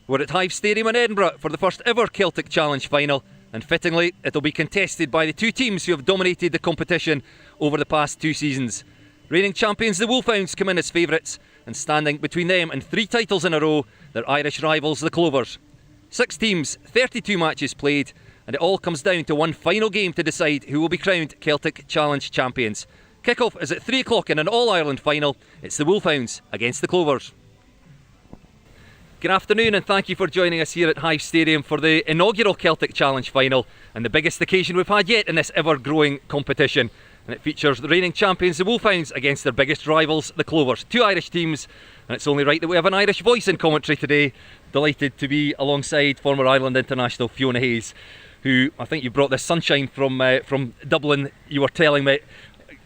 We're at Hive Stadium in Edinburgh for the first ever Celtic Challenge Final, and fittingly it'll be contested by the two teams who have dominated the competition over the past 2 seasons. Reigning champions the Wolfhounds come in as favourites, and standing between them and 3 titles in a row, their Irish rivals the Clovers. 6 teams, 32 matches played, and it all comes down to one final game to decide who will be crowned Celtic Challenge champions. Kickoff is at 3 o'clock in an All-Ireland final. It's the Wolfhounds against the Clovers. Good afternoon, and thank you for joining us here at Hive Stadium for the inaugural Celtic Challenge Final, and the biggest occasion we've had yet in this ever-growing competition. And it features the reigning champions the Wolfhounds against their biggest rivals the Clovers. 2 Irish teams, and it's only right that we have an Irish voice in commentary today. Delighted to be alongside former Ireland international Fiona Hayes, who I think you brought this sunshine from Dublin. You were telling me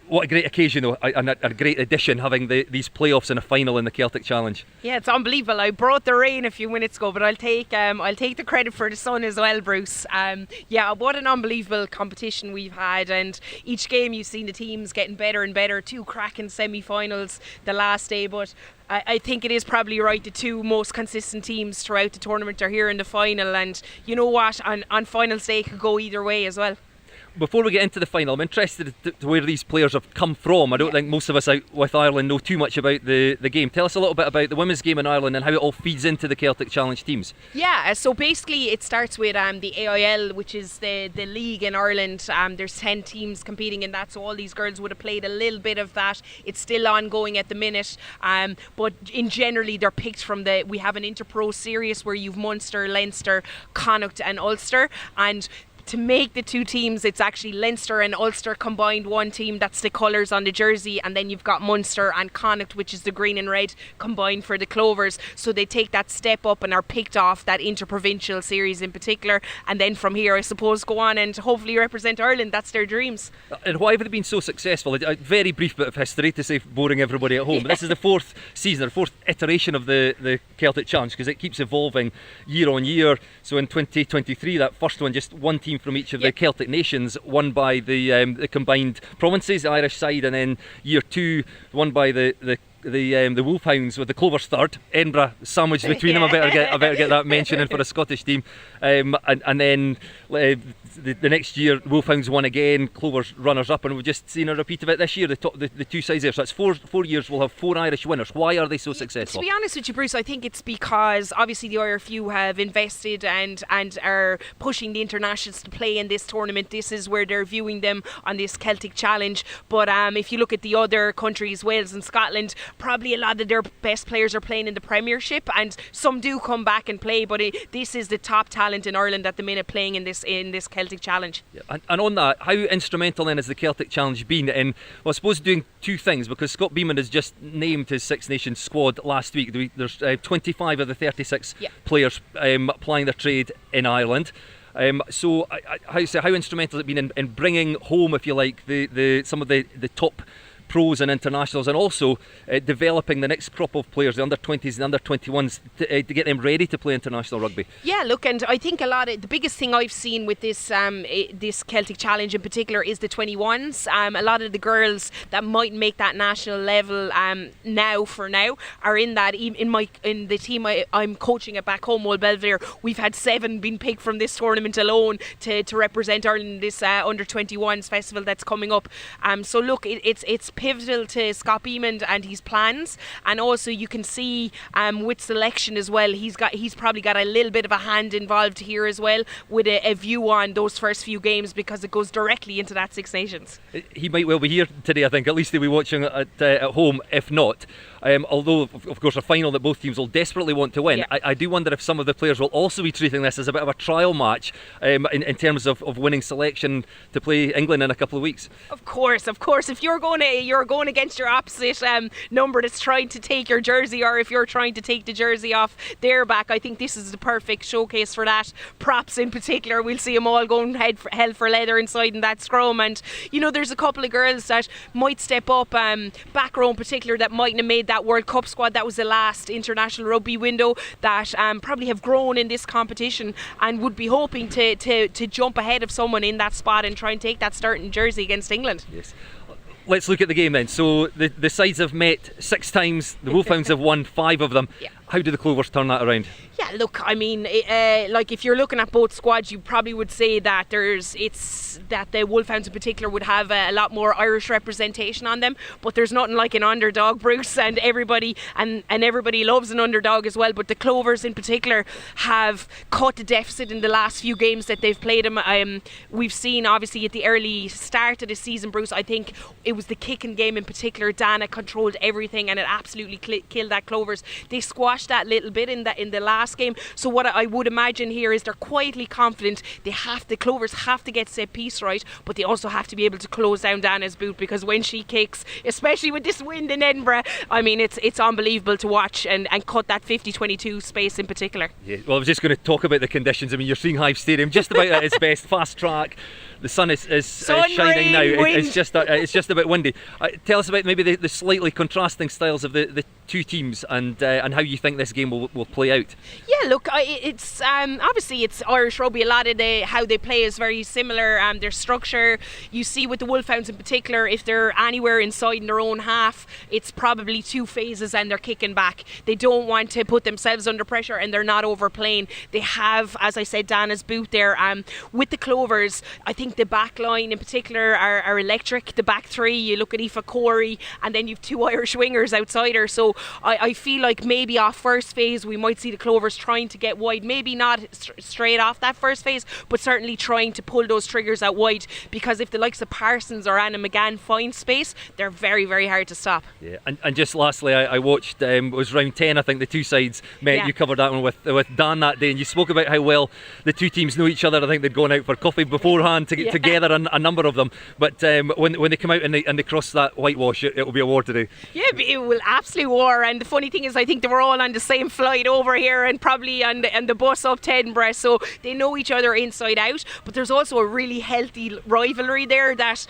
what a great occasion though, and a great addition having these playoffs and a final in the Celtic Challenge. Yeah, it's unbelievable. I brought the rain a few minutes ago, but I'll take the credit for the sun as well, Bruce. Yeah, what an unbelievable competition we've had, and each game you've seen the teams getting better and better. 2 cracking semi-finals the last day, but I think it is probably right the 2 most consistent teams throughout the tournament are here in the final, and you know what, on finals day it could go either way as well. Before we get into the final, I'm interested to where these players have come from. I don't think most of us out with Ireland know too much about the game. Tell us a little bit about the women's game in Ireland and how it all feeds into the Celtic Challenge teams. Yeah, so basically it starts with the AIL, which is the league in Ireland. There's 10 teams competing in that, so all these girls would have played a little bit of that. It's still ongoing at the minute, but in generally they're picked from we have an Interpro series where you've Munster, Leinster, Connacht and Ulster, and to make the 2 teams, it's actually Leinster and Ulster combined one team. That's the colours on the jersey, and then you've got Munster and Connacht, which is the green and red, combined for the Clovers. So they take that step up and are picked off that interprovincial series in particular, and then from here I suppose go on and hopefully represent Ireland. That's their dreams. And why have they been so successful? A very brief bit of history to save boring everybody at home. But this is the 4th season, or 4th iteration of the Celtic Challenge, because it keeps evolving year on year. So in 2023, that first one, just one team from each of the Celtic Nations, won by the combined provinces, the Irish side, and then year 2 won by the Wolfhounds, with the Clovers third. Edinburgh sandwiched between them. I better get that mention in for a Scottish team. And then the next year Wolfhounds won again, Clovers runners up, and we've just seen a repeat of it this year. The 2 sides there, so it's 4 years we'll have 4 Irish winners. Why are they so successful? To be honest with you, Bruce, I think it's because obviously the IRFU have invested and are pushing the internationals to play in this tournament. This is where they're viewing them on this Celtic Challenge. But if you look at the other countries, Wales and Scotland, probably a lot of their best players are playing in the Premiership, and some do come back and play, but this is the top talent in Ireland at the minute playing in this Celtic Challenge. Yeah. And on that, how instrumental then has the Celtic Challenge been in, well, I suppose, doing 2 things, because Scott Beeman has just named his Six Nations squad last week. There's 25 of the 36 players applying their trade in Ireland. So how instrumental has it been in bringing home, if you like, some of the top pros and internationals, and also developing the next crop of players, the under-20s and under-21s, to get them ready to play international rugby? Yeah, look, and I think the biggest thing I've seen with this this Celtic Challenge in particular is the 21s. A lot of the girls that might make that national level now are in that. In the team I'm coaching at back home, Old Belvedere, we've had 7 been picked from this tournament alone to represent Ireland in this under-21s festival that's coming up. So look, it's pivotal to Scott Beamond and his plans, and also you can see with selection as well, he's probably got a little bit of a hand involved here as well, with a view on those first few games, because it goes directly into that Six Nations. He might well be here today, I think. At least he'll be watching at home, if not. Although, of course, a final that both teams will desperately want to win. I do wonder if some of the players will also be treating this as a bit of a trial match in terms of winning selection to play England in a couple of weeks. Of course. If you're going against your opposite number that's trying to take your jersey, or if you're trying to take the jersey off their back, I think this is the perfect showcase for that. Props in particular, we'll see them all going hell for leather inside in that scrum. And there's a couple of girls that might step up, back row in particular, that mightn't have made that World Cup squad. That was the last international rugby window, that probably have grown in this competition and would be hoping to jump ahead of someone in that spot and try and take that starting jersey against England. Yes. Let's look at the game then. So the sides have met 6 times. The Wolfhounds have won 5 of them. Yeah. How do the Clovers turn that around? Yeah, look, I mean, like if you're looking at both squads, you probably would say that that the Wolfhounds in particular would have a lot more Irish representation on them, but there's nothing like an underdog, Bruce, and everybody loves an underdog as well. But the Clovers in particular have cut the deficit in the last few games that they've played them. We've seen obviously at the early start of the season, Bruce, I think it was the kicking game in particular. Dana controlled everything and it absolutely killed that Clovers. They squashed that little bit in the last game. So what I would imagine here is they're quietly confident. The Clovers have to get set piece right, but they also have to be able to close down Dana's boot, because when she kicks, especially with this wind in Edinburgh, I mean it's unbelievable to watch and cut that 50-22 space in particular. Yeah, well, I was just going to talk about the conditions. I mean, you're seeing Hive Stadium just about at its best. Fast track. The sun is shining now. It's just a bit windy. Tell us about maybe the slightly contrasting styles of the two teams and how you think this game will play out. Yeah, look, it's obviously it's Irish rugby. A lot of how they play is very similar. Their structure, you see with the Wolfhounds in particular, if they're anywhere inside in their own half, it's probably 2 phases and they're kicking back. They don't want to put themselves under pressure and they're not overplaying. They have, as I said, Dana's boot there. With the Clovers, I think the back line in particular are electric. The back 3, you look at Aoife Corey, and then you've 2 Irish wingers outside her. So I feel like maybe off first phase we might see the Clovers trying to get wide, maybe not straight off that first phase, but certainly trying to pull those triggers out wide, because if the likes of Parsons or Anna McGann find space, they're very, very hard to stop. Yeah, and just lastly, I watched, it was round 10, I think the 2 sides met. Yeah. You covered that one with Dan that day, and you spoke about how well the 2 teams know each other. I think they'd gone out for coffee beforehand to get together, a number of them, but when they come out and they cross that whitewash, it will be a war to do. Yeah, it will absolutely war. And the funny thing is, I think they were all on the same flight over here and probably on the bus up to Edinburgh, so they know each other inside out. But there's also a really healthy rivalry there that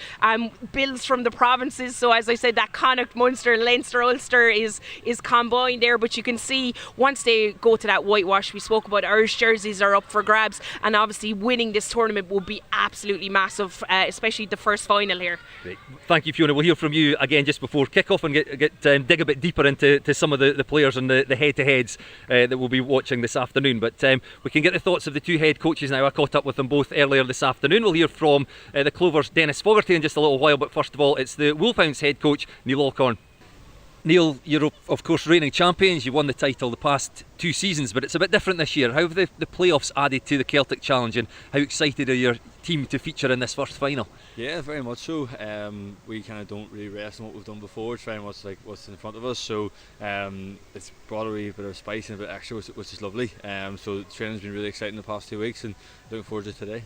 builds from the provinces. So as I said, that Connacht, Munster, Leinster, Ulster is combined there. But you can see once they go to that whitewash, we spoke about Irish jerseys are up for grabs, and obviously winning this tournament will be absolutely massive, especially the first final here. Great. Thank you, Fiona. We'll hear from you again just before kick-off and dig a bit deeper into some of the players and the head-to-heads that we'll be watching this afternoon. But we can get the thoughts of the 2 head coaches now. I caught up with them both earlier this afternoon. We'll hear from the Clovers' Dennis Fogarty in just a little while, but first of all, it's the Wolfhounds head coach, Neil Alcorn. Neil, you're of course reigning champions. You won the title the past 2 seasons, but it's a bit different this year. How have the playoffs added to the Celtic Challenge, and how excited are your team to feature in this first final? Yeah, very much so. We kind of don't really rest on what we've done before. It's very much like what's in front of us. So it's brought a wee bit of spice and a bit extra, which is lovely. So the training's been really exciting the past 2 weeks, and looking forward to today.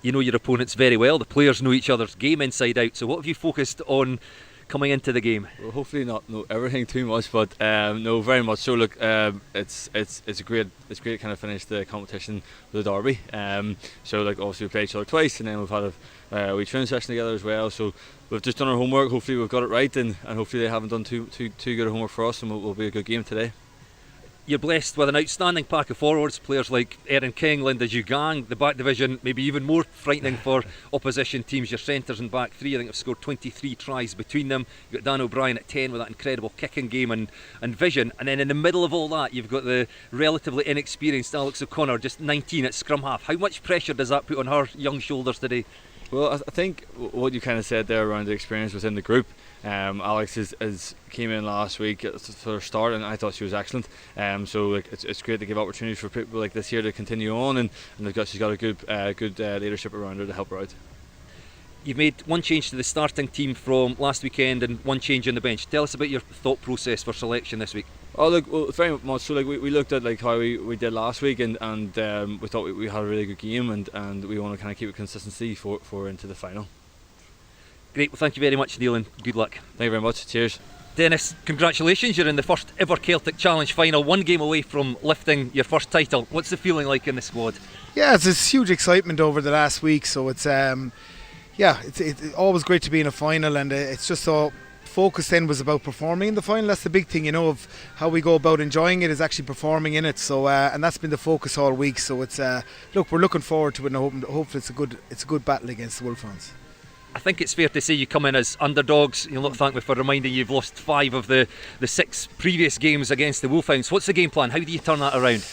You know your opponents very well. The players know each other's game inside out. So what have you focused on coming into the game? Well, hopefully not know everything too much, but no, very much so. Look, it's a great kind of finish the competition with the derby. So like obviously we played each other twice, and then we've had a wee training session together as well. So we've just done our homework. Hopefully we've got it right, and hopefully they haven't done too good a homework for us, and we'll be a good game today. You're blessed with an outstanding pack of forwards, players like Erin King, Linda Jugang. The back division maybe even more frightening for opposition teams. Your centres and back 3, I think, have scored 23 tries between them. You've got Dan O'Brien at 10 with that incredible kicking game and vision, and then in the middle of all that you've got the relatively inexperienced Alex O'Connor, just 19 at scrum half. How much pressure does that put on her young shoulders today? Well, I think what you kind of said there around the experience within the group. Alex came in last week for a start, and I thought she was excellent. So it's great to give opportunities for people like this here to continue on, and she's got a good leadership around her to help her out. You've made one change to the starting team from last weekend and one change on the bench. Tell us about your thought process for selection this week. Oh, look, well, very much so. Like we looked at like how we did last week, and we thought we had a really good game, and we want to kind of keep a consistency for into the final. Great. Well, thank you very much, Neil, and good luck. Thank you very much. Cheers. Dennis, congratulations. You're in the first ever Celtic Challenge Final, one game away from lifting your first title. What's the feeling like in the squad? Yeah, it's huge excitement over the last week. So it's it's always great to be in a final, and it's just so. Focus then was about performing in the final. That's the big thing, of how we go about enjoying it is actually performing in it. So and that's been the focus all week. So it's we're looking forward to it, and hopefully it's a good battle against the Wolfhounds. I think it's fair to say you come in as underdogs. You'll not thank me for reminding you've lost 5 of the 6 previous games against the Wolfhounds. What's the game plan? How do you turn that around?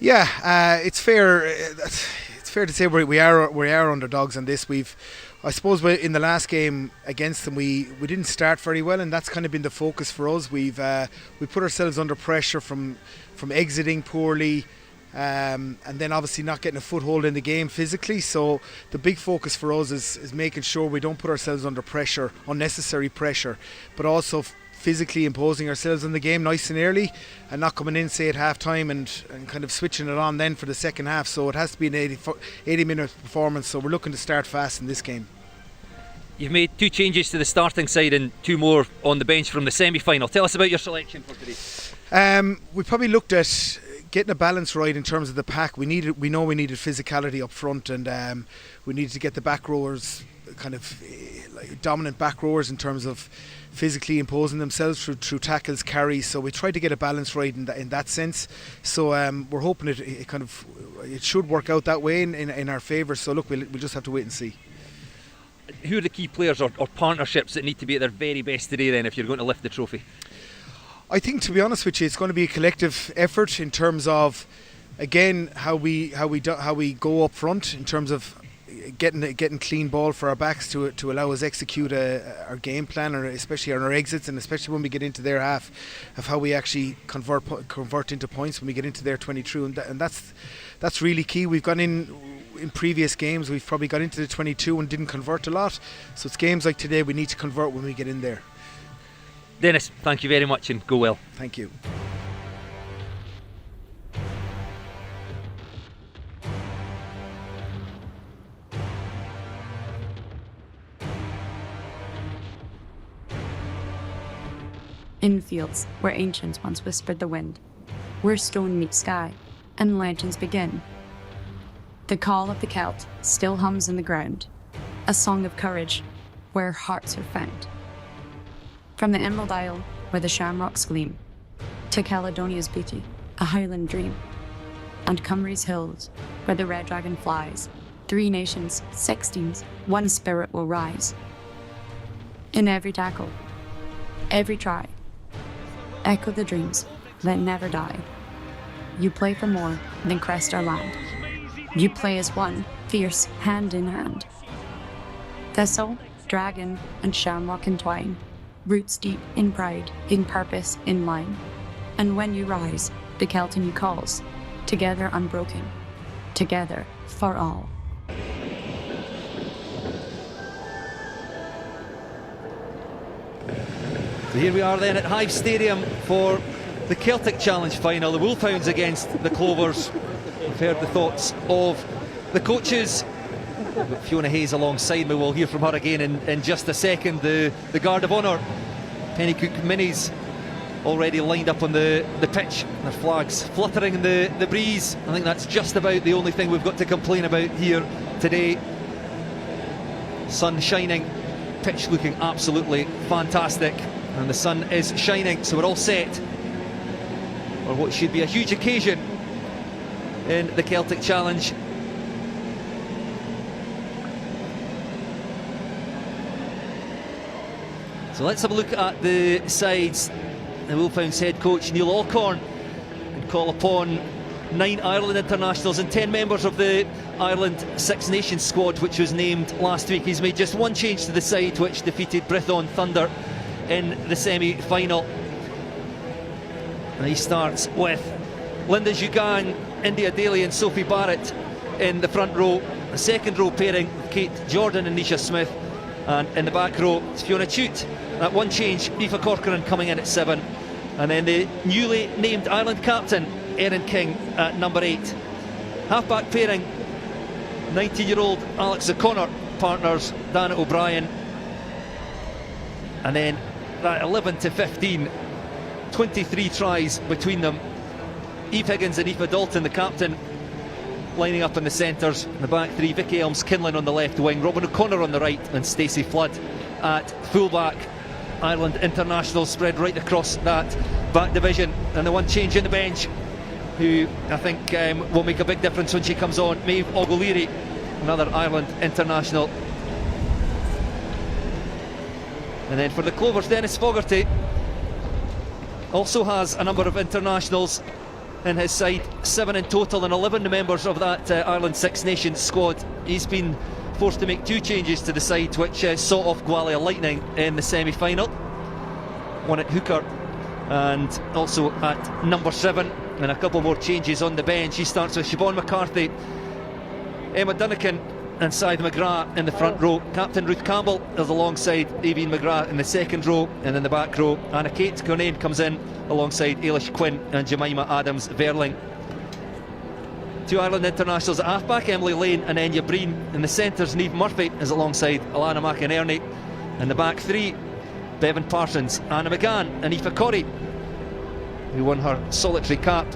Yeah, it's fair. It's fair to say we are underdogs on this. I suppose in the last game against them, we didn't start very well, and that's kind of been the focus for us. We put ourselves under pressure from exiting poorly, and then obviously not getting a foothold in the game physically. So the big focus for us is making sure we don't put ourselves under pressure, unnecessary pressure, but also physically imposing ourselves in the game nice and early, and not coming in, say, at half time and kind of switching it on then for the second half. So it has to be an 80-minute performance, so we're looking to start fast in this game. You've made 2 changes to the starting side and 2 more on the bench from the semi-final. Tell us about your selection for today. We probably looked at getting a balance right in terms of the pack. We know we needed physicality up front, and we needed to get the back rowers kind of like dominant back rowers in terms of physically imposing themselves through tackles, carries. So we tried to get a balance right in that sense. So we're hoping it should work out that way in our favour. So look, we'll just have to wait and see. Who are the key players or partnerships that need to be at their very best today then if you're going to lift the trophy? I think, to be honest with you, it's going to be a collective effort in terms of, again, how we go up front in terms of getting clean ball for our backs to allow us execute our game plan, or especially on our exits, and especially when we get into their half, of how we actually convert into points when we get into their 22, and that's really key. We've gone in previous games, we've probably got into the 22 and didn't convert a lot. So it's games like today we need to convert when we get in there. Dennis, thank you very much and go well. Thank you. In fields where ancients once whispered the wind, where stone meets sky and legends begin, the call of the Celt still hums in the ground, a song of courage where hearts are found. From the Emerald Isle where the shamrocks gleam, to Caledonia's beauty, a Highland dream, and Cymru's hills where the red dragon flies, 3 nations, 6 teams, one spirit will rise. In every tackle, every try, echo the dreams that never die. You play for more than crest our land. You play as one, fierce, hand in hand. Thistle, dragon, and shamrock entwine, roots deep in pride, in purpose, in line. And when you rise, the Celt in you calls, together unbroken, together for all. So here we are then at Hive Stadium for the Celtic Challenge Final, the Wolfhounds against the Clovers. We've heard the thoughts of the coaches. We've got Fiona Hayes alongside me. We'll hear from her again in just a second. The Guard of Honour, Pennycook Minis, already lined up on the pitch. Their flags fluttering in the breeze. I think that's just about the only thing we've got to complain about here today. Sun shining, pitch looking absolutely fantastic, and the sun is shining, so we're all set for what should be a huge occasion in the Celtic Challenge. So let's have a look at the sides. The Wolfhounds head coach Neil Alcorn and call upon 9 Ireland internationals and 10 members of the Ireland Six Nations squad, which was named last week. He's made just one change to the side, which defeated Brython Thunder in the semi-final. And he starts with Linda Jugang, India Daly and Sophie Barrett in the front row. The second row pairing Kate Jordan and Nisha Smith, and in the back row it's Fiona Chute. That one change, Aoife Corcoran coming in at 7, and then the newly named Ireland captain Erin King at number 8. Half-back pairing 19-year-old Alex O'Connor, partners Dana O'Brien, and then that 11 to 15, 23 tries between them. Eve Higgins and Aoife Dalton, the captain, lining up in the centres. In the back three, Vicky Elms-Kinlan on the left wing, Robin O'Connor on the right, and Stacey Flood at fullback. Ireland internationals spread right across that back division. And the one change in the bench, who I think will make a big difference when she comes on, Maeve Ogilvie, another Ireland international. And then for the Clovers, Dennis Fogarty also has a number of internationals in his side, 7 in total, and 11 members of that Ireland Six Nations squad. He's been forced to make 2 changes to the side, which saw off Gwalia Lightning in the semi-final. One at hooker and also at number 7, and a couple more changes on the bench. He starts with Siobhan McCarthy, Emma Dunnican and Syed McGrath in the front row. Captain Ruth Campbell is alongside Aveen McGrath in the second row, and in the back row Anna Kate Gurnane comes in alongside Ailish Quinn and Jemima Adams-Verling. 2 Ireland internationals at half-back, Emily Lane and Enya Breen. In the centres, Niamh Murphy is alongside Alana McInerney. In the back three, Bevan Parsons, Anna McGann and Aoife Corrie, who won her solitary cap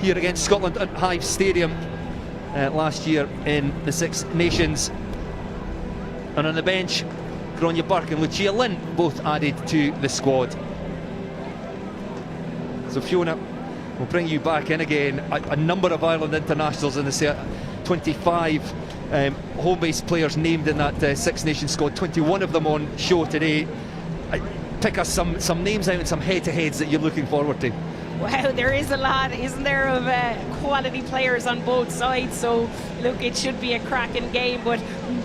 here against Scotland at Hive Stadium last year in the Six Nations. And on the bench, Gráinne Burke and Lucia Lynn both added to the squad. So Fiona, we'll bring you back in again. A number of Ireland internationals in the 25 home-based players named in that Six Nations squad, 21 of them on show today. Pick us some names out and some head-to-heads that you're looking forward to. Wow, there is a lot, isn't there, of quality players on both sides. So look, it should be a cracking game. But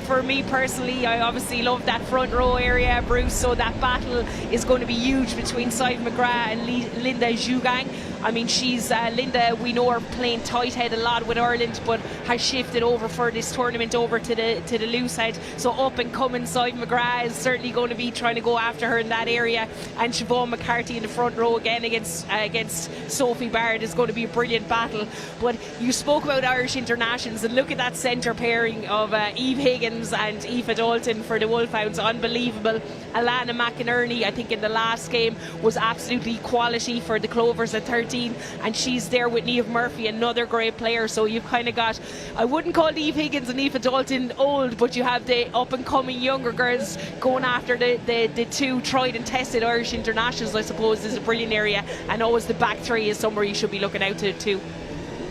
for me personally, I obviously love that front row area, Bruce. So that battle is going to be huge between Syed McGrath and Linda Jugang. I mean, she's Linda, we know her playing tight head a lot with Ireland, but has shifted over for this tournament over to the loose head. So up and coming Syed McGrath is certainly going to be trying to go after her in that area. And Siobhan McCarthy in the front row again against Sophie Barrett is going to be a brilliant battle. But you spoke about Irish internationals, and look at that centre pairing of Eve Higgins and Aoife Dalton for the Wolfhounds. Unbelievable. Alana McInerney, I think in the last game, was absolutely quality for the Clovers at 13, and she's there with Niamh Murphy, another great player. So you've kind of got, I wouldn't call Eve Higgins and Aoife Dalton old, but you have the up and coming younger girls going after the 2 tried and tested Irish internationals. I suppose is a brilliant area, and always the back 3 is somewhere you should be looking out to too.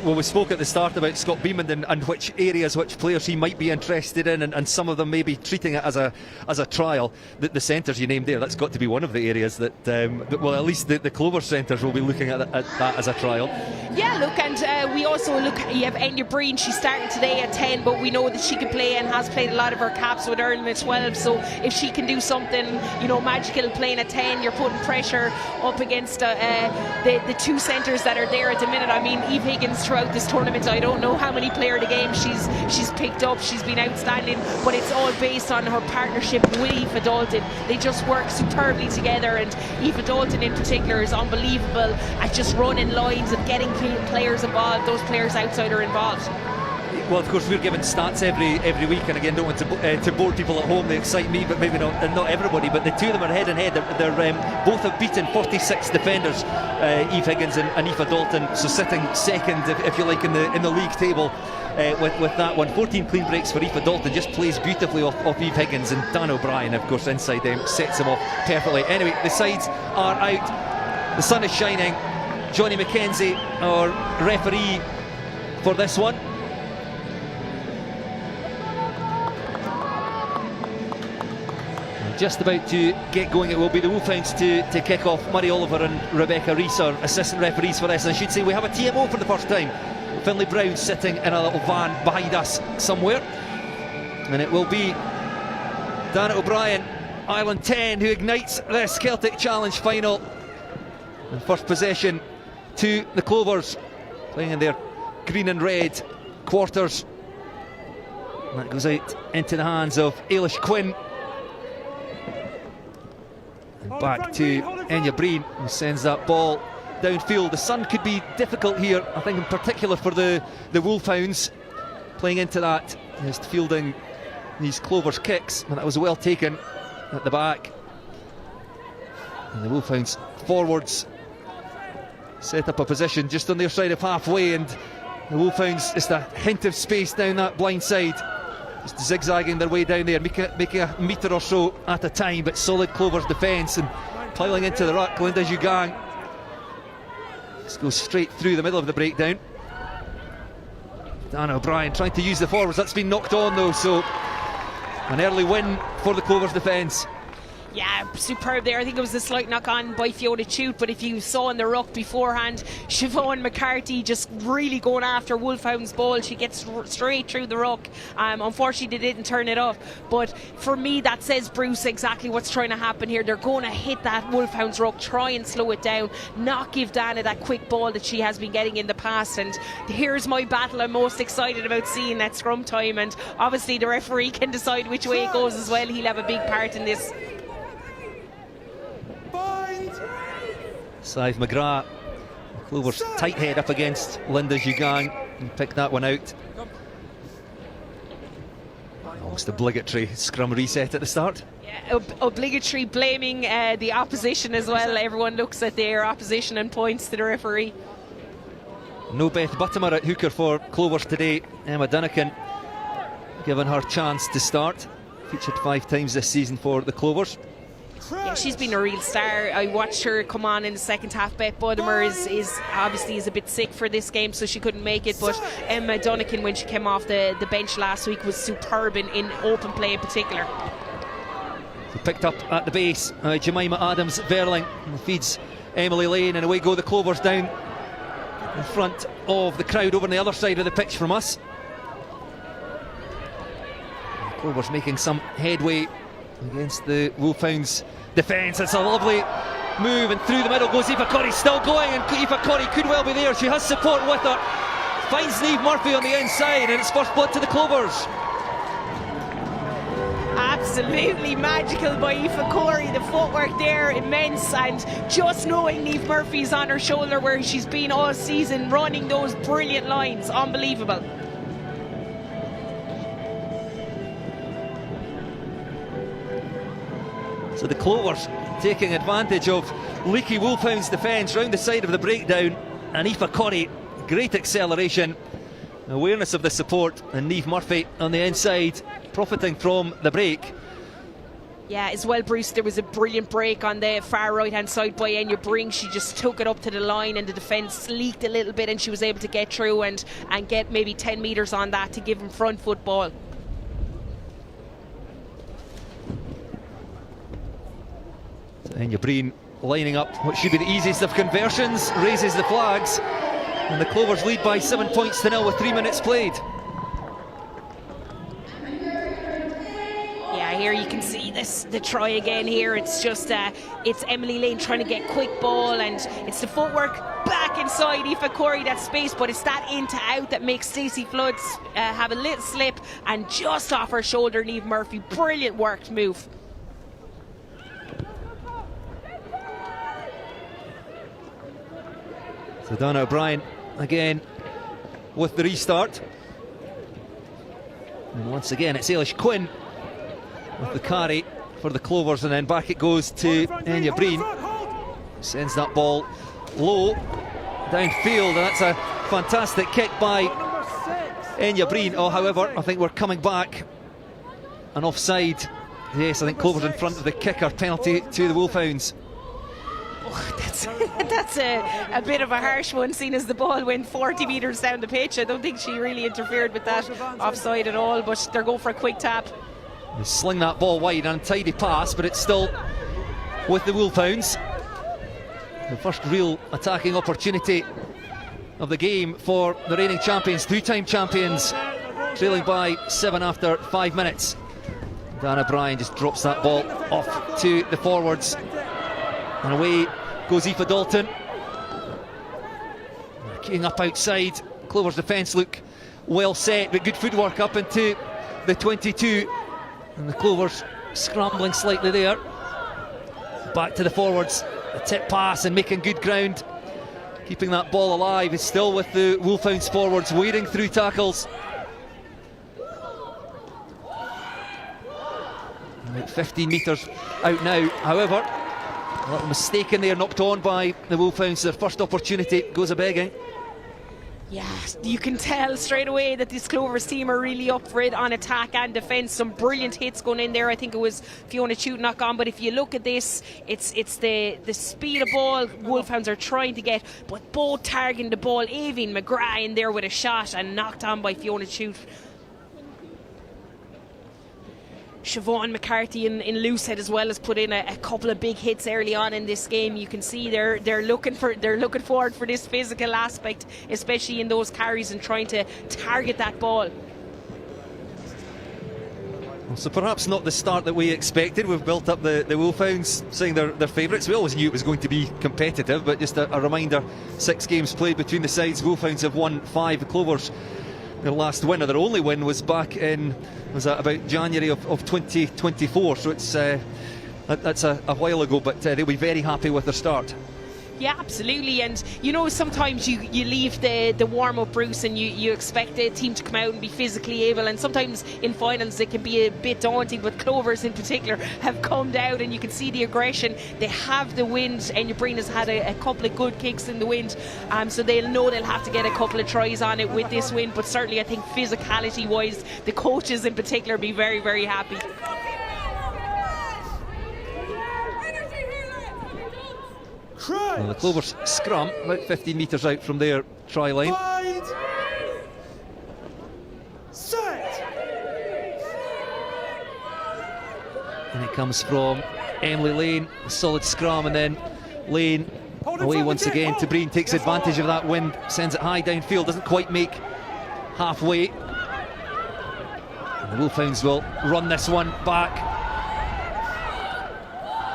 Well, we spoke at the start about Scott Beamond and which areas, which players he might be interested in, and some of them maybe treating it as a trial. The centres you named there, that's got to be one of the areas that well, at least the Clover centres will be looking at that as a trial. Yeah, look, and we also look, you have Enya Breen. She's starting today at 10, but we know that she can play and has played a lot of her caps with Ireland at 12. So if she can do something, magical playing at 10, you're putting pressure up against the 2 centres that are there at the minute. I mean, Eve Higgins throughout this tournament, I don't know how many player of the game she's picked up. She's been outstanding, but it's all based on her partnership with Aoife Dalton. They just work superbly together, and Aoife Dalton in particular is unbelievable at just running lines and getting players involved, those players outside are involved. Well, of course, we're given stats every week, and again, don't want to bore people at home. They excite me, but maybe not everybody. But the 2 of them are head and head. They're both have beaten 46 defenders, Eve Higgins and Aoife Dalton. So sitting second, if you like, in the league table with that one. 14 clean breaks for Aoife Dalton. Just plays beautifully off Eve Higgins, and Dan O'Brien, of course, inside them sets him off perfectly. Anyway, the sides are out. The sun is shining. Johnny McKenzie, our referee for this one. Just about to get going. It will be the Wolfhounds to kick off. Murray Oliver and Rebecca Rees are assistant referees for this. I should say we have a TMO for the first time Finlay Brown sitting in a little van behind us somewhere. And it will be Dan O'Brien, Ireland 10, who ignites this Celtic Challenge Final. And first possession to the Clovers, playing in their green and red quarters. And that goes out into the hands of Ailish Quinn. And back to Enya Breen, who sends that ball downfield. The sun could be difficult here, I think, in particular for the Wolfhounds. Playing into that, just fielding these Clovers kicks, and that was well taken at the back. And the Wolfhounds forwards set up a position just on their side of halfway, and the Wolfhounds, just a hint of space down that blind side, just zigzagging their way down there, making a metre or so at a time, but solid Clovers defence, and piling into the ruck. Linda Jugang just goes straight through the middle of the breakdown. Dan O'Brien trying to use the forwards, that's been knocked on though, so an early win for the Clovers defence. Yeah, superb there. I think it was a slight knock on by Fiona Chute, but if you saw in the ruck beforehand, Siobhan McCarthy just really going after Wolfhound's ball. She gets straight through the ruck. Unfortunately, they didn't turn it off, but for me, that says, Bruce, exactly what's trying to happen here. They're going to hit that Wolfhound's ruck, try and slow it down, not give Dana that quick ball that she has been getting in the past. And here's my battle I'm most excited about seeing at scrum time, and obviously the referee can decide which way it goes as well. He'll have a big part in this. Sive McGrath, Clover's tight head up against Linda Jugang, and picked that one out. Almost obligatory scrum reset at the start. Yeah, obligatory blaming the opposition as well. Everyone looks at their opposition and points to the referee. No Beth Buttimer at hooker for Clovers today. Emma Dunnican given her chance to start. Featured 5 times this season for the Clovers. Yeah, she's been a real star. I watched her come on in the second half. Beth Buttimer is obviously a bit sick for this game, so she couldn't make it, but Emma Dunnican, when she came off the bench last week, was superb in open play in particular. So picked up at the base, Jemima Adams-Verling feeds Emily Lane, and away go the Clovers down in front of the crowd over on the other side of the pitch from us. The Clovers making some headway against the Wolfhounds defence. It's a lovely move, and through the middle goes Aoife Corrie, still going, and Aoife Corrie could well be there. She has support with her, finds Niamh Murphy on the inside, and it's first blood to the Clovers. Absolutely magical by Aoife Corrie. The footwork there immense, and just knowing Niamh Murphy's on her shoulder where she's been all season, running those brilliant lines, unbelievable. So the Clovers taking advantage of leaky Wolfhounds defence round the side of the breakdown, and Aoife Corrie, great acceleration, awareness of the support, and Niamh Murphy on the inside profiting from the break. Yeah, as well, Bruce, there was a brilliant break on the far right hand side by Enya Breen. She just took it up to the line, and the defence leaked a little bit, and she was able to get through and get maybe 10 metres on that to give them front foot ball. Enya Breen lining up what should be the easiest of conversions, raises the flags, and the Clovers lead by 7 points to 0 with 3 minutes played. Yeah, here you can see the try again here. It's just it's Emily Lane trying to get quick ball, and it's the footwork back inside Aoife Corrie, that space, but it's that in to out that makes Stacey Floods have a little slip, and just off her shoulder Niamh Murphy. Brilliant worked move. So Donna O'Brien again with the restart, and once again it's Ailish Quinn with the carry for the Clovers, and then back it goes to Enya Breen. Sends that ball low downfield, and that's a fantastic kick by Enya Breen. Oh, however, I think we're coming back, an offside. Yes, I think Clovers in front of the kicker. Penalty to the Wolfhounds. That's a bit of a harsh one, seeing as the ball went 40 metres down the pitch. I don't think she really interfered with that offside at all, but they're going for a quick tap. They sling that ball wide, an untidy pass, but it's still with the Wolfhounds. The first real attacking opportunity of the game for the reigning champions, two-time champions, trailing by 7 after 5 minutes. Dan O'Brien just drops that ball off to the forwards, and away goes Aoife Dalton. Queuing up outside, Clovers' defence look well set, but good footwork up into the 22, and the Clovers scrambling slightly there. Back to the forwards, a tip pass and making good ground. Keeping that ball alive is still with the Wolfhounds forwards, wading through tackles. About 15 metres out now, however. A little mistake in there, knocked on by the Wolfhounds. Their first opportunity goes a begging. Yeah, you can tell straight away that this Clovers team are really up for it on attack and defence. Some brilliant hits going in there. I think it was Fiona Chute knock on, but if you look at this, it's the speed of ball Wolfhounds are trying to get, but both targeting the ball. Aoibhinn McGrath in there with a shot and knocked on by Fiona Chute. Siobhan McCarthy in Loosehead as well has put in a couple of big hits early on in this game. You can see they're looking forward for this physical aspect, especially in those carries and trying to target that ball. So perhaps not the start that we expected. We've built up the Wolfhounds saying they're favourites. We always knew it was going to be competitive, but just a reminder, 6 games played between the sides. Wolfhounds have won 5. The Clovers, their last win, or their only win, was back in, was that about January of 2024, so it's that's a while ago, but they'll be very happy with their start. Yeah, absolutely. And you know, sometimes you leave the warm-up, Bruce, and you expect the team to come out and be physically able, and sometimes in finals it can be a bit daunting, but Clovers in particular have come out and you can see the aggression. They have the wind, and Breen has had a couple of good kicks in the wind, so they'll know they'll have to get a couple of tries on it with this wind, but certainly I think physicality wise the coaches in particular be very, very happy. Well, the Clovers scrum about 15 metres out from their try line. And it comes from Emily Lane, a solid scrum, and then Lane away once again to Breen, takes advantage of that wind, sends it high downfield, doesn't quite make halfway. And the Wolfhounds will run this one back.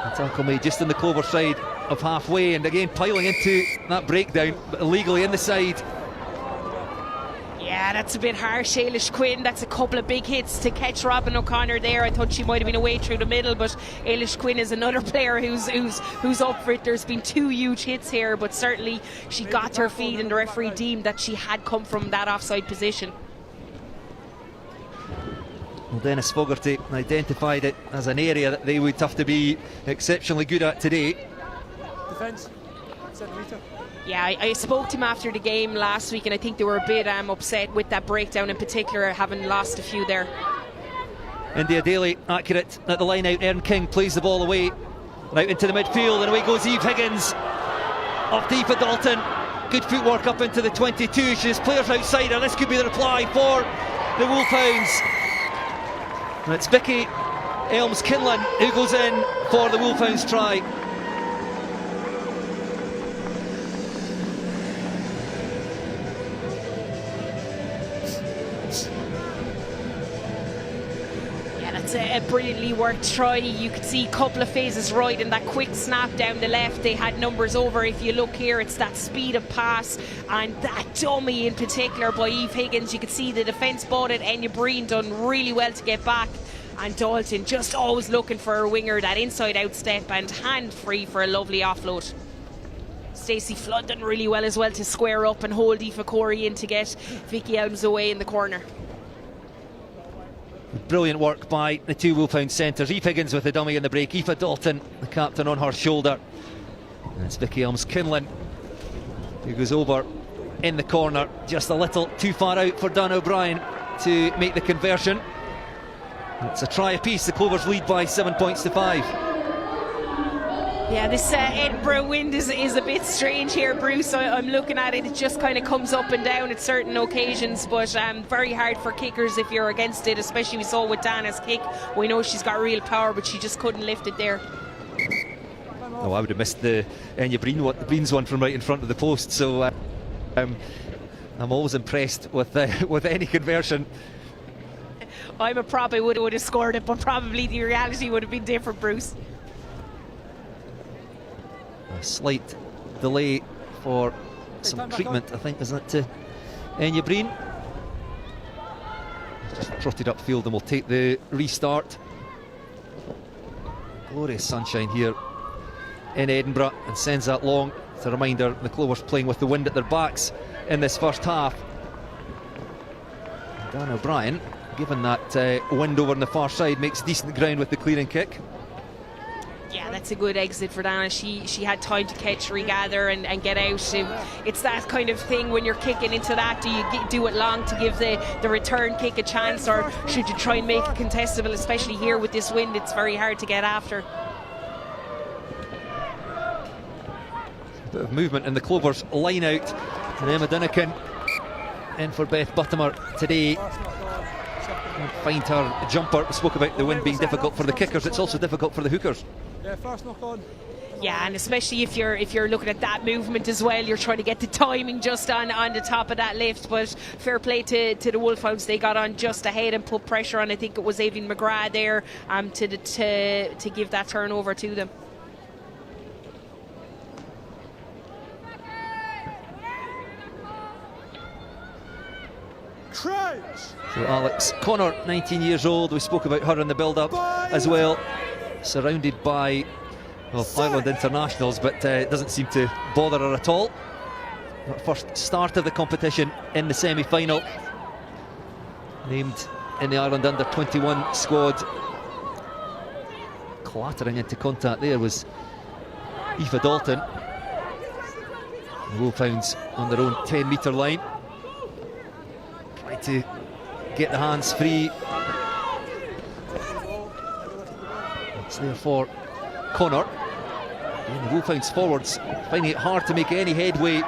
The tackle made just on the Clover side of halfway, and again piling into that breakdown, but illegally in the side. Yeah, that's a bit harsh, Ailish Quinn. That's a couple of big hits to catch Robin O'Connor there. I thought she might have been away through the middle, but Ailish Quinn is another player who's up for it. There's been 2 huge hits here, but certainly she got her feet, and the referee deemed that she had come from that offside position. Well, Dennis Fogarty identified it as an area that they would have to be exceptionally good at today. Defence, centimetre. Yeah, I spoke to him after the game last week, and I think they were a bit upset with that breakdown in particular, having lost a few there. India Daly accurate at the line out. Erin King plays the ball away and out into the midfield, and away goes Eve Higgins off to Aoife Dalton. Good footwork up into the 22. She has players outside her. This could be the reply for the Wolfhounds. And it's Vicky Elms-Kinlan who goes in for the Wolfhounds try. A brilliantly worked try. You could see a couple of phases right, and that quick snap down the left, they had numbers over. If you look here, it's that speed of pass and that dummy in particular by Eve Higgins. You could see the defence bought it. Enya Breen done really well to get back, and Dalton just always looking for a winger, that inside out step and hand free for a lovely offload. Stacey Flood done really well as well to square up and hold Aoife Corey in to get Vicky Elms away in the corner. Brilliant work by the 2 Wolfhound centres. Eve Higgins with the dummy in the break, Aoife Dalton, the captain, on her shoulder. And it's Vicky Elms-Kinlan who goes over in the corner, just a little too far out for Dan O'Brien to make the conversion. It's a try apiece. The Clovers lead by 7 points to 5. Yeah, this Edinburgh wind is a bit strange here, Bruce. I'm looking at it, it just kind of comes up and down at certain occasions, but very hard for kickers if you're against it, especially we saw with Dana's kick. We know she's got real power, but she just couldn't lift it there. Oh, I would have missed the Enya Breen's one from right in front of the post, so I'm always impressed with any conversion. I'm a prop, I would have scored it, but probably the reality would have been different, Bruce. A slight delay for some treatment, I think, isn't it, to Enya Breen? Just trotted upfield and we'll take the restart. Glorious sunshine here in Edinburgh, and sends that long. It's a reminder the Clovers playing with the wind at their backs in this first half. Dan O'Brien, given that wind over on the far side, makes decent ground with the clearing kick. Yeah, that's a good exit for Dana. She had time to catch, regather and get out. It's that kind of thing when you're kicking into that. Do you do it long to give the return kick a chance, or should you try and make it contestable, especially here with this wind? It's very hard to get after. A bit of movement in the Clovers line out, and Emma Dunnican in for Beth Buttimer today. Can't find her jumper. We spoke about the wind being difficult for the kickers, it's also difficult for the hookers. Yeah, first knock on. Yeah, and especially if you're looking at that movement as well, you're trying to get the timing just on the top of that lift. But fair play to the Wolfhounds, they got on just ahead and put pressure on. I think it was Avian McGrath there to give that turnover to them. So Alex Connor, 19 years old, we spoke about her in the build-up as well, surrounded by, well, Ireland internationals, but it doesn't seem to bother her at all. Her first start of the competition in the semi-final, named in the Ireland under-21 squad. Clattering into contact there was Aoife Dalton. The Wolfhounds on their own 10-metre line. Trying to get the hands free. It's there for Connor. And the Wolfhounds forwards finding it hard to make any headway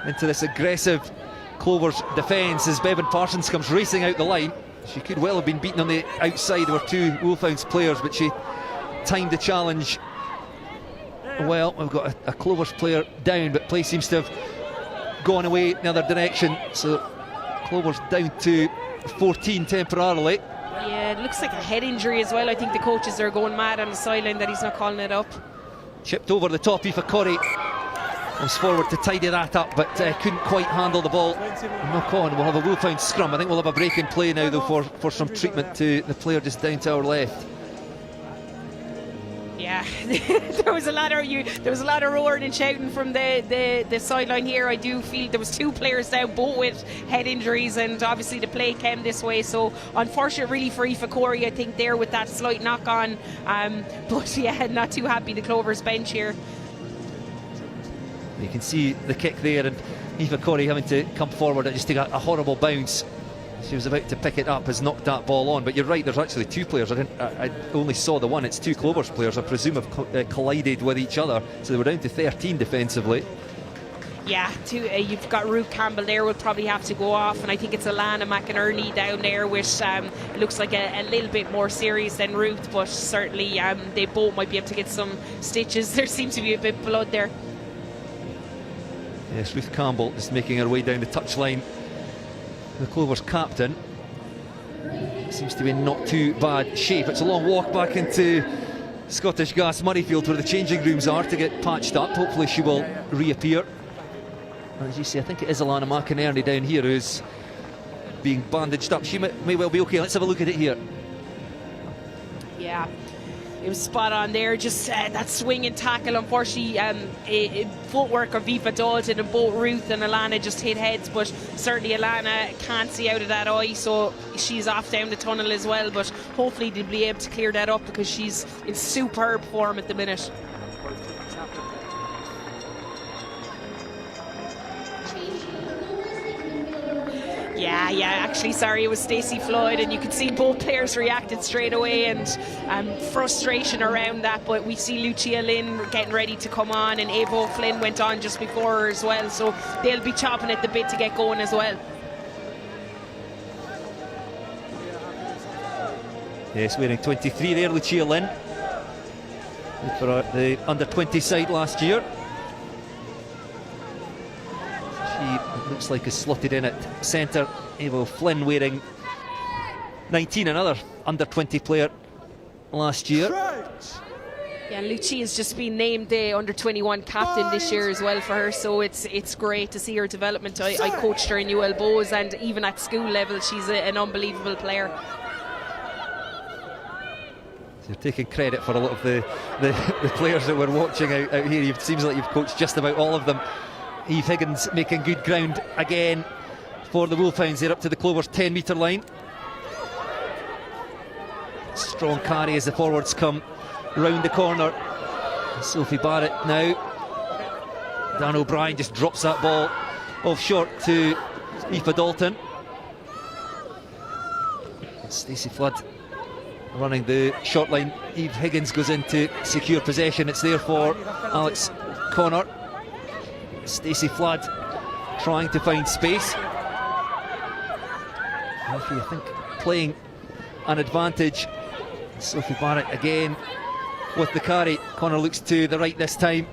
into this aggressive Clovers defence as Bevan Parsons comes racing out the line. She could well have been beaten on the outside. There were two Wolfhounds players, but she timed the challenge well. We've got a Clovers player down, but play seems to have gone away in the other direction. So Clovers down to 14 temporarily. Yeah, it looks like a head injury as well. I think the coaches are going mad on the sideline that he's not calling it up. Chipped over the top. Aoife Corrie comes forward to tidy that up, but couldn't quite handle the ball. Knock on. We'll have a Wolfhound scrum. I think we'll have a break in play now, though, for some treatment to the player just down to our left. Yeah, there was a lot of roaring and shouting from the sideline here. I do feel there was two players down, both with head injuries, and obviously the play came this way. So unfortunate, really, for Aoife Corrie, I think, there with that slight knock on. But yeah, not too happy the Clovers bench here. You can see the kick there, and Aoife Corrie having to come forward and just take a horrible bounce. She was about to pick it up, has knocked that ball on. But you're right, there's actually two players. I only saw the one. It's two Clovers players, I presume, have collided with each other. So they were down to 13 defensively. Yeah, you've got Ruth Campbell there, will probably have to go off, and I think it's Alana McInerney down there, which looks like a little bit more serious than Ruth, but certainly they both might be able to get some stitches. There seems to be a bit of blood there. Yes, Ruth Campbell just making her way down the touchline. The Clovers captain seems to be in not too bad shape. It's a long walk back into Scottish Gas Murrayfield, where the changing rooms are, to get patched up. Hopefully she will reappear. And as you say, I think it is Alana McInerney down here who's being bandaged up. She may well be okay. Let's have a look at it here. Yeah, it was spot on there. Just that swing and tackle. Unfortunately, footwork of Aoife Dalton and both Ruth and Alana just hit heads, but certainly Alana can't see out of that eye, so she's off down the tunnel as well. But hopefully they'll be able to clear that up, because she's in superb form at the minute. Yeah, actually, sorry, it was Stacey Floyd, and you could see both players reacted straight away, and frustration around that. But we see Lucia Lynn getting ready to come on, and Ava O'Flynn went on just before her as well, so they'll be chopping at the bit to get going as well. Yes, wearing 23 there, Lucia Lynn, for the under-20 side last year. She it looks like is slotted in at centre. Evo Flynn wearing 19, another under 20 player last year. Yeah, Lucia's just been named the under 21 captain this year as well for her, so it's great to see her development. I coached her in UL Bows, and even at school level she's an unbelievable player. So you're taking credit for a lot of the players that we're watching out here. It seems like you've coached just about all of them. Eve Higgins making good ground again for the Wolfhounds. They're up to the Clovers 10-metre line. Strong carry as the forwards come round the corner. Sophie Barrett now. Dan O'Brien just drops that ball off short to Aoife Dalton. Stacey Flood running the short line. Eve Higgins goes in to secure possession. It's there for Alex Connor. Stacey Flood trying to find space. Sophie, I think, playing an advantage. Sophie Barrett again with the carry. Connor looks to the right this time.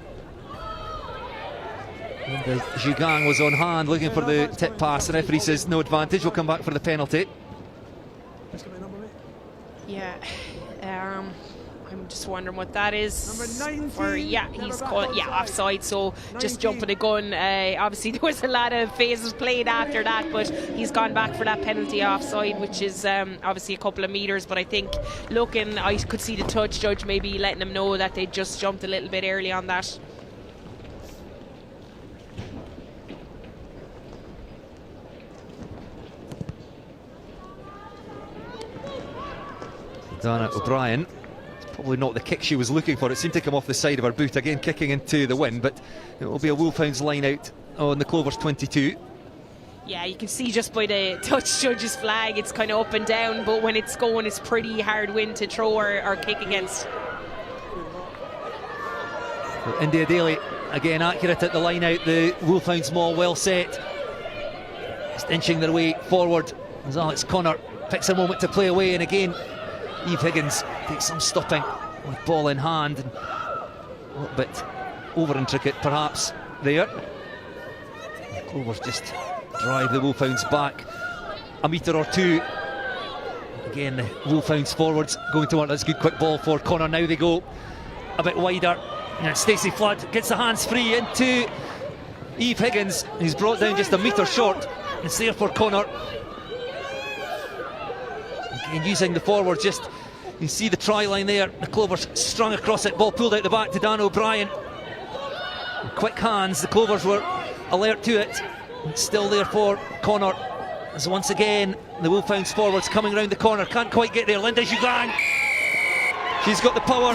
And Jugang was on hand looking for the tip pass. The referee says no advantage. We'll come back for the penalty. Yeah, I'm just wondering what that is. Or yeah, he's called offside. So just jumping the gun. Obviously there was a lot of phases played after that, but he's gone back for that penalty offside, which is obviously a couple of metres. But I think looking, I could see the touch judge maybe letting him know that they just jumped a little bit early on that. Dana O'Brien, probably not the kick she was looking for. It seemed to come off the side of her boot, again kicking into the wind, but it will be a Wolfhounds line out on the Clovers 22. Yeah, you can see just by the touch judge's flag it's kind of up and down, but when it's going it's pretty hard wind to throw or kick against. Well, India Daly again accurate at the line out. The Wolfhounds maul well set, just inching their way forward as Alex Connor picks a moment to play away, and again Eve Higgins takes some stopping with ball in hand, and a little bit over intricate perhaps there. The Clovers just drive the Wolfhounds back a metre or two. Again the Wolfhounds forwards going to work. That's a good quick ball for Connor. Now they go a bit wider, and Stacey Flood gets the hands free into Eve Higgins, who's brought down just a metre short. It's there for Connor. And using the forward, just you see the try line there. The Clovers strung across it, ball pulled out the back to Dan O'Brien. Quick hands, the Clovers were alert to it. It's still there for Connor, as once again the Wolfhounds forwards coming round the corner, can't quite get there. Linda Jugang, she's got the power,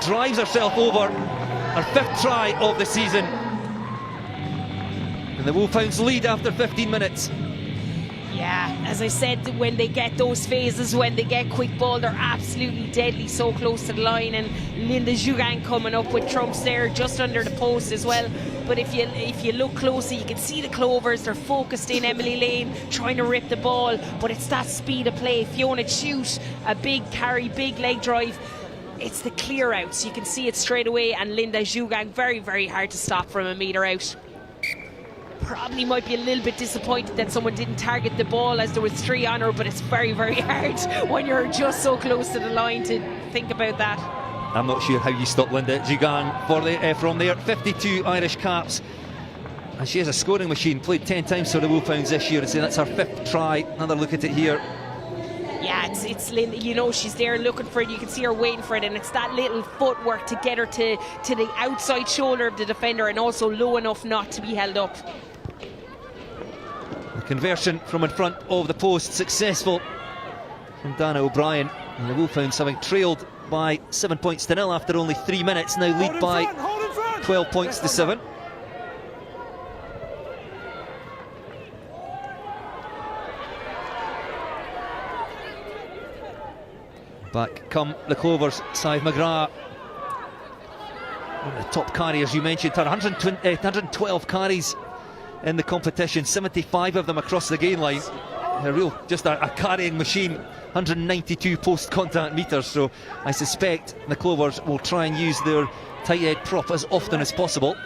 drives herself over, her 5th try of the season, and the Wolfhounds lead after 15 minutes. Yeah, as I said, when they get those phases, when they get quick ball, they're absolutely deadly, so close to the line. And Linda Jugang coming up with trumps there just under the post as well. But if you look closely, you can see the Clovers, they're focused in Emily Lane, trying to rip the ball, but it's that speed of play. Fiona Chute, a big carry, big leg drive. It's the clear outs, you can see it straight away, and Linda Jugang, very, very hard to stop from a metre out. Probably might be a little bit disappointed that someone didn't target the ball as there was 3 on her, but it's very, very hard when you're just so close to the line to think about that. I'm not sure how you stop Linda Jugang from there. 52 Irish caps, and she is a scoring machine. Played 10 times for the Wolfhounds this year, and so that's her 5th try. Another look at it here. Yeah, it's Linda, you know, she's there looking for it. You can see her waiting for it, and it's that little footwork to get her to the outside shoulder of the defender, and also low enough not to be held up. The conversion from in front of the post successful from Dana O'Brien, and the Wolfhounds, having trailed by 7 points to 0 after only 3 minutes, now lead by 12 points to 7. Back come the Clovers. Sive McGrath, one of the top carriers you mentioned, 112 carries in the competition, 75 of them across the gain line. Just a carrying machine. 192 post-contact metres, so I suspect the Clovers will try and use their tight head prop as often as possible.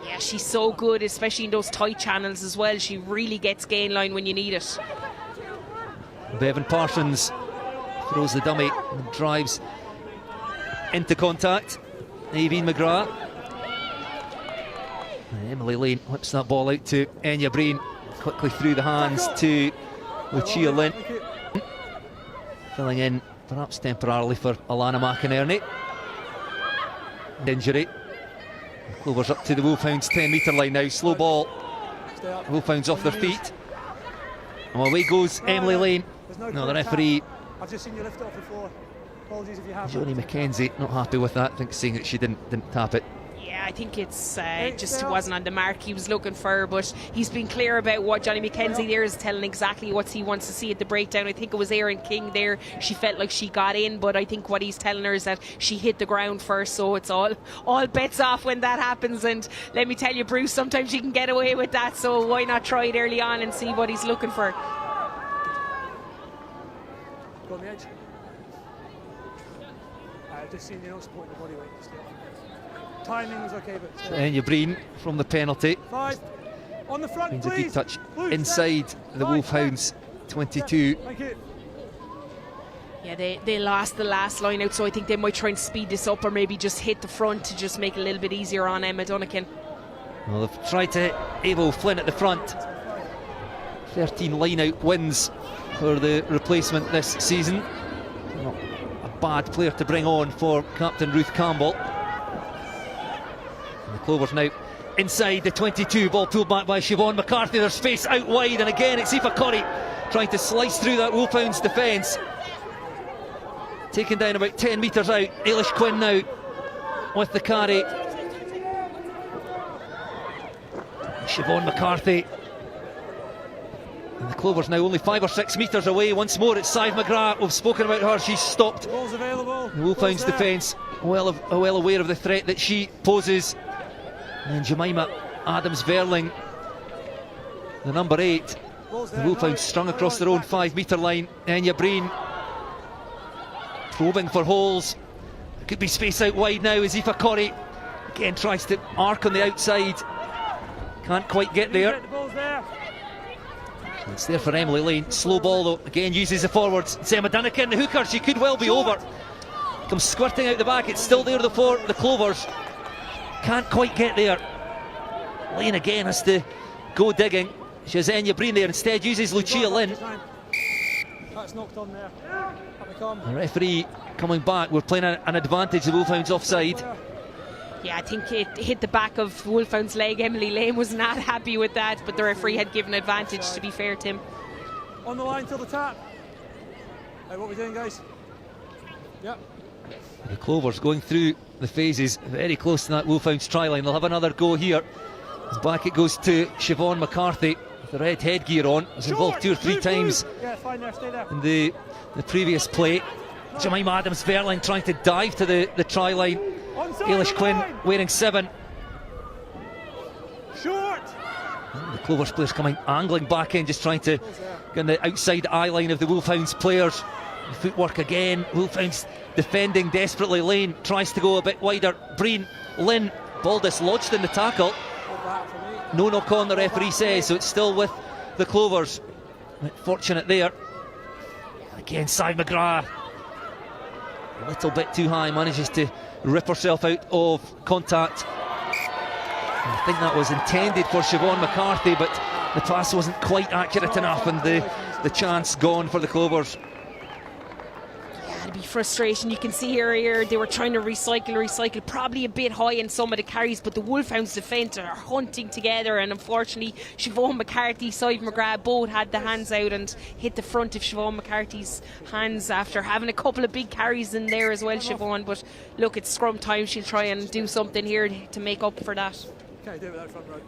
Yeah, she's so good, especially in those tight channels as well. She really gets gain line when you need it. Bevan Parsons throws the dummy and drives into contact. Aoibhinn McGrath. And Emily Lane whips that ball out to Enya Breen, quickly through the hands to Lucia Lynn. Filling in perhaps temporarily for Alana McInerney. Injury. Clovers up to the Wolfhounds 10-metre line now. Slow ball. Wolfhounds off their feet. And away goes Emily Lane. No, the referee, I've just seen you lift it off the floor. Apologies if you have. Joni McKenzie, not happy with that. I think saying that she didn't tap it. Yeah, I think it's just wasn't on the mark he was looking for, but he's been clear about what Johnny McKenzie there is telling exactly what he wants to see at the breakdown. I think it was Erin King there. She felt like she got in, but I think what he's telling her is that she hit the ground first, so it's all bets off when that happens. And let me tell you, Bruce, sometimes you can get away with that, so why not try it early on and see what he's looking for. Go on the edge. I've just seen you not supporting the body weight. Timing was okay, but... Enya Breen from the penalty. 5. On the front, Means please. a deep touch Please, inside the Wolfhounds 22. Thank you. Yeah, they lost the last line out, so I think they might try and speed this up or maybe just hit the front to just make it a little bit easier on Emma Dunnican. Well, they've tried to hit Avo Flynn at the front. 13 line-out wins for the replacement this season. Not a bad player to bring on for Captain Ruth Campbell. And the Clovers now inside the 22, ball pulled back by Siobhan McCarthy. There's space out wide, and again it's Aoife Curry trying to slice through that Wolfhounds defence. Taken down about 10 metres out. Ailish Quinn now with the carry. Siobhan McCarthy. And the Clovers now only 5 or 6 metres away. Once more it's Sive McGrath. We've spoken about her. She's stopped Ball's available. the Wolfhounds defence. Well aware of the threat that she poses. And Jemima Adams-Verling, the number 8. The Wolfhounds strung across their own 5-metre line. Enya Breen probing for holes. There could be space out wide now as Aoife Curry again tries to arc on the outside. Can't quite get there. The ball's there. It's there for Emily Lane. Slow ball though. Again uses the forwards. It's Emma Dunnican, the hooker. She could well be over. Comes squirting out the back. It's still there for the Clovers. Can't quite get there. Lane again has to go digging. She has Enya Breen there. Instead uses Lucia Lynn. That's knocked on there. The referee coming back. We're playing an advantage. The Wolfhounds offside. Yeah, I think it hit the back of Wolfhound's leg. Emily Lane was not happy with that, but the referee had given advantage, to be fair, Tim. On the line till the tap. Hey, what are we doing, guys? Yep. The Clovers going through the phases, very close to that Wolfhounds try line. They'll have another go here. Back it goes to Siobhan McCarthy with the red headgear on. Was involved 2 or 3 times in the previous play. Jemima Adams-Verling trying to dive to the try line. Ailish Quinn wearing 7. Short. The Clovers players coming angling back in, just trying to get on the outside eye line of the Wolfhounds players. The footwork again. Wolfhounds defending desperately. Lane tries to go a bit wider. Breen, Lynn, ball dislodged in the tackle. No knock on, the referee says, so it's still with the Clovers. Fortunate there. Again, Sive McGrath. A little bit too high, manages to rip herself out of contact. I think that was intended for Siobhan McCarthy, but the pass wasn't quite accurate enough, and the chance gone for the Clovers. Yeah, it'd be frustration. You can see here they were trying to recycle, probably a bit high in some of the carries, but the Wolfhounds defence are hunting together, and unfortunately Siobhan McCarthy, Sive McGrath both had the hands out and hit the front of Siobhan McCarthy's hands after having a couple of big carries in there as well, Siobhan. But look, it's scrum time. She'll try and do something here to make up for that. Can't do it without front row.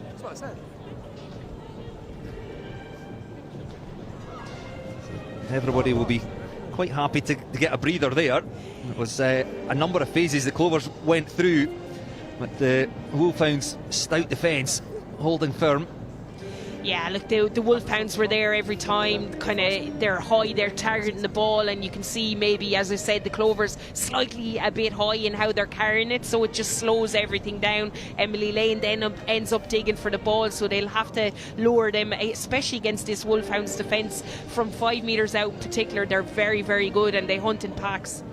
That's what I said. Everybody will be quite happy to get a breather there. It was a number of phases the Clovers went through, but the Wolfhounds' stout defence holding firm. Yeah, look, the Wolfhounds were there every time, kind of they're high, they're targeting the ball, and you can see maybe, as I said, the Clovers slightly a bit high in how they're carrying it, so it just slows everything down. Emily Lane then ends up digging for the ball, so they'll have to lower them, especially against this Wolfhounds defence. From 5 metres out in particular, they're very, very good, and they hunt in packs.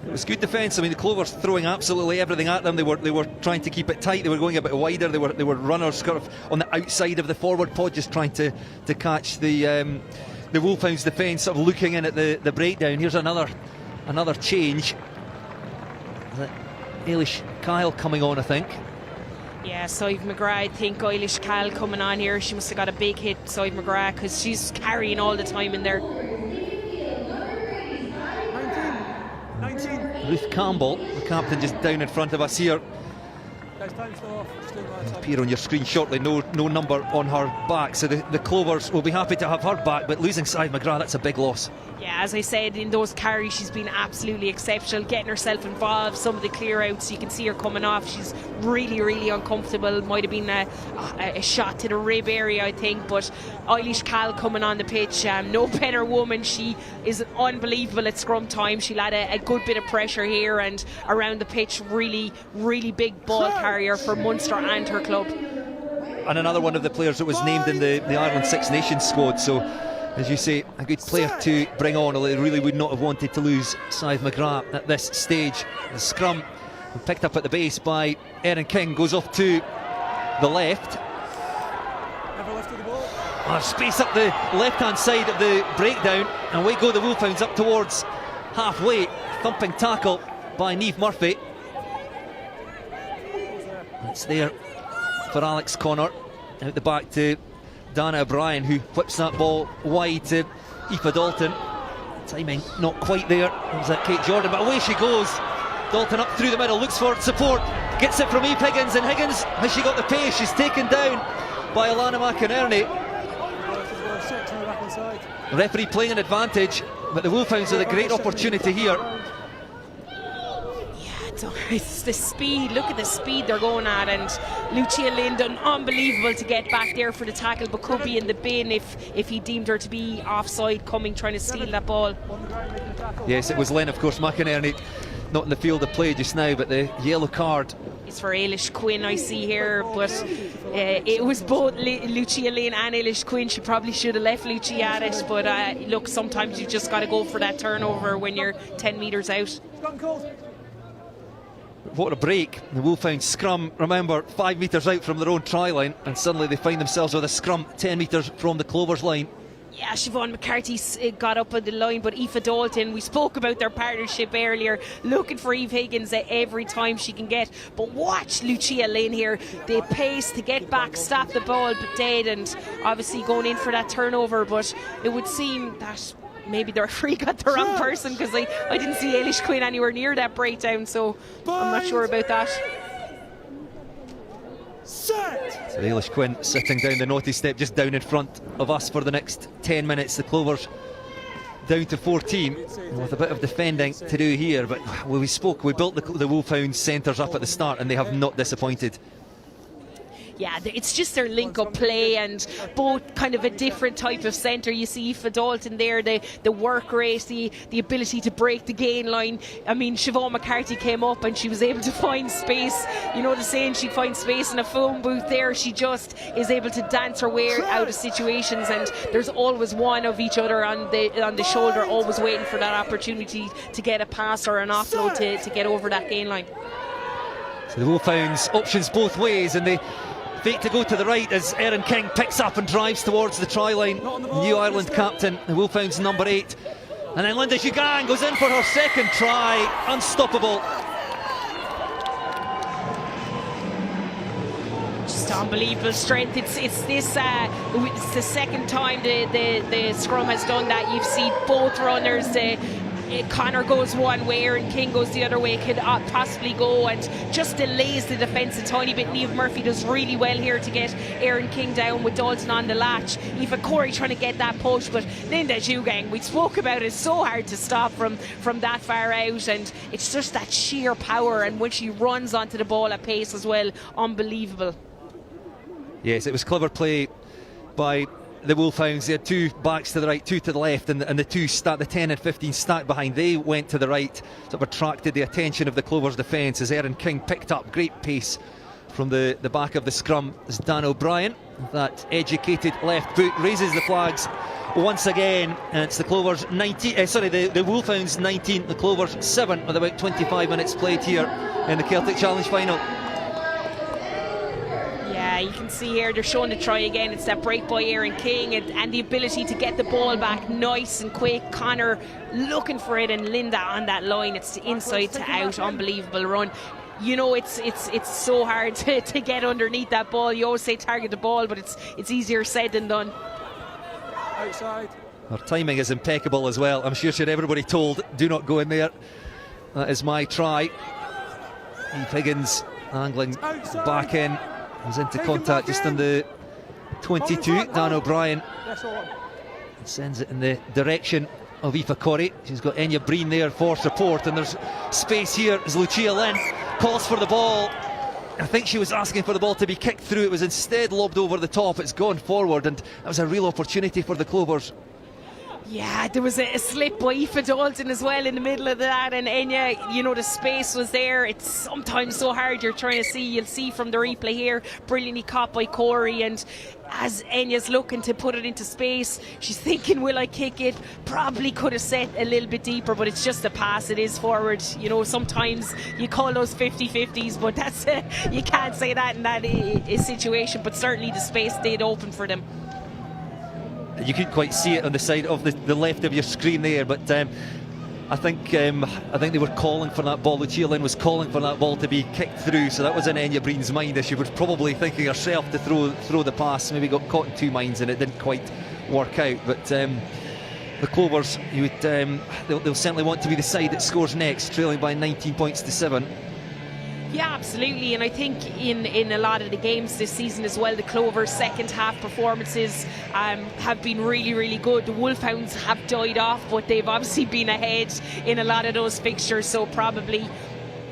It was good defence. I mean, the Clovers throwing absolutely everything at them. They were trying to keep it tight. They were going a bit wider. They were runners kind of on the outside of the forward pod, just trying to catch the Wolfhounds defence, sort of looking in at the breakdown. Here's another change. Eilish Kyle coming on, I think. Yeah, Sive McGrath, I think Eilish Kyle coming on here. She must have got a big hit, Sive McGrath, because she's carrying all the time in there. 19. Ruth Campbell, the captain, just down in front of us here. Guys, time's still off. Just doing that. Appear on your screen shortly. No number on her back, so the Clovers will be happy to have her back, but losing Sive McGrath, that's a big loss. Yeah, as I said, in those carries she's been absolutely exceptional, getting herself involved. Some of the clear outs, you can see her coming off. She's really, really uncomfortable. Might have been a shot to the rib area, I think, but Eilish Cal coming on the pitch, no better woman. She is unbelievable at scrum time. She'll add a good bit of pressure here and around the pitch. Really, really big ball carrier for Munster and her club. And another one of the players that was named in the Ireland Six Nations squad, so as you say, a good player to bring on, although they really would not have wanted to lose Sive McGrath at this stage. The scrum picked up at the base by Erin King, goes off to the left. Never lifted the ball. Space up the left-hand side of the breakdown, and away go the Wolfhounds up towards halfway. Thumping tackle by Niamh Murphy. It's there for Alex Connor, out the back to Dana O'Brien, who whips that ball wide to Aoife Dalton. Timing not quite there. It was at Kate Jordan, but away she goes. Dalton up through the middle, looks for support, gets it from Eve Higgins, and Higgins, has she got the pace? She's taken down by Alana McInerney. Referee playing an advantage, but the Wolfhounds with a great opportunity here. It's the speed, look at the speed they're going at, and Lucia Lynn done unbelievable to get back there for the tackle, but could be in the bin if he deemed her to be offside, trying to steal that ball. Yes, it was Lynn, of course. McInerney not in the field of play just now, but the yellow card is for Eilish Quinn, I see here, but it was both Lucia Lynn and Eilish Quinn. She probably should have left Lucia at it, but look, sometimes you just got to go for that turnover when you're 10 metres out. What a break. The Wolfhounds scrum, remember, 5 metres out from their own try line, and suddenly they find themselves with a scrum 10 metres from the Clovers line. Yeah, Siobhan McCarthy got up on the line, but Aoife Dalton, we spoke about their partnership earlier, looking for Eve Higgins every time she can get. But watch Lucia Lynn here, the pace to get back, stop the ball dead, and obviously going in for that turnover. But it would seem that maybe the referee got the wrong person, because I didn't see Eilish Quinn anywhere near that breakdown, so I'm not sure about that. So Eilish Quinn sitting down the naughty step just down in front of us for the next 10 minutes. The Clovers down to 14 with a bit of defending to do here, but we built the Wolfhounds centres up at the start, and they have not disappointed. Yeah, it's just their link-up play, and both kind of a different type of centre. You see Aoife Dalton there, the work rate, the ability to break the gain line. I mean, Siobhan McCarthy came up and she was able to find space. You know the saying, she'd find space in a phone booth there. She just is able to dance her way out of situations, and there's always one of each other on the shoulder, always waiting for that opportunity to get a pass or an offload to get over that gain line. So the Wolfhounds options both ways, and they fake to go to the right as Erin King picks up and drives towards the try line. New Ireland captain, the Wolfhounds number 8. And then Linda Jugan goes in for her second try. Unstoppable. Just unbelievable strength. It's the second time the scrum has done that. You've seen both runners. Connor goes one way, Erin King goes the other way, could possibly go, and just delays the defence a tiny bit. Niamh Murphy does really well here to get Erin King down with Dalton on the latch. Aoife Corey trying to get that push, but Linda Jugang, we spoke about it, so hard to stop from that far out, and it's just that sheer power, and when she runs onto the ball at pace as well, unbelievable. Yes, it was clever play by the Wolfhounds. They had 2 backs to the right, 2 to the left, and the 10 and 15 stacked behind. They went to the right, sort of attracted the attention of the Clovers defence as Erin King picked up great pace from the back of the scrum as Dan O'Brien, that educated left boot, raises the flags once again, and it's the Clovers 19, the Wolfhounds 19, the Clovers 7, with about 25 minutes played here in the Celtic Challenge Final. Yeah, you can see here they're showing the try again. It's that break by Erin King and the ability to get the ball back nice and quick. Connor looking for it, and Linda on that line. It's the inside to out, unbelievable run. You know, it's so hard to get underneath that ball. You always say target the ball, but it's easier said than done. Outside. Her timing is impeccable as well. I'm sure she had everybody told, do not go in there. That is my try. Eve Higgins angling Outside. back in. He's into contact just on the 22. Dan O'Brien sends it in the direction of Aoife Corrie. She's got Enya Breen there for support, and there's space here as Lucia Lynn calls for the ball. I think she was asking for the ball to be kicked through. It was instead lobbed over the top. It's gone forward, and that was a real opportunity for the Clovers. Yeah, there was a slip by Aoife Dalton as well in the middle of that, and Enya, you know, the space was there. It's sometimes so hard, you're trying to see. You'll see from the replay here, brilliantly caught by Corey, and as Enya's looking to put it into space, she's thinking, will I kick it? Probably could have set a little bit deeper, but it's just a pass. It is forward. You know, sometimes you call those 50-50s, but that's you can't say that in that situation, but certainly the space did open for them. You couldn't quite see it on the side of the left of your screen there, but I think they were calling for that ball. Lucia Lynn was calling for that ball to be kicked through, so that was in Enya Breen's mind as she was probably thinking herself to throw the pass. Maybe got caught in 2 minds and it didn't quite work out. But the Clovers, they'll certainly want to be the side that scores next, trailing by 19 points to 7. Yeah, absolutely, and I think in a lot of the games this season as well, the Clovers' second half performances have been really, really good. The Wolfhounds have died off, but they've obviously been ahead in a lot of those fixtures, so probably,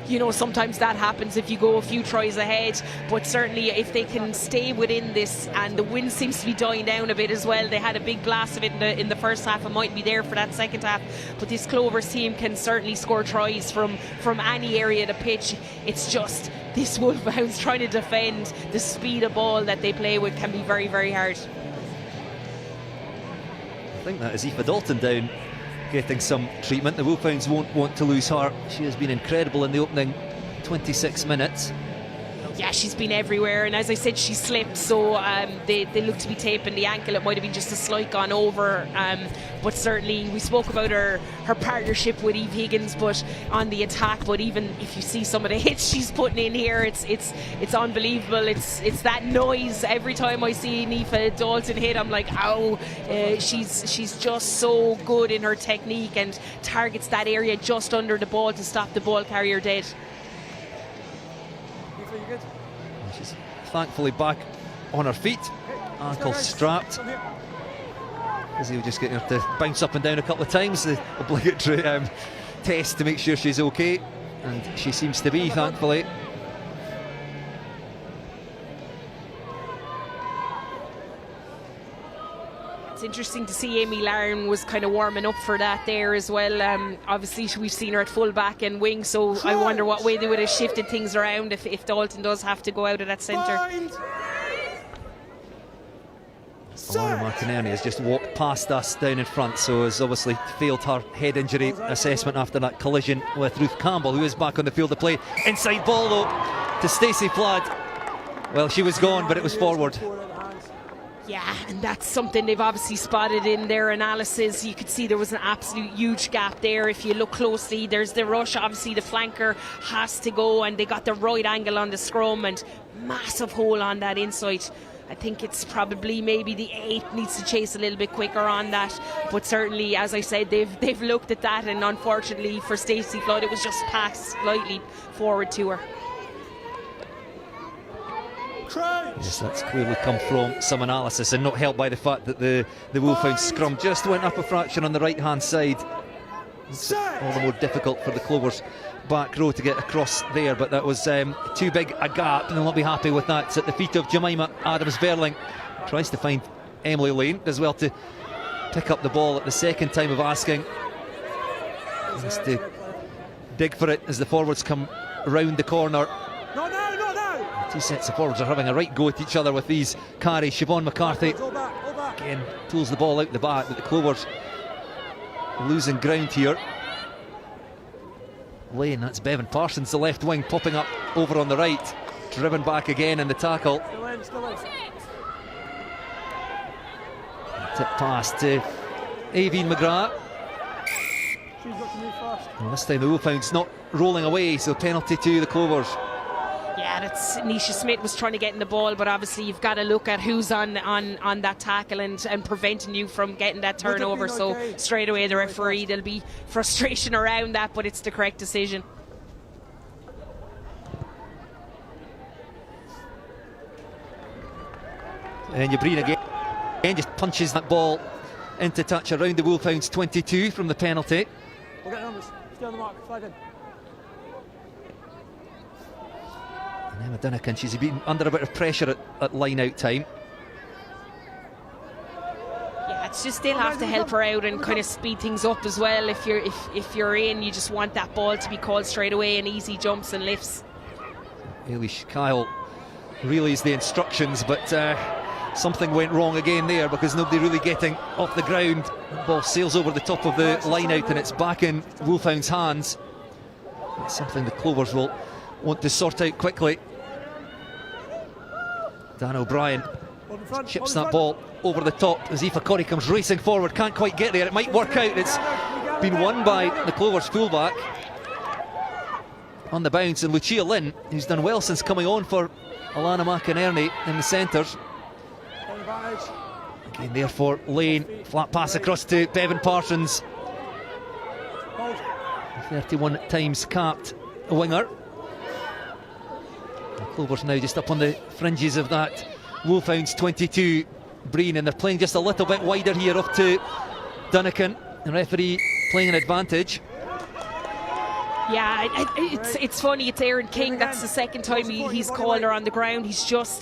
you know, sometimes that happens if you go a few tries ahead, but certainly if they can stay within this, and the wind seems to be dying down a bit as well. They had a big blast of it in the first half. It might be there for that second half, but this Clovers team can certainly score tries from any area of the pitch. It's just this Wolfhounds trying to defend. The speed of ball that they play with can be very, very hard. I think that is Aoife Dalton down, getting some treatment. The Wolfhounds won't want to lose her. She has been incredible in the opening 26 minutes. Yeah, she's been everywhere, and as I said, she slipped, so they look to be taping the ankle. It might have been just a slight gone over, but certainly we spoke about her partnership with Eve Higgins, but on the attack. But even if you see some of the hits she's putting in here, it's unbelievable. It's that noise every time I see Aoife Dalton hit. I'm like, ow! She's just so good in her technique and targets that area just under the ball to stop the ball carrier dead. She's thankfully back on her feet, ankle strapped. Izzy will just get her to bounce up and down a couple of times, the obligatory test to make sure she's okay, and she seems to be, thankfully. It's interesting to see Amy Larn was kind of warming up for that there as well. Obviously we've seen her at full back and wing, so I wonder what way they would have shifted things around if Dalton does have to go out of that centre. Alana Martinelli has just walked past us down in front, so has obviously failed her head injury assessment after that collision with Ruth Campbell, who is back on the field to play. Inside ball though to Stacey Flood. Well, she was gone, but it was forward. Yeah, and that's something they've obviously spotted in their analysis. You could see there was an absolute huge gap there. If you look closely, there's the rush. Obviously the flanker has to go, and they got the right angle on the scrum, and massive hole on that inside. I think it's probably maybe the 8 needs to chase a little bit quicker on that, but certainly, as I said, they've looked at that, and unfortunately for Stacey Flood, it was just passed slightly forward to her. Yes, that's clearly come from some analysis, and not helped by the fact that the Wolfhounds scrum just went up a fraction on the right hand side. It's all the more difficult for the Clovers back row to get across there, but that was too big a gap, and they'll not be happy with that. It's at the feet of Jemima Adams-Verling. Tries to find Emily Lane as well to pick up the ball at the second time of asking. Has to dig for it as the forwards come round the corner. Not now, not now. Two sets of forwards are having a right go at each other with these carries. Siobhan McCarthy Hold back. again pulls the ball out the back, but the Clovers losing ground here. Lane, that's Bevan Parsons, the left wing, popping up over on the right, driven back again in the tackle. Still in. Tip pass to Aveen McGrath. She's got to move fast. And this time the Wolfhounds not rolling away, so penalty to the Clovers. Yeah, that's Nisha Smith was trying to get in the ball, but obviously you've got to look at who's on that tackle and preventing you from getting that turnover. So straight away the referee, there'll be frustration around that, but it's the correct decision. And Yabreen again just punches that ball into touch around the Wolfhounds 22 from the penalty. We'll get numbers. Stay on the mark. Flag in. And Emma Dunnican, she's been under a bit of pressure at line out time. Yeah, it's just they'll have to help her out and kind of speed things up as well. If you're in, you just want that ball to be called straight away and easy jumps and lifts. Eilish Kyle relays the instructions, but something went wrong again there because nobody really getting off the ground. The ball sails over the top of the line out and it's back in Wolfhounds' hands. It's something the Clovers will want to sort out quickly. Dan O'Brien chips that ball over the top as Aoife Corrie comes racing forward, can't quite get there. It might work out. It's been won by the Clovers fullback on the bounce, and Lucia Lynn, who's done well since coming on for Alana McInerney in the centres. Again there for Lane, flat pass across to Bevan Parsons, 31 times capped winger. The Clovers now just up on the fringes of that Wolfhounds 22 Breen, and they're playing just a little bit wider here up to Dunnican. The referee playing an advantage. Yeah, it's funny, it's Erin King, that's the second time he's called her on the ground.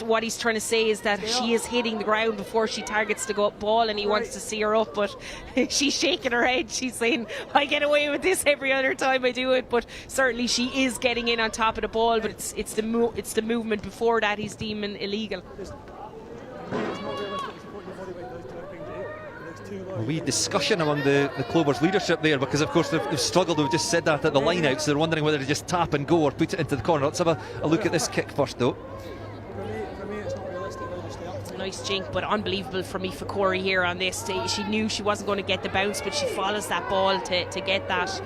What he's trying to say is that she is hitting the ground before she targets the ball, and he wants to see her up, but she's shaking her head. She's saying, I get away with this every other time I do it, but certainly she is getting in on top of the ball, but it's the movement before that he's deeming illegal. A wee discussion among the Clovers leadership there, because of course they've struggled. We've just said that at the line out, so they're wondering whether to just tap and go or put it into the corner. Let's have a look at this kick first though. For me it's not realistic. It's a nice jink, but unbelievable from Aoife Corrie here on this. She knew she wasn't going to get the bounce, but she follows that ball to get that.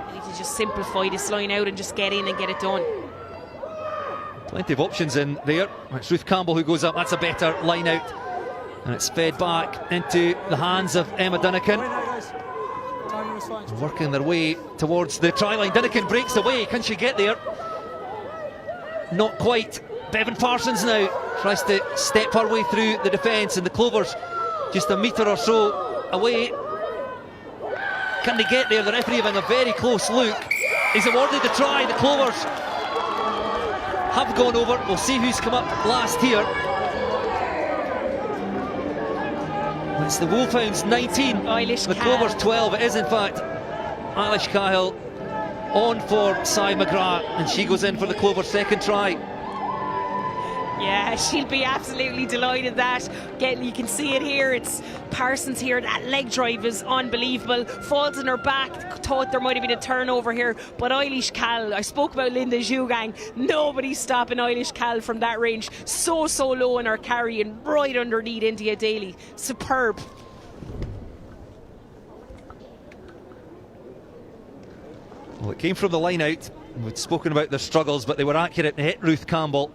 They need to just simplify this line out and just get in and get it done. Plenty of options in there. It's Ruth Campbell who goes up. That's a better line out. And it's fed back into the hands of Emma Dunnican. Working their way towards the try line. Dunnican breaks away. Can she get there? Not quite. Bevan Parsons now tries to step her way through the defence, and the Clovers just a metre or so away. Can they get there? The referee having a very close look. He's awarded the try. The Clovers have gone over. We'll see who's come up last here. It's the Wolfhounds 19, the Clovers 12. It is in fact Eilish Cahill on for Cy McGrath, and she goes in for the Clovers' second try. Yeah, she'll be absolutely delighted that. Again, you can see it here. It's Parsons here. That leg drive is unbelievable. Falls on her back. Thought there might have been a turnover here, but Eilish Cal, I spoke about Linda Zhugang. Nobody's stopping Eilish Cal from that range. So low in her carry and right underneath India Daly. Superb. Well, it came from the line out. We'd spoken about their struggles, but they were accurate and hit Ruth Campbell.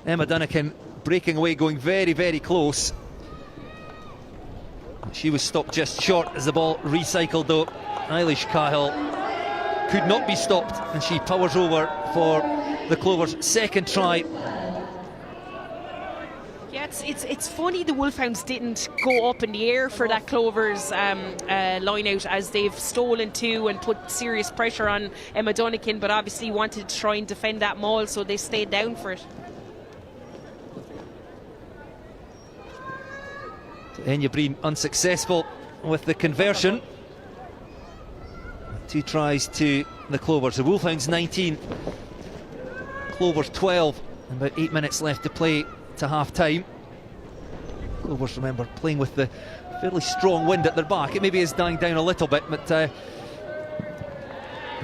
Emma Dunnican breaking away, going very, very close. She was stopped just short as the ball recycled though. Eilish Cahill could not be stopped, and she powers over for the Clovers' second try. Yeah, it's funny the Wolfhounds didn't go up in the air for that Clovers line out, as they've stolen two and put serious pressure on Emma Dunican, but obviously wanted to try and defend that maul, so they stayed down for it. Enya Breen unsuccessful with the conversion. 2 tries to the Clovers. The Wolfhounds 19, Clovers 12, and about 8 minutes left to play to half time. Clovers, remember, playing with the fairly strong wind at their back. It maybe is dying down a little bit, but they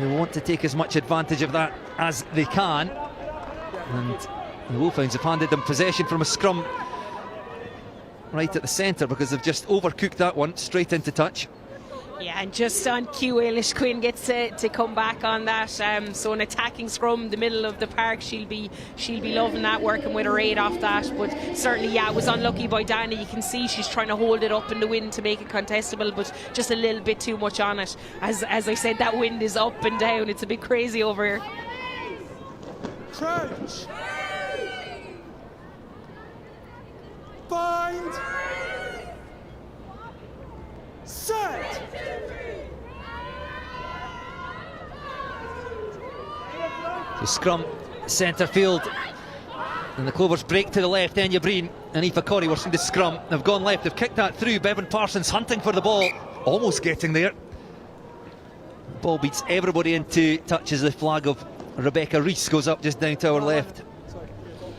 want to take as much advantage of that as they can. And the Wolfhounds have handed them possession from a scrum right at the centre, because they've just overcooked that one straight into touch. Yeah, and just on cue, Eilish Quinn gets to come back on that. So an attacking scrum, the middle of the park, she'll be loving that, working with her 8 off that. But certainly, yeah, it was unlucky by Dana. You can see she's trying to hold it up in the wind to make it contestable, but just a little bit too much on it. As I said, that wind is up and down. It's a bit crazy over here. Crouch. Bind. Set. So scrum, centre field, and the Clovers break to the left. Enya Breen and Aoife Corrie were in the scrum. They've gone left, they've kicked that through. Bevan Parsons hunting for the ball, almost getting there. Ball beats everybody into touch as the flag of Rebecca Rees goes up just down to our left.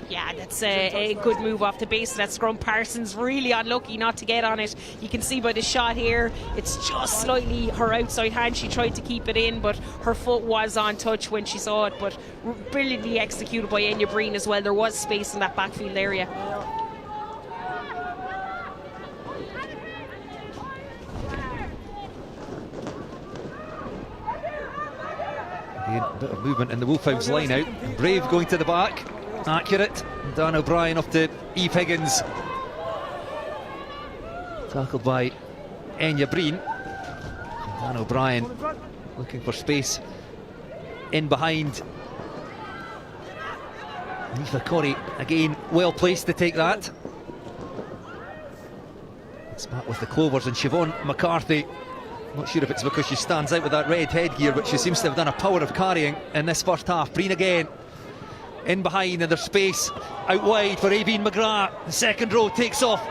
Yeah, that's a good move off the base of that scrum. Parsons really unlucky not to get on it. You can see by the shot here, it's just slightly her outside hand. She tried to keep it in, but her foot was on touch when she saw it. But brilliantly executed by Enya Breen as well. There was space in that backfield area. A bit of movement in the Wolfhounds line out. Brave going to the back. Accurate. Dan O'Brien off to Eve Higgins. Tackled by Enya Breen. Dan O'Brien looking for space in behind. Aoife Corrie again well placed to take that. It's back with the Clovers and Siobhan McCarthy. Not sure if it's because she stands out with that red headgear, but she seems to have done a power of carrying in this first half. Breen again in behind, and there's space out wide for Aveen McGrath. The second row takes off,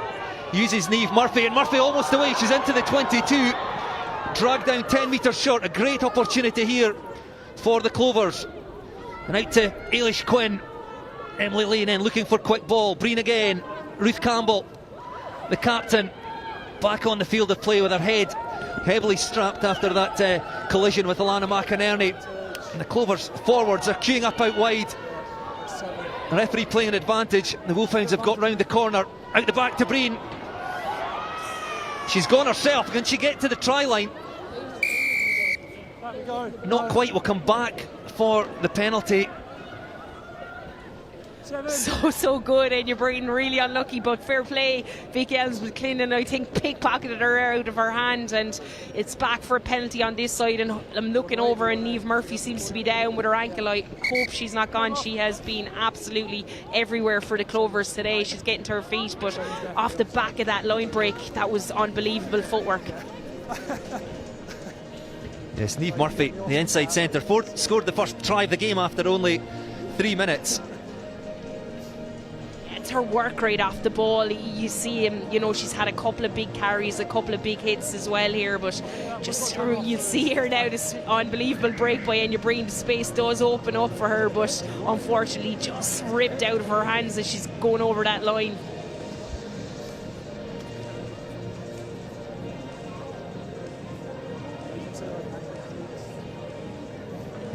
uses Niamh Murphy, and Murphy almost away. She's into the 22, dragged down 10 metres short. A great opportunity here for the Clovers. And out to Eilish Quinn. Emily Lane in looking for quick ball. Breen again. Ruth Campbell, the captain, back on the field of play with her head heavily strapped after that collision with Alana McInerney. And the Clovers forwards are queuing up out wide. The referee playing an advantage. The Wolfhounds have got round the corner. Out the back to Breen. She's gone herself. Can she get to the try line? Not quite. Will come back for the penalty. So good, Enya Breen, really unlucky, but fair play. Vicky Elms McClendon, I think, pickpocketed her out of her hand, and it's back for a penalty on this side. And I'm looking over, and Niamh Murphy seems to be down with her ankle. I hope she's not gone. She has been absolutely everywhere for the Clovers today. She's getting to her feet, but off the back of that line break, that was unbelievable footwork. Yes, Niamh Murphy, the inside centre, scored the first try of the game after only 3 minutes. It's her work rate off the ball. You see him, you know, she's had a couple of big carries, a couple of big hits as well here, but just you'll see her now, this unbelievable break by Enya Breen. The space does open up for her, but unfortunately just ripped out of her hands as she's going over that line.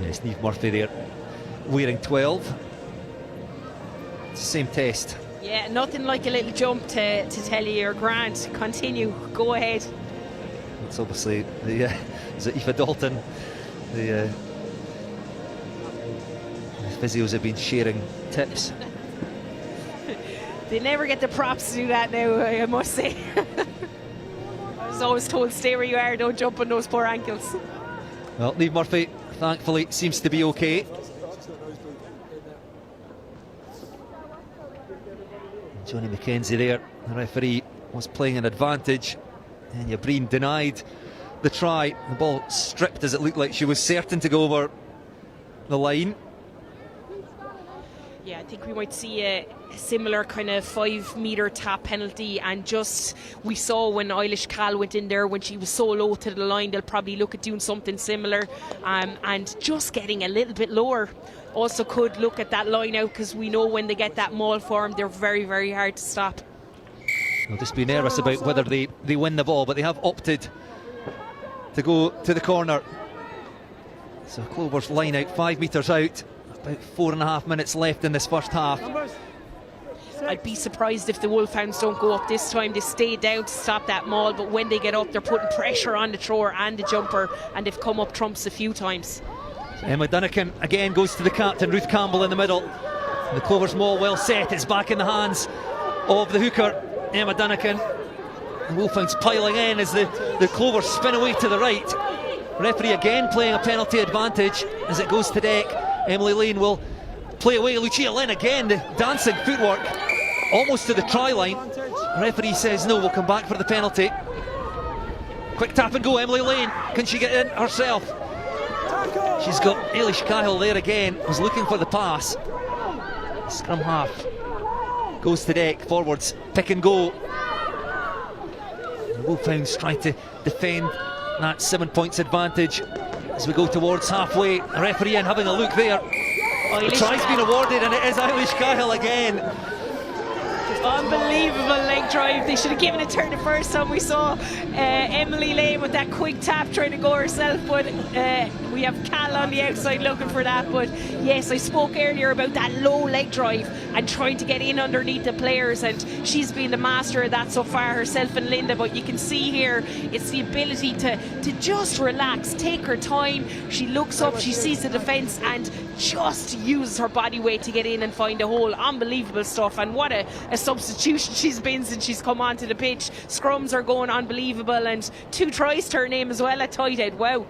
Yes, Niamh Murphy there, wearing 12. Same test. Yeah, nothing like a little jump to tell you you're grand. Continue, go ahead. It's obviously the is it Aoife Dalton, the physios have been sharing tips. They never get the props to do that now, I must say. I was always told, stay where you are, don't jump on those poor ankles. Well, Niamh Murphy thankfully seems to be okay. Johnny McKenzie there, the referee was playing an advantage, and Breen denied the try. The ball stripped as it looked like she was certain to go over the line. Yeah, I think we might see a similar kind of 5 metre tap penalty, and just we saw when Eilish Cal went in there, when she was so low to the line, they'll probably look at doing something similar, and just getting a little bit lower. Also could look at that line out, because we know when they get that maul form, they're very, very hard to stop. They'll just be nervous about whether they win the ball, but they have opted to go to the corner. So Clovers line out 5 metres out, about 4.5 minutes left in this first half. I'd be surprised if the Wolfhounds don't go up this time. They stay down to stop that maul, but when they get up, they're putting pressure on the thrower and the jumper, and they've come up trumps a few times. Emma Dunnican again goes to the captain, Ruth Campbell in the middle. And the Clovers maul well set, it's back in the hands of the hooker, Emma Dunnican. The Wolfhounds piling in as the Clovers spin away to the right. Referee again playing a penalty advantage as it goes to deck. Emily Lane will play away. Lucia Lynn again, the dancing footwork almost to the try line. Referee says no, we'll come back for the penalty. Quick tap and go, Emily Lane. Can she get in herself? She's got Eilish Cahill there again, was looking for the pass. Scrum half goes to deck, forwards pick and go. The Wolfhounds trying to defend that 7 points advantage as we go towards halfway. A referee in having a look there. The try's been awarded, and it is Eilish Cahill again. Unbelievable leg drive. They should have given it to her the first time we saw Emily Lane with that quick tap trying to go herself, but we have Cal on the outside looking for that. But yes, I spoke earlier about that low leg drive and trying to get in underneath the players, and she's been the master of that so far, herself and Linda. But you can see here, it's the ability to just relax, take her time. She looks up, she sees the defence, and just uses her body weight to get in and find a hole. Unbelievable stuff, and what a substitution she's been since she's come onto the pitch. Scrums are going unbelievable, and 2 tries to her name as well at tight head. Wow.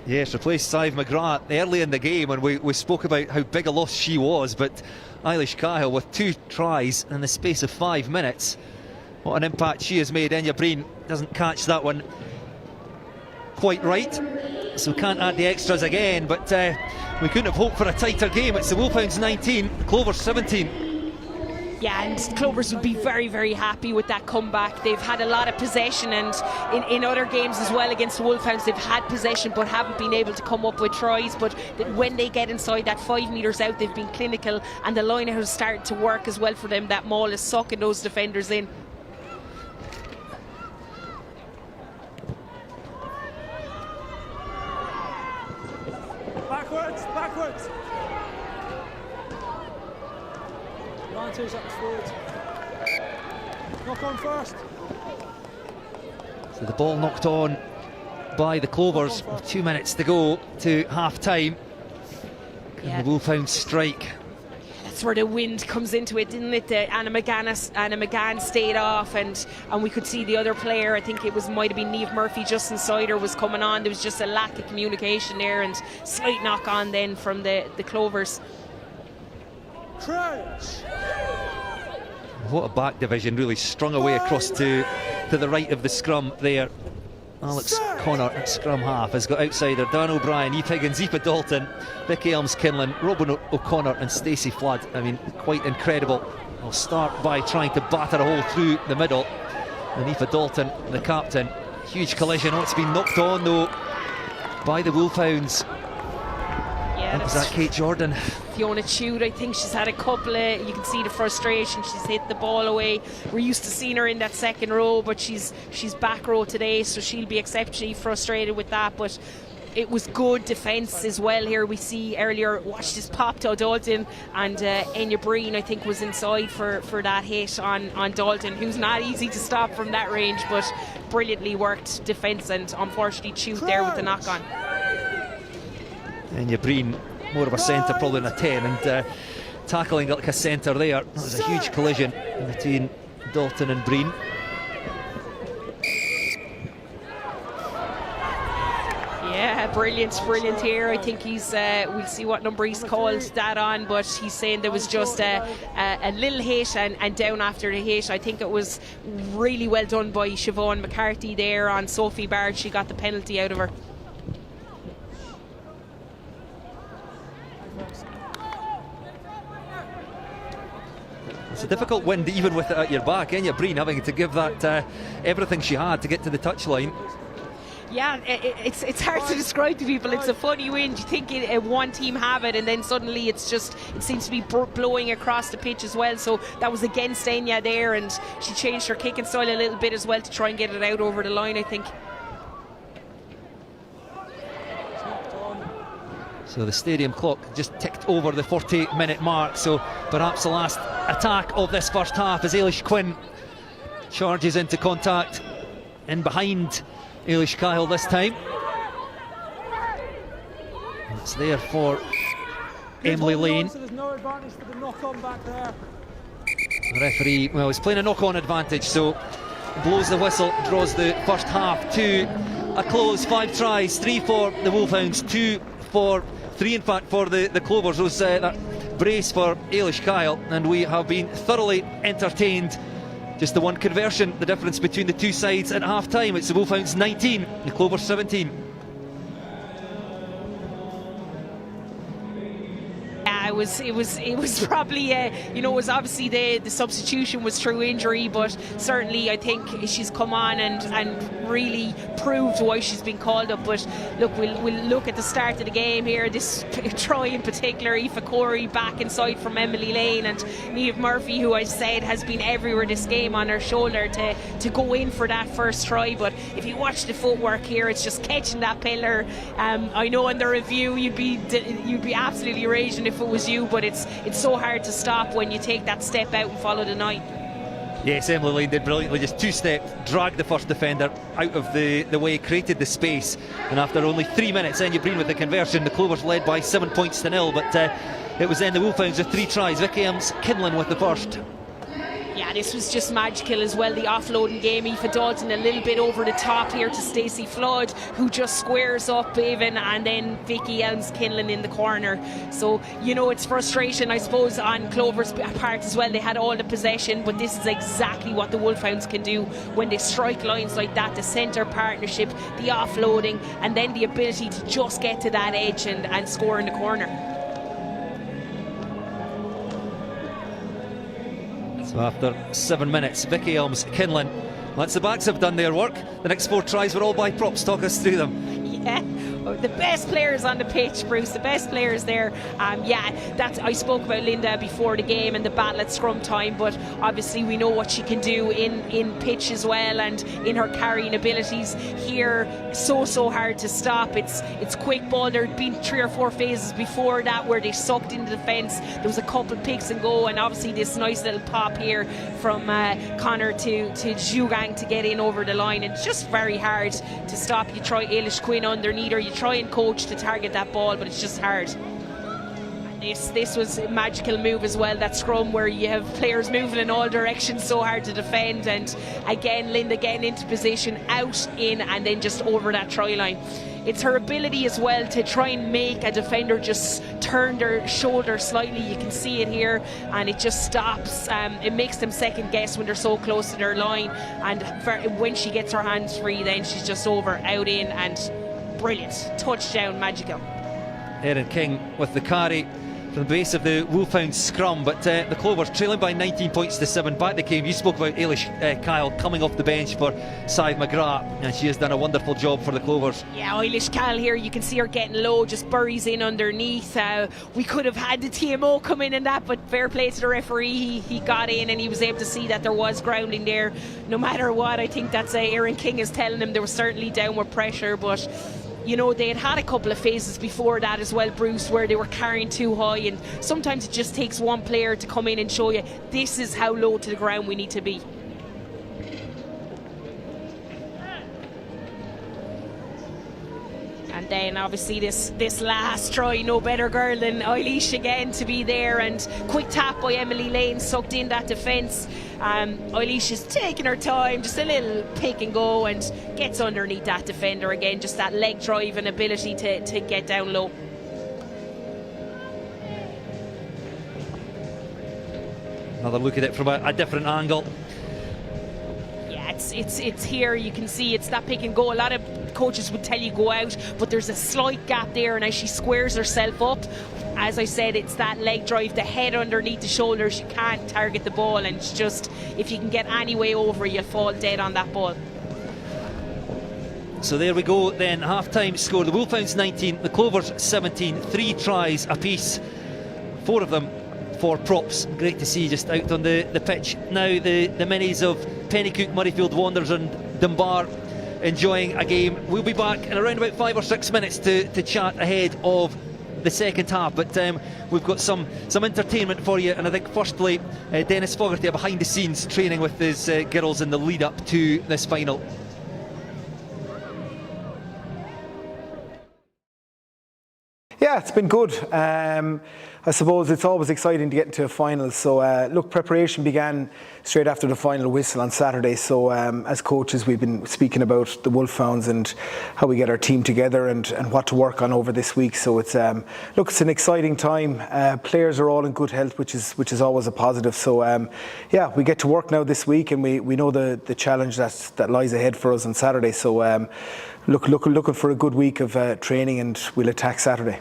Yes, replaced Sive McGrath early in the game, and we spoke about how big a loss she was, but Eilish Cahill with 2 tries in the space of 5 minutes. What an impact she has made. Enya Breen doesn't catch that one quite right, so can't add the extras again, but we couldn't have hoped for a tighter game. It's the Wolfhounds 19, Clovers 17. Yeah, and Clovers would be very, very happy with that comeback. They've had a lot of possession, and in other games as well against the Wolfhounds, they've had possession but haven't been able to come up with tries. But when they get inside that 5 metres out, they've been clinical, and the line has started to work as well for them. That maul is sucking those defenders in. Backwards. Advantage up forward. Knock on first. So the ball knocked on by the Clovers with 2 minutes to go to half time. Yeah. The Wolfhounds strike. That's where the wind comes into it, didn't it? Anna McGann stayed off, and we could see the other player, I think it might have been Niamh Murphy just inside her, was coming on. There was just a lack of communication there, and slight knock on then from the Clovers. Crouch. What a back division, really strung away across to the right of the scrum there. Alex Connor at scrum half has got outsider Dan O'Brien, Eve Higgins, Aoife Dalton, Vicky Elms-Kinlan, Robin O'Connor and Stacey Flood. I mean, quite incredible. I'll start by trying to batter a hole through the middle, and Aoife Dalton, the captain. Huge collision. Oh, it's been knocked on though by the Wolfhounds. Yeah, was that Kate Jordan? Fiona Tude, I think she's had a couple of, you can see the frustration, she's hit the ball away. We're used to seeing her in that second row, but she's back row today, so she'll be exceptionally frustrated with that. But it was good defence as well here. We see earlier, watch this pop to Dalton, and Enya Breen, I think, was inside for that hit on Dalton, who's not easy to stop from that range, but brilliantly worked defence, and unfortunately Tude there with the knock on. Enya Breen, more of a centre, probably than a 10, and tackling like a centre there. That was a huge collision between Dalton and Breen. Yeah, brilliant here. I think he's, we'll see what number he's called that on, but he's saying there was just a little hit and down after the hit. I think it was really well done by Siobhan McCarthy there on Sophie Bard. She got the penalty out of her. It's a difficult wind even with it at your back, ain't you, Breen, having to give that everything she had to get to the touchline. Yeah, it's hard to describe to people. It's a funny wind. You think one team have it, and then suddenly it seems to be blowing across the pitch as well. So that was against Enya there, and she changed her kicking style a little bit as well to try and get it out over the line, I think. So the stadium clock just ticked over the 40-minute mark, so perhaps the last attack of this first half as Ailish Quinn charges into contact in behind Ailish Kyle this time. It's there for Emily Lane. So there's no advantage for the knock-on back there. The referee, well, he's playing a knock-on advantage, so blows the whistle, draws the first half to a close. 5 tries, 3 for the Wolfhounds, 3 in fact for the Clovers. Was that brace for Ailish Kyle, and we have been thoroughly entertained. Just the one conversion, the difference between the two sides at half time. It's the Wolfhounds 19, the Clovers 17. It was probably it was obviously the substitution was through injury, but certainly I think she's come on and really proved why she's been called up. But look, we'll look at the start of the game here. This try in particular, Aoife Corey back inside from Emily Lane, and Niamh Murphy, who I said has been everywhere this game, on her shoulder to go in for that first try. But if you watch the footwork here, it's just catching that pillar. I know in the review you'd be absolutely raging if it was you, but it's so hard to stop when you take that step out and follow the night. Yes, Emily Lane did brilliantly, just 2 steps, dragged the first defender out of the way, created the space, and after only 3 minutes, Enya Breen with the conversion. The Clovers led by 7 points to 0, but it was then the Wolfhounds with 3 tries. Vicky Kinlan with the first. Yeah, this was just magical as well, the offloading game. Aoife Dalton a little bit over the top here to Stacey Flood, who just squares up Bevan, and then Vicky Kinlan in the corner. So, it's frustration, I suppose, on Clover's part as well. They had all the possession, but this is exactly what the Wolfhounds can do when they strike lines like that. The centre partnership, the offloading, and then the ability to just get to that edge and score in the corner. So after 7 minutes, Vicky Kinlan, once the backs have done their work, the next 4 tries were all by props. Talk us through them. Yeah, the best players on the pitch, Bruce, the best players there. I spoke about Linda before the game and the battle at scrum time, but obviously we know what she can do in pitch as well, and in her carrying abilities here. So hard to stop. It's quick ball. There had been 3 or 4 phases before that where they sucked into the fence. There was a couple picks and go, and obviously this nice little pop here from Connor to Zhugang to get in over the line. It's just very hard to stop. You try Ailish Quinn underneath her, you try and coach to target that ball, but it's just hard. This was a magical move as well, that scrum where you have players moving in all directions, so hard to defend, and again Linda getting into position, out, in, and then just over that try line. It's her ability as well to try and make a defender just turn their shoulder slightly. You can see it here, and it just stops. It makes them second guess when they're so close to their line, and when she gets her hands free, then she's just over, out, in, and brilliant. Touchdown, magical. Erin King with the carry from the base of the Wolfhounds scrum, but the Clovers trailing by 19 points to 7. Back they came. You spoke about Ailish Kyle coming off the bench for Sive McGrath, and she has done a wonderful job for the Clovers. Yeah, Ailish Kyle here, you can see her getting low, just buries in underneath. We could have had the TMO come in and that, but fair play to the referee. He got in and he was able to see that there was grounding there. No matter what, I think that's Erin King is telling him there was certainly downward pressure, but they had a couple of phases before that as well, Bruce, where they were carrying too high, and sometimes it just takes one player to come in and show you this is how low to the ground we need to be. And And then obviously this last try, no better girl than Eilish again to be there, and quick tap by Emily Lane sucked in that defence. Eilish is taking her time, just a little pick and go, and gets underneath that defender again, just that leg drive and ability to get down low. Another look at it from a different angle. Yeah, it's here, you can see it's that pick and go. A lot of coaches would tell you go out, but there's a slight gap there, and as she squares herself up, as I said, it's that leg drive, the head underneath the shoulders. You can't target the ball, and it's just, if you can get any way over, you'll fall dead on that ball. So there we go then, half-time score. The Wolfhounds 19, the Clovers 17, 3 tries apiece, 4 of them for props. Great to see just out on the pitch now the minis of Pennycook, Murrayfield Wanderers and Dunbar enjoying a game. We'll be back in around about 5 or 6 minutes to chat ahead of the second half, but we've got some entertainment for you, and I think firstly Dennis Fogarty behind the scenes training with his girls in the lead up to this final. Yeah, it's been good. I suppose it's always exciting to get into a final. So, look, preparation began straight after the final whistle on Saturday. So, as coaches, we've been speaking about the Wolfhounds and how we get our team together and what to work on over this week. So, it's look, it's an exciting time. Players are all in good health, which is always a positive. So, yeah, we get to work now this week, and we know the challenge that lies ahead for us on Saturday. So, looking for a good week of training, and we'll attack Saturday.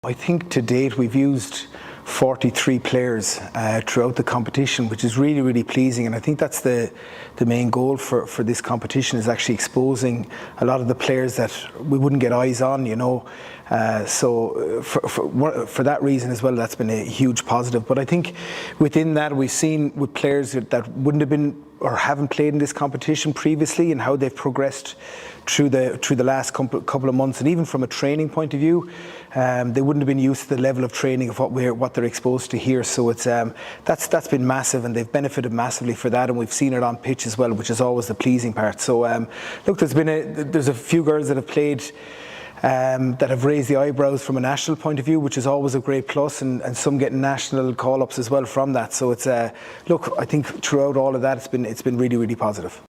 I think to date we've used 43 players throughout the competition, which is really, really pleasing, and I think that's the main goal for this competition, is actually exposing a lot of the players that we wouldn't get eyes on, you know. So for that reason as well, that's been a huge positive. But I think within that, we've seen with players that wouldn't have been or haven't played in this competition previously, and how they've progressed through the last couple of months, and even from a training point of view, they wouldn't have been used to the level of training of what they're exposed to here. So it's that's been massive, and they've benefited massively for that, and we've seen it on pitch as well, which is always the pleasing part. So look, there's a few girls that have played that have raised the eyebrows from a national point of view, which is always a great plus, and some getting national call-ups as well from that. So it's look, I think throughout all of that, it's been really, really positive.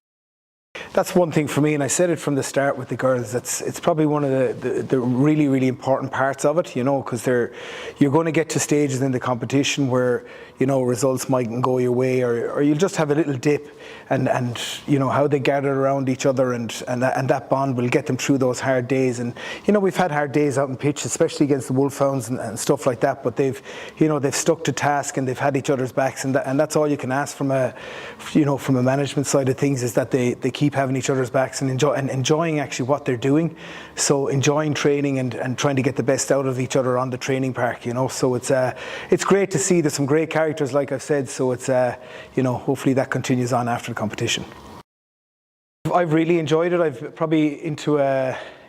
That's one thing for me, and I said it from the start with the girls. It's probably one of the really, really important parts of it, you know, because you're going to get to stages in the competition where, you know, results mightn't go your way, or you'll just have a little dip, and you know how they gather around each other, and that bond will get them through those hard days. And you know, we've had hard days out on pitch, especially against the Wolfhounds and stuff like that. But they've stuck to task, and they've had each other's backs, and that's all you can ask from a management side of things, is that they keep having each other's backs and enjoying actually what they're doing. So enjoying training and trying to get the best out of each other on the training park, you know. So it's great to see. There's some great characters, like I've said. So it's you know, hopefully that continues on after the competition. I've really enjoyed it. I've probably into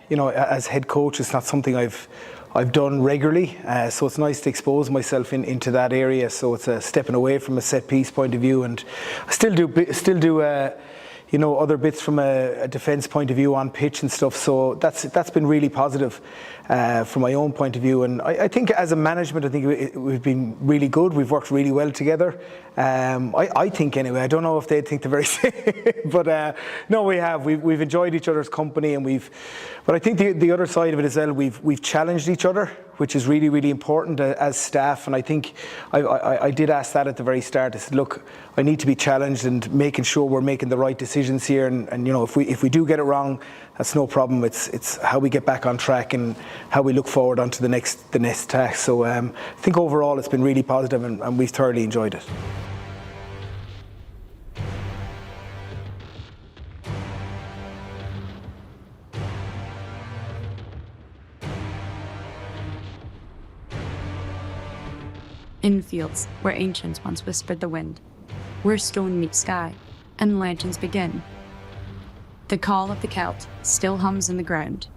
you know, as head coach, it's not something I've done regularly, so it's nice to expose myself into that area. So it's stepping away from a set piece point of view, and I still do you know, other bits from a defence point of view on pitch and stuff. So that's been really positive from my own point of view. And I think as a management, I think we've been really good. We've worked really well together. I think anyway. I don't know if they think the very same, but no, we have. We've enjoyed each other's company, and But I think the other side of it as well, we've challenged each other, which is really, really important as staff. And I think I did ask that at the very start. I said, look, I need to be challenged, and making sure we're making the right decisions here. And you know, if we do get it wrong, that's no problem. It's how we get back on track and how we look forward onto the next task. So I think overall it's been really positive, and we've thoroughly enjoyed it. In fields where ancients once whispered the wind, where stone meets sky, and legends begin. The call of the Celt still hums in the ground,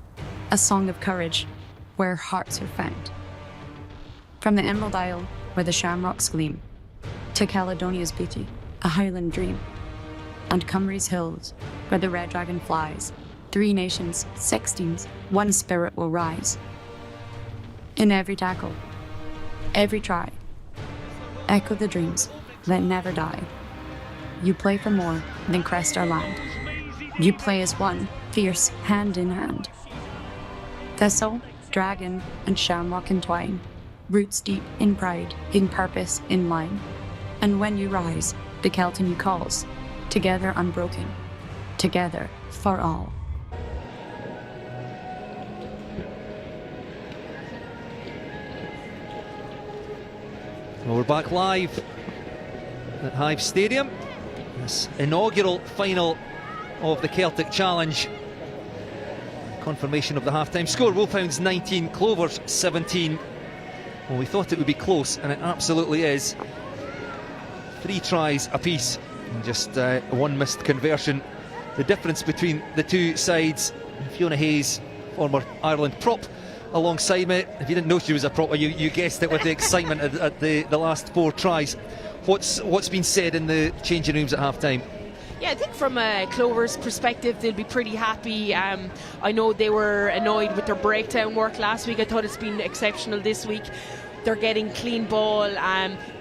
a song of courage where hearts are found. From the Emerald Isle, where the shamrocks gleam, to Caledonia's beauty, a Highland dream, and Cymru's hills, where the red dragon flies, 3 nations, 6 teams, one spirit will rise. In every tackle, every try, echo the dreams that never die. You play for more than crest or land. You play as one, fierce, hand in hand. Thistle, dragon, and shamrock entwine, roots deep in pride, in purpose, in line. And when you rise, the Celt in you calls, together unbroken, together for all. Well, we're back live at Hive Stadium. This inaugural final of the Celtic Challenge. Confirmation of the half-time score. Wolfhounds 19, Clovers 17. Well, we thought it would be close, and it absolutely is. 3 tries apiece, and just one missed conversion. The difference between the two sides. Fiona Hayes, former Ireland prop, alongside me. If you didn't know she was a prop, you guessed it with the excitement at the last 4 tries. What's been said in the changing rooms at half-time? Yeah, I think from a Clovers perspective, they'll be pretty happy. I know they were annoyed with their breakdown work last week. I thought it's been exceptional this week. They're getting clean ball,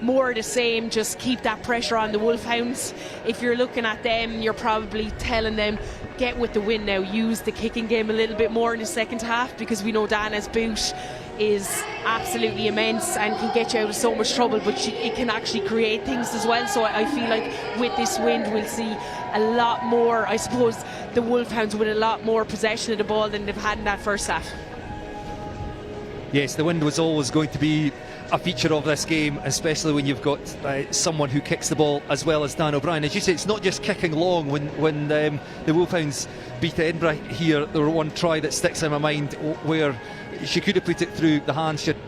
more of the same, just keep that pressure on the Wolfhounds. If you're looking at them, you're probably telling them, get with the win now, use the kicking game a little bit more in the second half, because we know Dana's boot is absolutely immense and can get you out of so much trouble, but it can actually create things as well. So I feel like with this wind we'll see a lot more, I suppose, the Wolfhounds with a lot more possession of the ball than they've had in that first half. Yes, the wind was always going to be a feature of this game, especially when you've got someone who kicks the ball as well as Dan O'Brien. As you say, it's not just kicking long. When the Wolfhounds beat Edinburgh here, there was one try that sticks in my mind where she could have put it through the hands. She had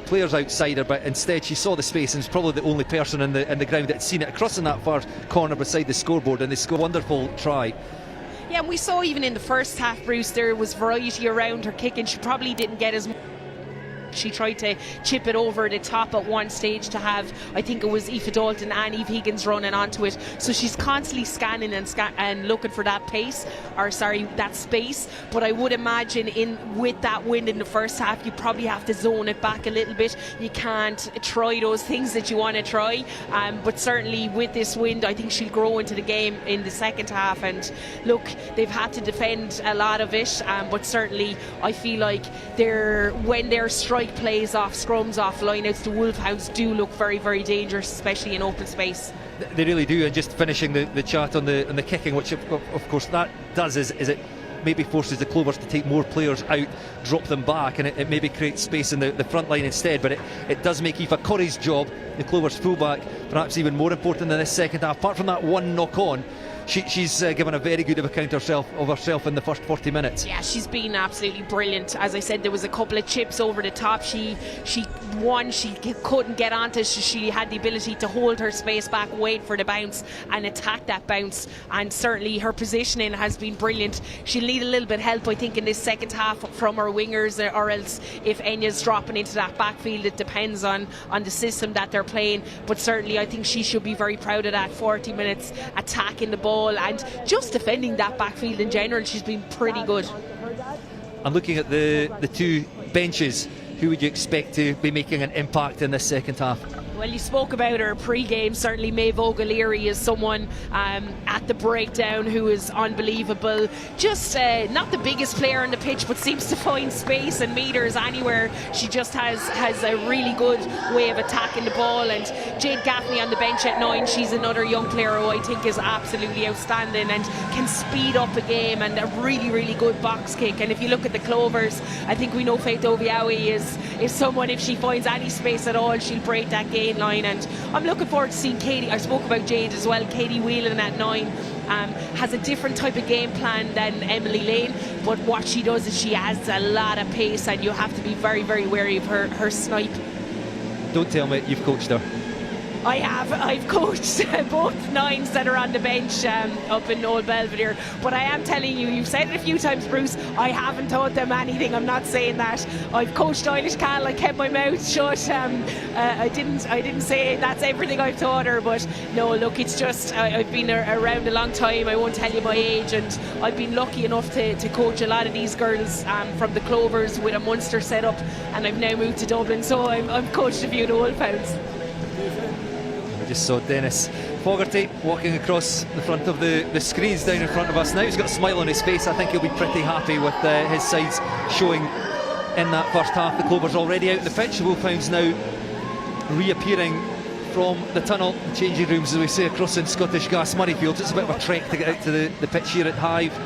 players outside her, but instead she saw the space and was probably the only person in the ground that had seen it across in that far corner beside the scoreboard, and they scored a wonderful try. Yeah, and we saw even in the first half, Bruce, there was variety around her kicking. She probably didn't get as much. She tried to chip it over the top at one stage to have, I think it was Aoife Dalton and Eve Higgins running onto it. So she's constantly scanning and looking for that pace, or sorry, that space. But I would imagine with that wind in the first half, you probably have to zone it back a little bit. You can't try those things that you want to try. But certainly with this wind, I think she'll grow into the game in the second half. And look, they've had to defend a lot of it, but certainly I feel like when they're strike plays off scrums, off lineouts, the Wolfhounds do look very, very dangerous, especially in open space. They really do. And just finishing the chat on the kicking, which of course that does is it maybe forces the Clovers to take more players out, drop them back, and it maybe creates space in the front line instead. But it does make Aoife Curry's job, the Clovers fullback, perhaps even more important in this second half. Apart from that one knock on, she's given a very good account of herself in the first 40 minutes. Yeah, she's been absolutely brilliant. As I said, there was a couple of chips over the top. She couldn't get onto. She had the ability to hold her space back, wait for the bounce and attack that bounce, and certainly her positioning has been brilliant. She'll need a little bit of help, I think, in this second half from her wingers, or else if Enya's dropping into that backfield, it depends on the system that they're playing. But certainly I think she should be very proud of that 40 minutes attacking the ball and just defending that backfield in general. She's been pretty good. I'm looking at the two benches. Who would you expect to be making an impact in this second half? Well, you spoke about her pre-game. Certainly Maeve O'Leary is someone at the breakdown who is unbelievable. Just not the biggest player on the pitch, but seems to find space and meters anywhere. She just has a really good way of attacking the ball. And Jade Gaffney on the bench at 9, she's another young player who I think is absolutely outstanding and can speed up a game, and a really, really good box kick. And if you look at the Clovers, I think we know Faith Obiawi is someone, if she finds any space at all, she'll break that game line. And I'm looking forward to seeing Katie. I spoke about Jade as well. Katie Whelan at 9 has a different type of game plan than Emily Lane, but what she does is she adds a lot of pace, and you have to be very, very wary of her snipe. Don't tell me you've coached her. I have. I've coached both nines that are on the bench up in Old Belvedere. But I am telling you, you've said it a few times, Bruce, I haven't taught them anything. I'm not saying that. I've coached Eilish Cal. I kept my mouth shut. I didn't say that's everything I've taught her. But no, look, it's just I've been around a long time. I won't tell you my age, and I've been lucky enough to coach a lot of these girls from the Clovers with a Munster setup, and I've now moved to Dublin, so I've coached a few of the Wolfhounds. We just saw Dennis Fogarty walking across the front of the screens down in front of us now. He's got a smile on his face. I think he'll be pretty happy with his sides showing in that first half. The Clovers already out in the pitch. The Wolfhounds now reappearing from the tunnel, the changing rooms, as we say, across in Scottish Gas Murrayfield. It's a bit of a trek to get out to the pitch here at Hive.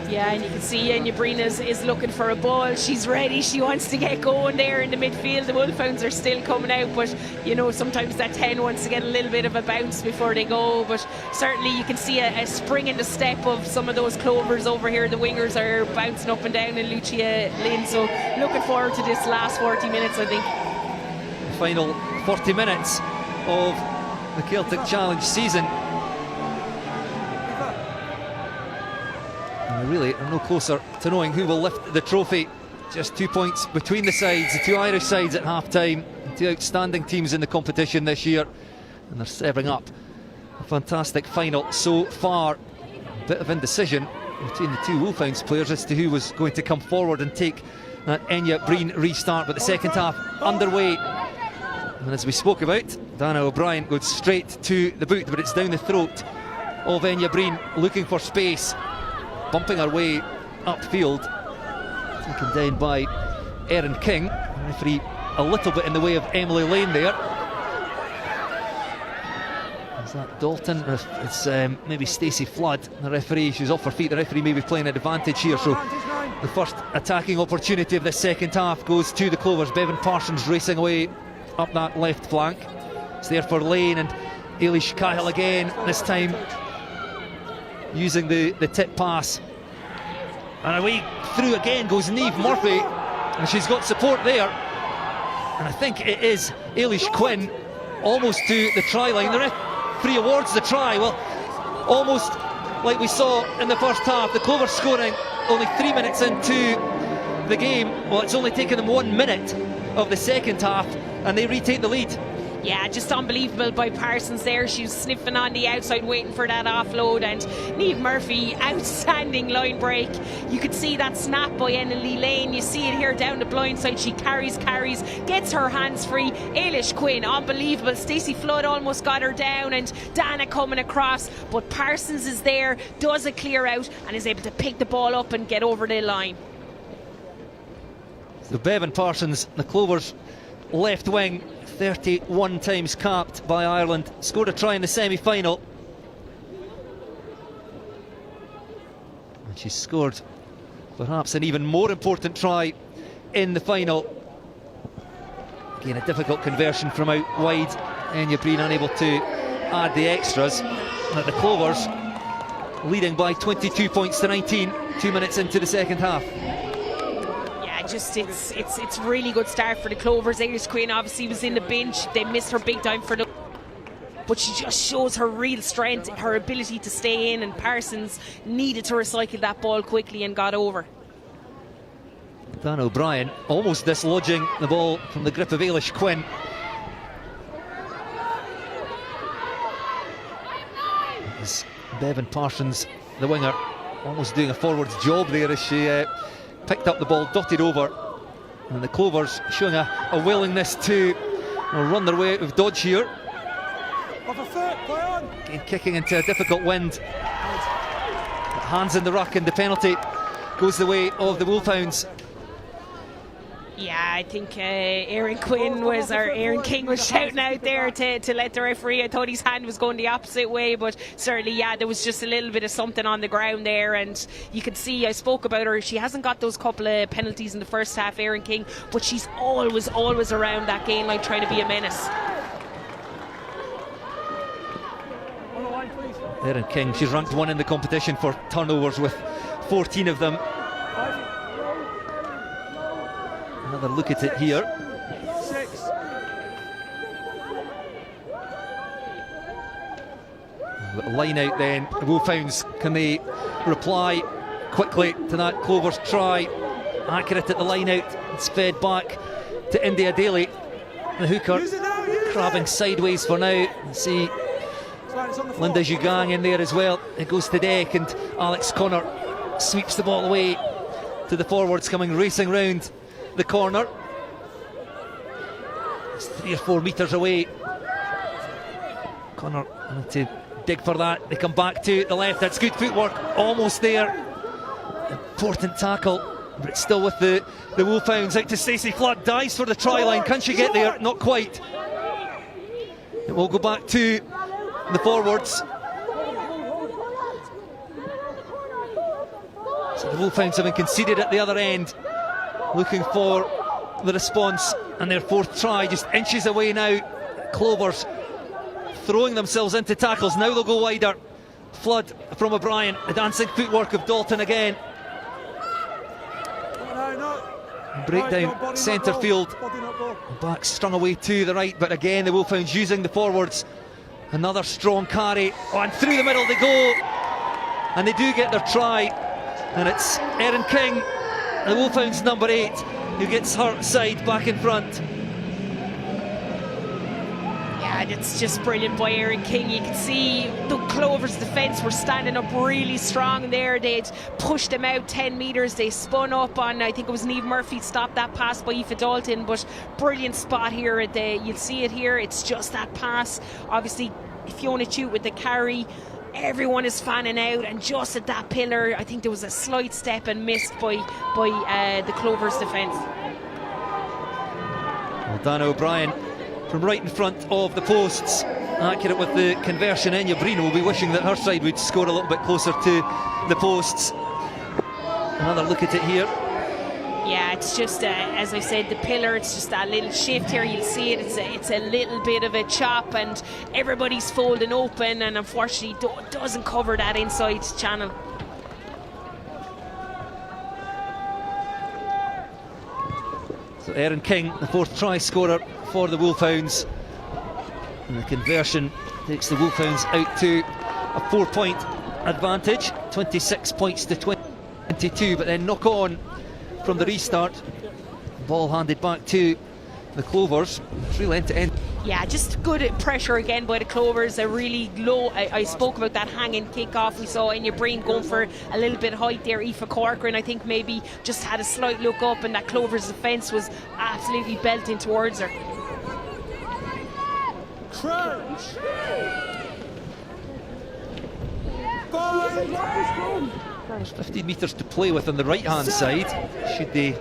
Yeah, and you can see Enya Breen is looking for a ball. She's ready. She wants to get going there in the midfield. The Wolfhounds are still coming out, but you know, sometimes that 10 wants to get a little bit of a bounce before they go. But certainly you can see a spring in the step of some of those Clovers over here. The wingers are bouncing up and down in Lucia Lynn. So looking forward to this last 40 minutes, I think. The final 40 minutes of the Celtic Challenge season. We really are no closer to knowing who will lift the trophy. Just 2 points between the sides, the two Irish sides at half-time, two outstanding teams in the competition this year, and they're serving up a fantastic final so far. A bit of indecision between the two Wolfhounds players as to who was going to come forward and take that Enya Breen restart, but the second half underway. And as we spoke about, Dana O'Brien goes straight to the boot, but it's down the throat of Enya Breen, looking for space, bumping her way upfield, taken down by Erin King. The referee a little bit in the way of Emily Lane there. Is that Dalton? It's maybe Stacey Flood, the referee. She's off her feet. The referee may be playing an advantage here. So the first attacking opportunity of this second half goes to the Clovers. Bevan Parsons racing away up that left flank. It's there for Lane, and Eilish Cahill again, this time using the tip pass, and away through again goes Niamh Murphy, and she's got support there, and I think it is Eilish Quinn almost to the try line. The referee awards the try. Well, almost like we saw in the first half. The Clovers scoring only 3 minutes into the game. Well, it's only taken them 1 minute of the second half, and they retake the lead. Yeah, just unbelievable by Parsons there. She was sniffing on the outside waiting for that offload, and Niamh Murphy, outstanding line break. You could see that snap by Emily Lane. You see it here down the blind side. She carries, gets her hands free. Eilish Quinn, unbelievable. Stacey Flood almost got her down, and Dana coming across, but Parsons is there, does a clear out, and is able to pick the ball up and get over the line. So Bevan Parsons, the Clovers left wing, 31 times capped by Ireland, scored a try in the semi-final, and she scored perhaps an even more important try in the final. Again, a difficult conversion from out wide. Enya Breen unable to add the extras. And the Clovers leading by 22 points to 19, 2 minutes into the second half. Just it's really good start for the Clovers. Eilish Quinn obviously was in the bench. They missed her big time for the, but she just shows her real strength, her ability to stay in, and Parsons needed to recycle that ball quickly and got over. Dan O'Brien almost dislodging the ball from the grip of Eilish Quinn. As Bevan Parsons, the winger, almost doing a forwards job there as she picked up the ball, dotted over, and the Clovers showing a willingness to run their way out of dodge here. Again, kicking into a difficult wind. Hands in the ruck, and the penalty goes the way of the Wolfhounds. Yeah, I think Erin King was shouting out there to let the referee. I thought his hand was going the opposite way, but certainly, yeah, there was just a little bit of something on the ground there, and you can see, I spoke about her, she hasn't got those couple of penalties in the first half, Erin King, but she's always around that game line trying to be a menace. Erin King, she's ranked 1 in the competition for turnovers with 14 of them. Another look at it here. A line out then. The Wolfhounds, can they reply quickly to that Clovers try? Accurate at the line out. It's fed back to India Daly. The hooker crabbing sideways for now. See Linda Jugang in there as well. It goes to deck, and Alex Connor sweeps the ball away to the forwards coming racing round the corner. It's 3 or 4 metres away. Connor having to dig for that. They come back to the left. That's good footwork. Almost there. Important tackle, but it's still with the Wolfhounds. Out to Stacey Flood. Dives for the try line. Can she get there? Not quite. It will go back to the forwards. So the Wolfhounds having conceded at the other end, looking for the response, and their 4th try just inches away now. Clovers throwing themselves into tackles. Now they'll go wider. Flood from O'Brien. The dancing footwork of Dalton again. Breakdown centre field. Back strung away to the right, but again the Wolfhounds using the forwards. Another strong carry. Oh, and through the middle they go. And they do get their try. And it's Erin King, the Wolfhounds number 8, who gets her side back in front. Yeah, it's just brilliant by Erin King. You can see the Clovers defence were standing up really strong there. They'd pushed them out 10 metres. They spun up on, I think it was Niamh Murphy, stopped that pass by Aoife Dalton. But brilliant spot here. You'll see it here. It's just that pass. Obviously, Fiona Chute with the carry. Everyone is fanning out, and just at that pillar, I think there was a slight step and missed by the Clovers defence. Well, Dan O'Brien from right in front of the posts, accurate with the conversion. Enya Breen will be wishing that her side would score a little bit closer to the posts. Another look at it here. Yeah, it's just, as I said, the pillar, it's just that little shift here. You'll see it, it's a little bit of a chop, and everybody's folding open, and unfortunately doesn't cover that inside channel. So Erin King, the 4th try scorer for the Wolfhounds. And the conversion takes the Wolfhounds out to a 4-point advantage, 26 points to 22, but then knock on from the restart. Ball handed back to the Clovers. It's really end to end. Yeah, just good pressure again by the Clovers. A really low, I spoke about that hanging kick-off. We saw Enya Breen going for a little bit of height there. Aoife Corcoran, I think, maybe just had a slight look up, and that Clovers defence was absolutely belting towards her. Crunch! There's 15 metres to play with on the right hand side. Should they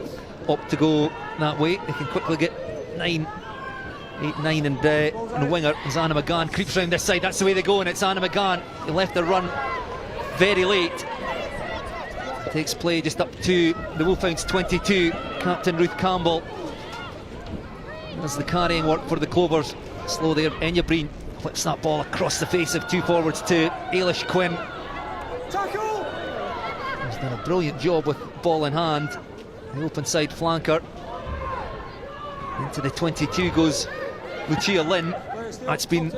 opt to go that way, they can quickly get 8, 9 and the winger as Anna McGann creeps round this side. That's the way they go, and it's Anna McGann who left the run very late. Takes play just up to the Wolfhounds 22, Captain Ruth Campbell. Does the carrying work for the Clovers. Slow there, Enya Breen flips that ball across the face of 2 forwards to Ailish Quinn. Tackle! He's done a brilliant job with ball in hand. The open side flanker. Into the 22 goes Lucia Lynn. That's been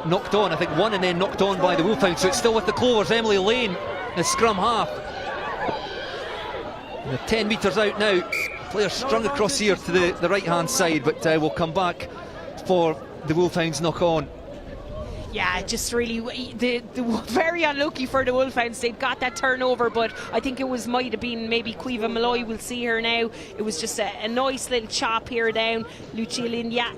knocked on, I think one, and then knocked on by the Wolfhounds, so it's still with the Clovers. Emily Lane, the scrum half. And they're 10 metres out now. Players strung across here to the right hand side, but we'll come back for the Wolfhounds knock on. Yeah, just really very unlucky for the Wolfhounds. They've got that turnover, but I think it might have been maybe Caoimhe Malloy. We'll see her now. It was just a nice little chop here down. Lucia Lynn, yeah,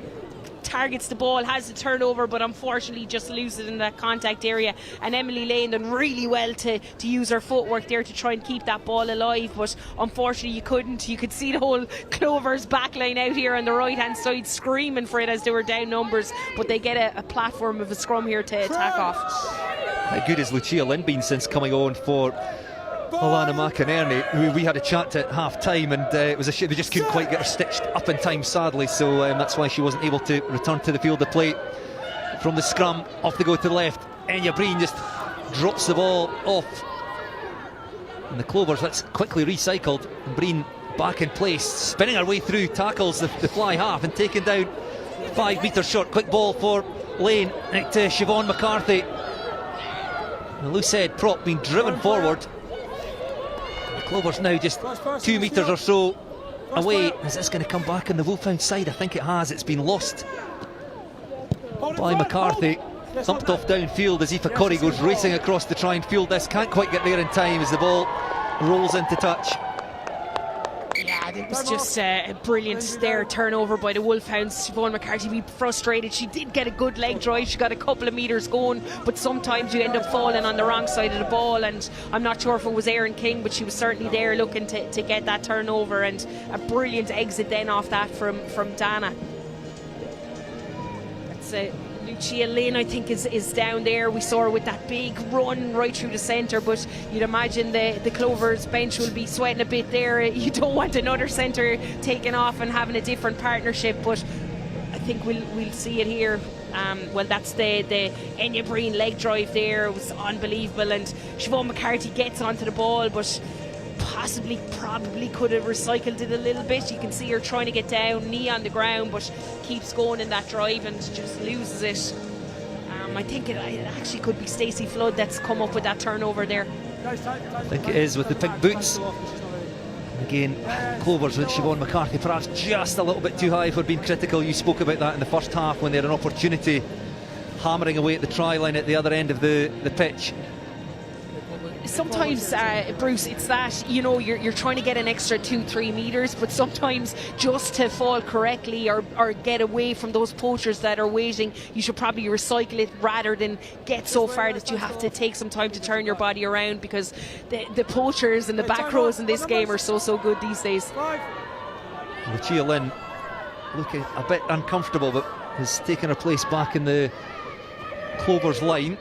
targets the ball, has the turnover, but unfortunately just loses it in that contact area. And Emily Lane done really well to use her footwork there to try and keep that ball alive, but unfortunately you couldn't. You could see the whole Clovers backline out here on the right hand side screaming for it as they were down numbers, but they get a platform of a scrum here to attack off. How good has Lucia Lynn been since coming on for Alana McInerney, who we had a chat at half time, and it was a shame they just couldn't quite get her stitched up in time, sadly, so that's why she wasn't able to return to the field of play. From the scrum, off they go to the left. Enya Breen just drops the ball off, and the Clovers, that's quickly recycled, and Breen back in place, spinning her way through, tackles the fly half and taken down 5 metres short. Quick ball for Lane, out to Siobhan McCarthy. The loose head prop being driven forward. The Clovers now just 2 metres or so away. Is this going to come back on the Wolfhounds side? I think it has. It's been lost by McCarthy. Thumped off downfield as Aoife Curry goes racing across to try and field this. Can't quite get there in time as the ball rolls into touch. Yeah, it was just a brilliant there turnover by the Wolfhounds. Siobhan McCarthy be frustrated. She did get a good leg drive. She got a couple of metres going, but sometimes you end up falling on the wrong side of the ball, and I'm not sure if it was Erin King, but she was certainly there looking to get that turnover, and a brilliant exit then off that from Dana. That's Lucia Lynn, I think, is down there. We saw her with that big run right through the centre, but you'd imagine the Clovers bench will be sweating a bit there. You don't want another centre taking off and having a different partnership, but I think we'll see it here. Well, that's the Enya Breen leg drive there. It was unbelievable, and Siobhan McCarthy gets onto the ball, but probably could have recycled it a little bit. You can see her trying to get down, knee on the ground, but keeps going in that drive and just loses it. I think it actually could be Stacey Flood that's come up with that turnover there. I think it is, with the pink boots. Again, Clovers with Siobhan McCarthy perhaps just a little bit too high for being critical. You spoke about that in the first half when they had an opportunity, hammering away at the try line at the other end of the pitch. Sometimes, Bruce, it's that, you know, you're trying to get an extra 2-3 metres, but sometimes just to fall correctly or get away from those poachers that are waiting, you should probably recycle it rather than get so far that you have to take some time to turn your body around, because the poachers and the back rows in this game are so good these days. Lucia Lynn looking a bit uncomfortable, but has taken her place back in the Clovers line.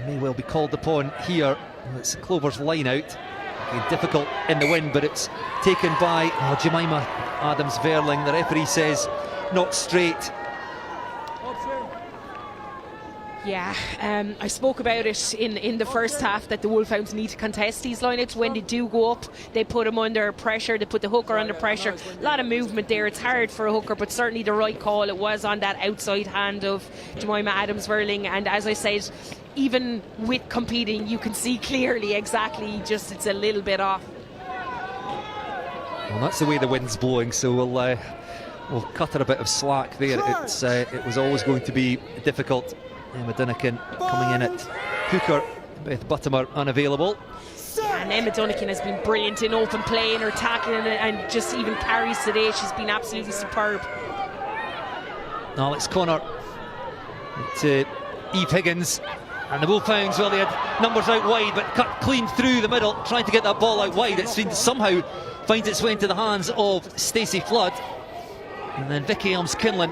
May well be called upon here. It's Clover's line out. Again, difficult in the wind, but it's taken by Jemima Adams-Verling. The referee says not straight. Yeah, I spoke about it in the first half that the Wolfhounds need to contest these lineouts. When they do go up, they put them under pressure, they put the hooker under pressure. A lot of movement there. It's hard for a hooker, but certainly the right call. It was on that outside hand of Jemima Adams-Verling, and as I said, even with competing, you can see clearly exactly, just it's a little bit off. Well, that's the way the wind's blowing, so we'll cut her a bit of slack there. It was always going to be difficult. Emma Dunnican coming in at hooker, Beth Buttimer unavailable. And Emma Dunnican has been brilliant in open play, in her tackling and just even carries today. She's been absolutely superb. Alex Connor to Eve Higgins, and the Wolfhounds, well, they had numbers out wide, but cut clean through the middle, trying to get that ball out wide. It seems to somehow finds its way into the hands of Stacey Flood, and then Vicky Elms-Kinlan,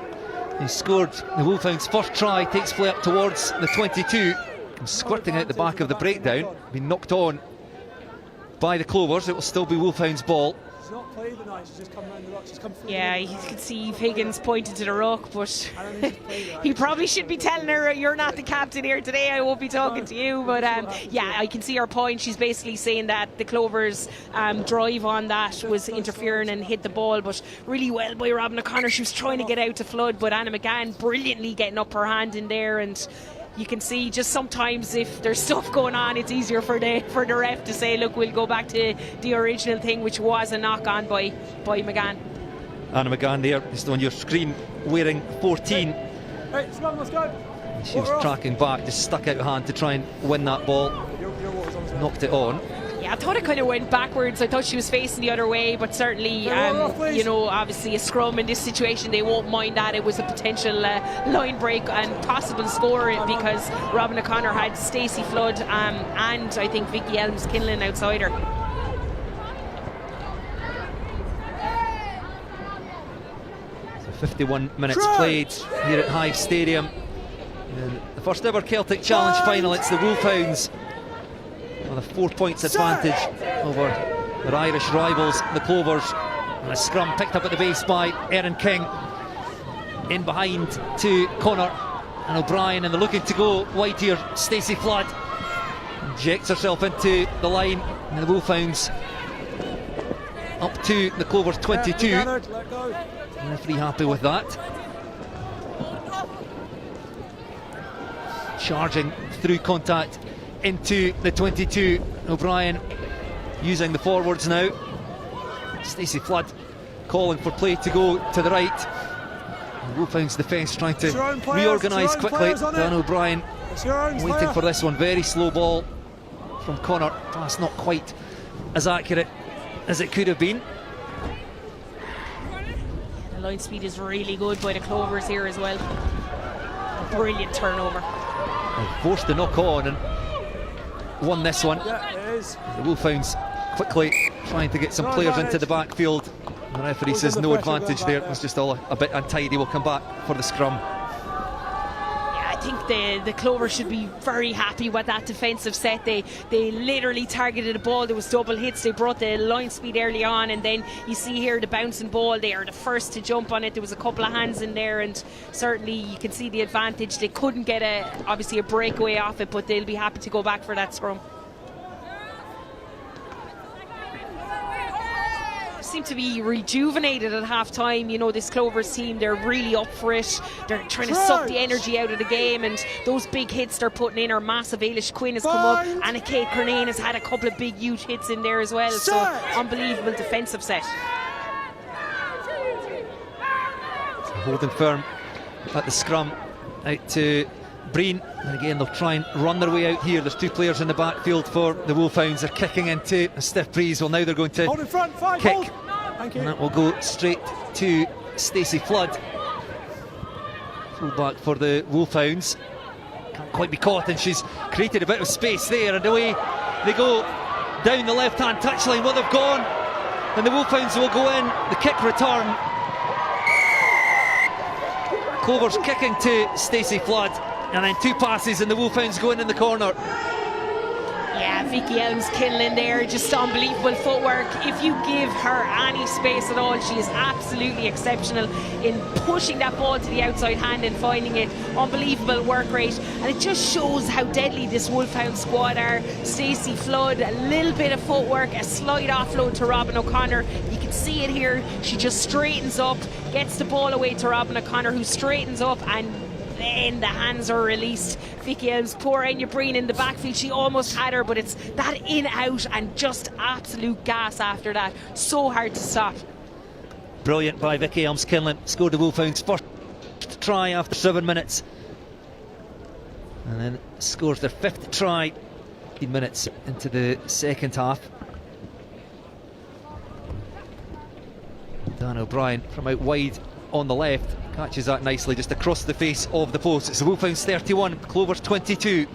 who scored the Wolfhounds' first try, takes play up towards the 22, and squirting out the back of the breakdown, been knocked on by the Clovers. It will still be Wolfhounds' ball. She's not played the night, she's just come round the ruck, she's come through. Yeah, you can see Eve Higgins pointing to the ruck, but he probably should be telling her, you're not the captain here today, I won't be talking to you. But yeah, I can see her point. She's basically saying that the Clovers' drive on that was interfering and hit the ball, but really well by Robin O'Connor. She was trying to get out to Flood, but Anna McGann brilliantly getting up her hand in there, and you can see just sometimes if there's stuff going on, it's easier for the ref to say, look, we'll go back to the original thing, which was a knock on by McGann. Anna McGann there, just on your screen, wearing 14. Hey, Scrum, let's go. She was tracking back, just stuck out her hand to try and win that ball. Knocked it on. Yeah, I thought it kind of went backwards. I thought she was facing the other way, but certainly, you know, obviously a scrum in this situation, they won't mind that. It was a potential line break and possible score, because Robin O'Connor had Stacey Flood and I think Vicky Elms-Kinlan outside her. So 51 minutes played here at Hive Stadium. In the first ever Celtic Challenge Final, it's the Wolfhounds with a 4 points advantage over their Irish rivals, the Clovers. And a scrum picked up at the base by Erin King. In behind to Connor and O'Brien, and they're looking to go wide here. Stacey Flood injects herself into the line, and the Wolfhounds up to the Clovers 22. Referee happy with that. charging through contact into the 22. O'Brien using the forwards now. Stacey Flood calling for play to go to the right. Wolfhounds defence trying to reorganise quickly. Dan O'Brien waiting for this one. Very slow ball from Connor. Pass not quite as accurate as it could have been. The line speed is really good by the Clovers here as well. A brilliant turnover. They forced the knock on and won this one. The Wolfhounds quickly trying to get some players into the backfield. The referee says no advantage there. It was just all a bit untidy. We'll come back for the scrum. Yeah, I think the Clovers should be very happy with that defensive set. They literally targeted the ball. There was double hits. They brought the line speed early on, and then you see here the bouncing ball. They are the first to jump on it. There was a couple of hands in there, and certainly you can see the advantage. They couldn't get obviously a breakaway off it, but they'll be happy to go back for that scrum. Seem to be rejuvenated at half time. You know, this Clovers team, they're really up for it. They're trying to suck the energy out of the game, and those big hits they're putting in are massive. Ailish Quinn has come up, and Kate Kernane has had a couple of big huge hits in there as well. So unbelievable defensive set. Holding firm at the scrum out to Breen, and again they'll try and run their way out here. There's two players in the backfield for the Wolfhounds. They're kicking into a stiff breeze. Well, now they're going to kick, and that will go straight to Stacey Flood. Full back for the Wolfhounds. Can't quite be caught, and she's created a bit of space there, and away they go down the left hand touchline. Well, they've gone, and the Wolfhounds will go in. The kick return. Clovers kicking to Stacey Flood, and then two passes and the Wolfhounds going in the corner. Yeah, Vicky Elms killing there, just unbelievable footwork. If you give her any space at all, she is absolutely exceptional in pushing that ball to the outside hand and finding it. Unbelievable work rate, and it just shows how deadly this Wolfhound squad are. Stacey Flood, a little bit of footwork, a slight offload to Robin O'Connor. You can see it here, she just straightens up, gets the ball away to Robin O'Connor, who straightens up, and then the hands are released. Vicky Elms, poor Enya Breen in the backfield. She almost had her, but it's that in out and just absolute gas after that. So hard to stop. Brilliant by Vicky Elms Kinlan. Scored the Wolfhounds' first try after 7 minutes, and then scores their fifth try 15 minutes into the second half. Dan O'Brien from out wide on the left catches that nicely just across the face of the post. It's the Wolfhounds 31, Clovers 22.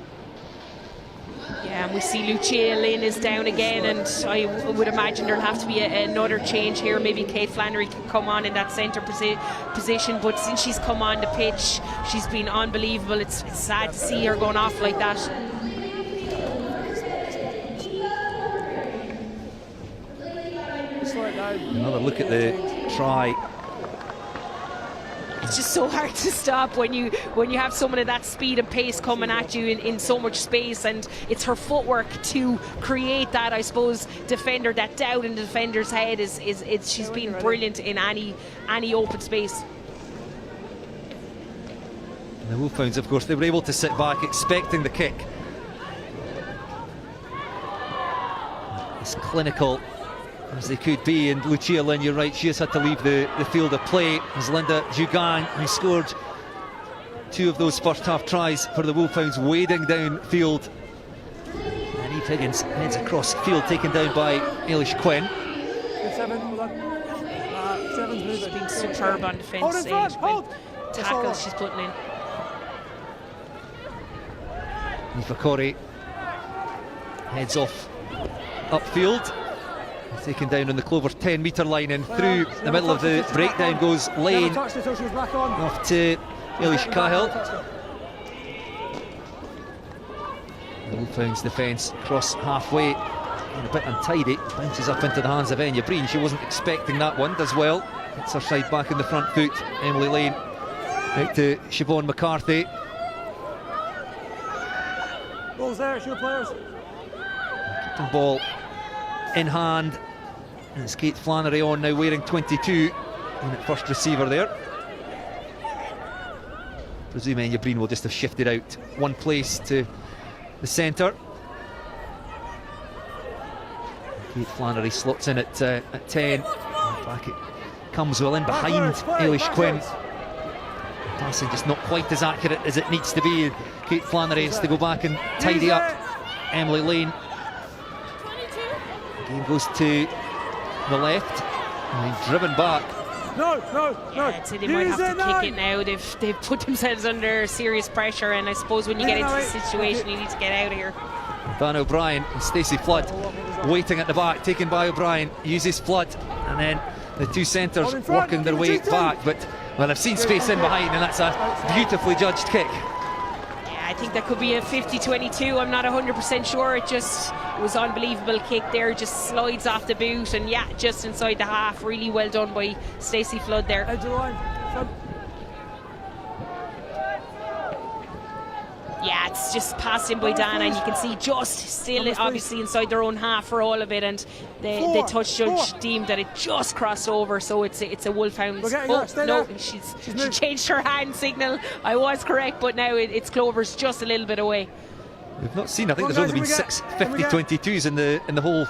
Yeah, and we see Lucia Lynn is down again, and I would imagine there'll have to be another change here. Maybe Kate Flannery can come on in that centre position, but since she's come on the pitch, she's been unbelievable. It's sad to see her going off like that. Another look at the try. It's just so hard to stop when you have someone of that speed and pace coming at you in so much space, and it's her footwork to create that, I suppose, defender, that doubt in the defender's head is she's been brilliant in any open space. And the Wolfhounds, of course, they were able to sit back expecting the kick. As clinical as they could be, and Lucia Lynn, you're right, she has had to leave the field of play, as Linda Jugang, who scored two of those first half tries for the Wolfhounds, wading downfield, and Eve Higgins heads across field, taken down by Ailish Quinn. She's been superb on defence. Tackles she's putting in. Aoife Corey heads off upfield, taken down on the Clovers 10 metre line, and through the middle of the breakdown goes Lane off to Ailish Cahill. The Wolfhounds defence cross halfway and a bit untidy, bounces up into the hands of Enya Breen. She wasn't expecting that one, does well, gets her side back in the front foot. Emily Lane out to Siobhan McCarthy. Ball's there, it's your players. Keeping ball in hand, and it's Kate Flannery on now, wearing 22 in at first receiver there. presume Enya Breen will just have shifted out one place to the centre. Kate Flannery slots in at 10. Back it comes well in behind Eilish Quinn. Passing just not quite as accurate as it needs to be. Kate Flannery has to go back and tidy up Emily Lane. Game goes to the left and driven back. No. I'd say they might have to kick it now. They've put themselves under serious pressure, and I suppose when you get into the situation, you need to get out of here. Dan O'Brien and Stacey Flood waiting at the back, taken by O'Brien, uses Flood, and then the two centres working their way back. But, well, I've seen space in behind, and that's a beautifully judged kick. I think that could be a 50-22. I'm not 100% sure. It was unbelievable kick there, just slides off the boot, and yeah, just inside the half. Really well done by Stacey Flood there. Yeah, it's just passed in by Dana, and you can see just still obviously inside their own half for all of it, and the touch judge deemed that it just crossed over, so it's a Wolfhounds. No, she changed her hand signal. I was correct, but now it's Clovers just a little bit away. We've not seen, I think there's only been 6 50-22s in the whole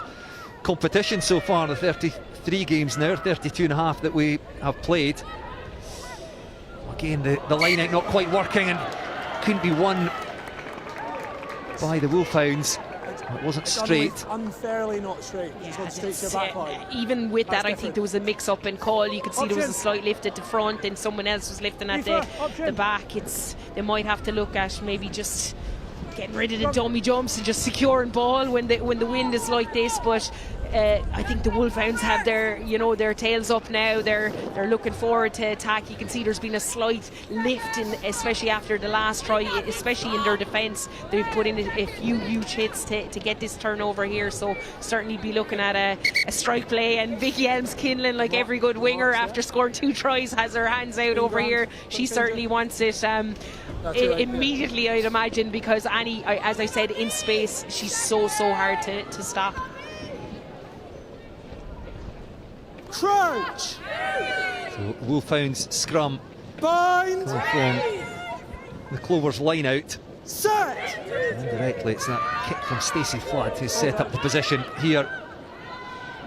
competition so far, the 33 games now, 32 and a half that we have played. Again, the line out not quite working, and couldn't be won by the Wolfhounds. It wasn't straight. Unfairly not straight. Yeah, straight to back even with that, I think there was a mix-up in call. You could see there was a slight lift at the front, and someone else was lifting at the back. They might have to look at maybe just getting rid of the dummy jumps and just securing ball when the wind is like this. But I think the Wolfhounds have their tails up now. They're looking forward to attack. You can see there's been a slight lift especially after the last try, especially in their defence. They've put in a few huge hits to get this turnover here. So certainly be looking at a strike play. And Vicky Elms-Kinlan, like every good winger, after scoring 2 tries, has her hands out over here. She certainly wants it. Immediately, I'd imagine, because Annie, as I said, in space, she's so hard to stop. Crouch. So Wolfhounds scrum Bind. from the Clovers line out. Set. Indirectly, it's that kick from Stacey Flood who's set up the position here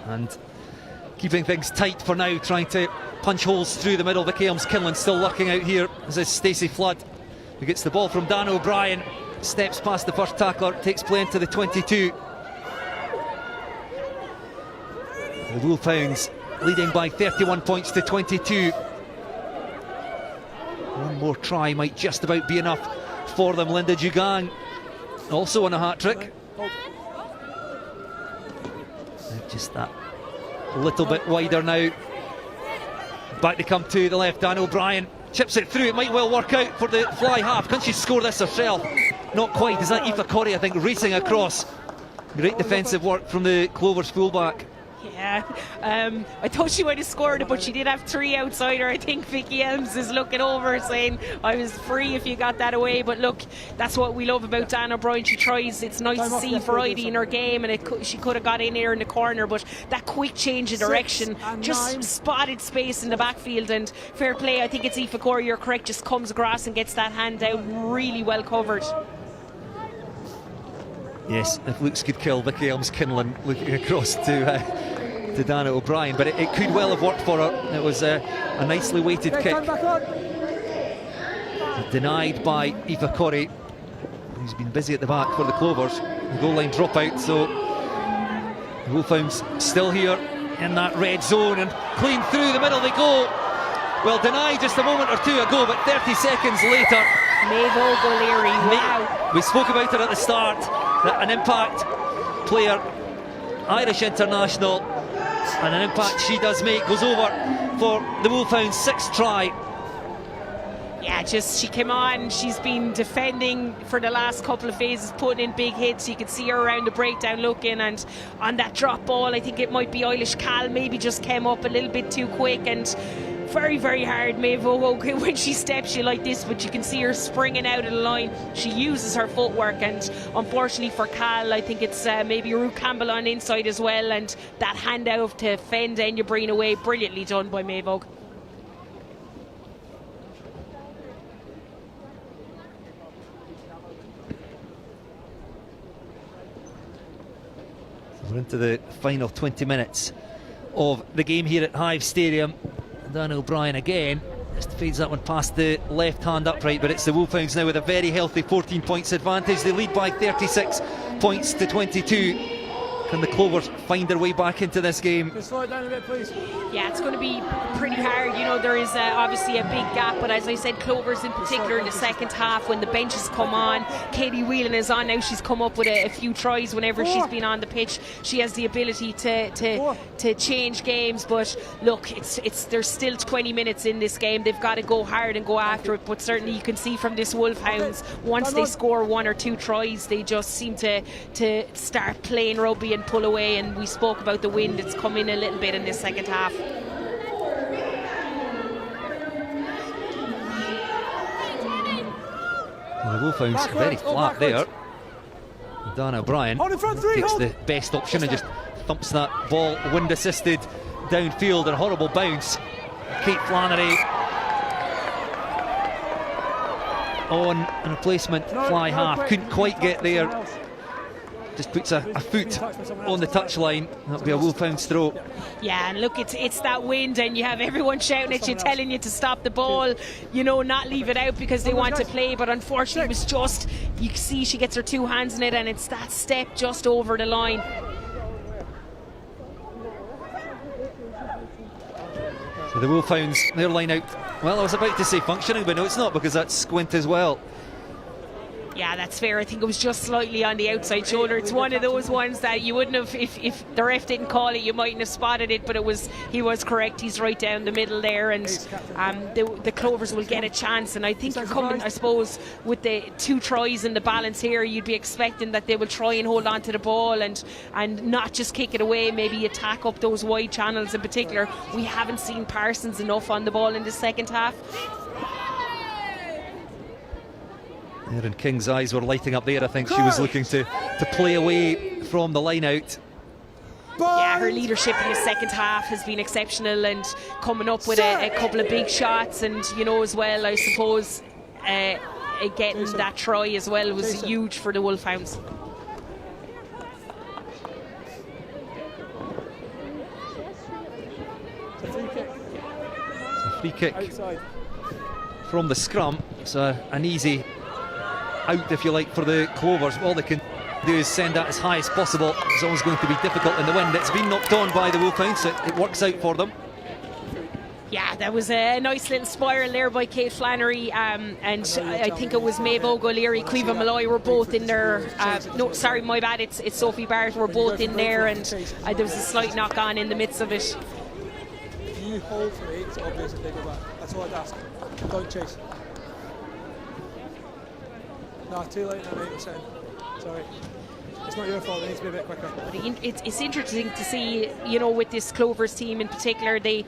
and keeping things tight for now, trying to punch holes through the middle. Vicky Elms-Kinlan still lurking out here, as is Stacey Flood, who gets the ball from Dan O'Brien, steps past the first tackler, takes play into the 22. The Wolfhounds leading by 31 points to 22. One more try might just about be enough for them. Linda Jugang also on a hat-trick. Just that little bit wider now. Back they come to the left. Dan O'Brien chips it through. It might well work out for the fly half. Can she score this herself? Not quite. Is that Aoife Corrie, I think, racing across? Great defensive work from the Clovers fullback. Yeah, I thought she might have scored it, but she did have 3 outside her. I think Vicky Elms is looking over saying, I was free if you got that away. But look, that's what we love about Dan O'Brien. She tries. It's nice to see variety in her game, and she could have got in here in the corner, but that quick change of direction, just spotted space in the backfield, and fair play. I think it's Aoife Corrie, you're correct, just comes across and gets that hand out really well covered. Yes, if looks could kill, Vicky Elms-Kinlan looking across to Dana O'Brien, but it could well have worked for her. It was a nicely weighted kick. Denied by Aoife Corrie, who's been busy at the back for the Clovers. The goal line dropout, so the Wolfhounds still here in that red zone, and clean through the middle they go. Well, denied just a moment or two ago, but 30 seconds later. Maeve O'Leary, wow. We spoke about her at the start, an impact player, Irish international, and an impact she does make. Goes over for the Wolfhounds' 6th try. Yeah, she came on, she's been defending for the last couple of phases, putting in big hits. You can see her around the breakdown looking, and on that drop ball, I think it might be Eilish Cal maybe just came up a little bit too quick, and very hard. Maeve okay, when she steps you like this, but you can see her springing out of the line. She uses her footwork, and unfortunately for Cal, I think it's maybe Ruth Campbell on inside as well, and that handout to fend Enya Breen away, brilliantly done by Maeve. We're into the final 20 minutes of the game here at Hive Stadium. Dan O'Brien again just fades that one past the left hand upright, but it's the Wolfhounds now with a very healthy 14 points advantage. They lead by 36 points to 22. Can the Clovers find their way back into this game? Just slow it down a bit, please. Yeah, it's going to be pretty hard. You know, there is obviously a big gap, but as I said, Clovers in particular in the second half, when the benches come on, Katie Whelan is on now. She's come up with a few tries whenever she's been on the pitch. She has the ability to change games, but look, there's still 20 minutes in this game. They've got to go hard and go after it, but certainly you can see from this Wolfhounds, once they score 1 or 2 tries, they just seem to start playing rugby and pull away. And we spoke about the wind, it's come in a little bit in this second half. Well, the Wolfhounds very flat there. Dan O'Brien takes the best option and just thumps that ball, wind assisted, downfield, and a horrible bounce. Kate Flannery on a replacement fly half, couldn't quite get there. Just puts a foot on the touchline. That'll be a Wolfhounds throw. Yeah, and look, it's that wind, and you have everyone shouting at you, telling you to stop the ball, you know, not leave it out because they want to play. But unfortunately, it was just, you can see she gets her 2 hands in it, and it's that step just over the line. So the Wolfhounds, their line out, well, I was about to say functioning, but no, it's not, because that's squint as well. Yeah, that's fair. I think it was just slightly on the outside shoulder. It's one of those ones that you wouldn't have, if the ref didn't call it, you mightn't have spotted it, but he was correct. He's right down the middle there, and the Clovers will get a chance. And I think you're coming, I suppose, with the 2 tries in the balance here, you'd be expecting that they will try and hold on to the ball and not just kick it away, maybe attack up those wide channels in particular. We haven't seen Parsons enough on the ball in the second half. Erin King's eyes were lighting up there. I think she was looking to play away from the line out. Yeah, her leadership in the second half has been exceptional, and coming up with a couple of big shots, and you know, as well, I suppose getting that try as well was huge for the Wolfhounds. Free kick from the scrum. So an easy out, if you like, for the Clovers. All they can do is send that as high as possible. It's always going to be difficult in the wind. It's been knocked on by the Wolfhounds, so it works out for them. Yeah, that was a nice little spiral there by Kate Flannery, and I think it was Maeve O'Leary, Caoimhe Malloy were both in there. No, sorry, my bad, it's Sophie Barrett were both in there, and there was a slight knock on in the midst of it. If you hold for me, it's obvious if they go back. That's all I'd ask. Don't chase. No, too late now, mate. Sorry. It's not your fault, it needs to be a bit quicker. But it's interesting to see, you know, with this Clovers team in particular, they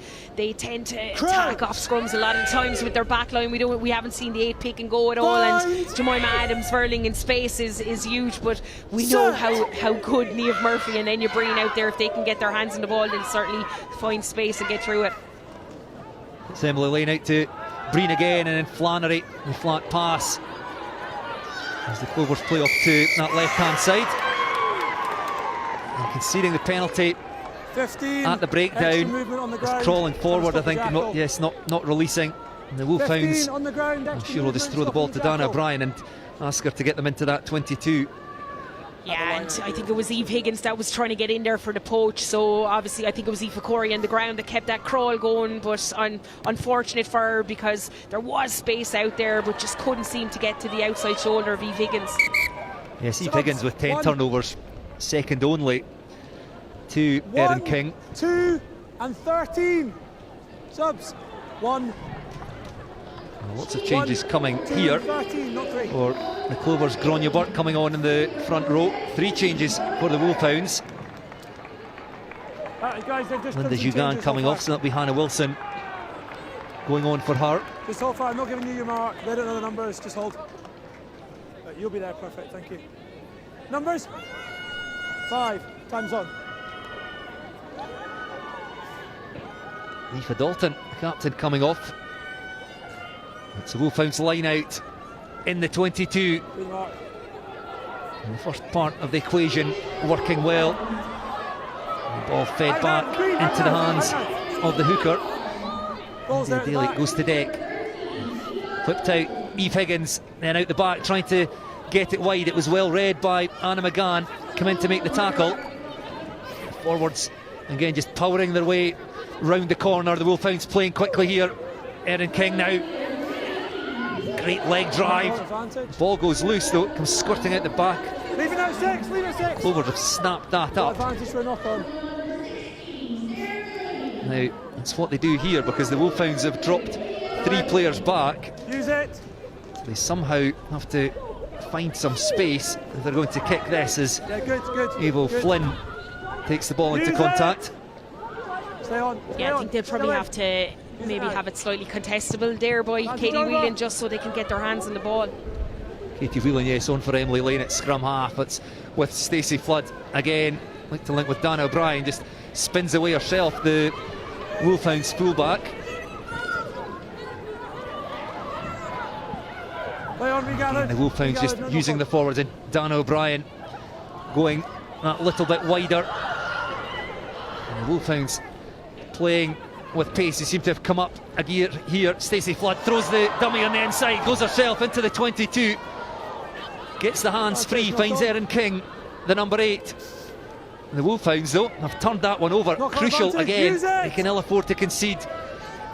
tend to attack off scrums a lot of times with their back line. We haven't seen the 8 pick and go at all, and Jemima Adams Verling in space is huge, but we know how good Niamh Murphy and Enya Breen out there, if they can get their hands on the ball, they'll certainly find space and get through it. It's Emily Lane out to Breen again, and then Flannery, the flat pass. As the Clovers play off to that left-hand side. And conceding the penalty 15 at the breakdown. It's crawling forward, I think. Not releasing. And the Wolfhounds, I'm sure, will just throw the ball to Dan O'Brien and ask her to get them into that 22. Yeah, and I think it was Eve Higgins that was trying to get in there for the poach, so obviously I think it was Aoife Corey on the ground that kept that crawl going, but unfortunate for her because there was space out there, but just couldn't seem to get to the outside shoulder of Eve Higgins. Yes, Eve Higgins with 10 turnovers, second only to Erin King. 2 and 13 subs. 1. Lots of changes coming here. 13, not 3. Or the Clovers, Gráinne Burke coming on in the front row. 3 changes for the Wolfhounds. Linda Jugan coming off, so that'll be Hannah Wilson going on for her. Just hold fire, I'm not giving you your mark. They don't know the numbers, just hold. Right, you'll be there, perfect, thank you. Numbers? 5, time's on. Aoife Dalton, captain, coming off. It's the Wolfhounds line out in the 22. And the first part of the equation working well. Ball fed back into the hands of the hooker. Daly goes to deck. Flipped out Eve Higgins, then out the back trying to get it wide. It was well read by Anna McGann. Come in to make the tackle. Forwards again just powering their way round the corner. The Wolfhounds playing quickly here. Erin King now. Great leg drive. Ball goes loose though, it comes squirting out the back. Leave it out 6, leave it 6. Clovers have snapped that up. Advantage for a knock on. Now, that's what they do here because the Wolfhounds have dropped 3 players back. Use it. They somehow have to find some space if they're going to kick this as Abel Flynn takes the ball into contact. Stay on. Yeah, I think they'll probably have to maybe have it slightly contestable there by Katie Whelan just so they can get their hands on the ball. Katie Whelan, yes, on for Emily Lane at scrum half. It's with Stacey Flood again. Like to link with Dana O'Brien, just spins away herself, the Wolfhounds fullback. And the Wolfhounds just using the forwards, and Dana O'Brien going that little bit wider. And the Wolfhounds playing with pace. They seem to have come up a gear here. Stacey Flood throws the dummy on the inside, goes herself into the 22. Gets the hands free, finds Erin King, the number 8. The Wolfhounds though have turned that one over. Crucial again. They can ill afford to concede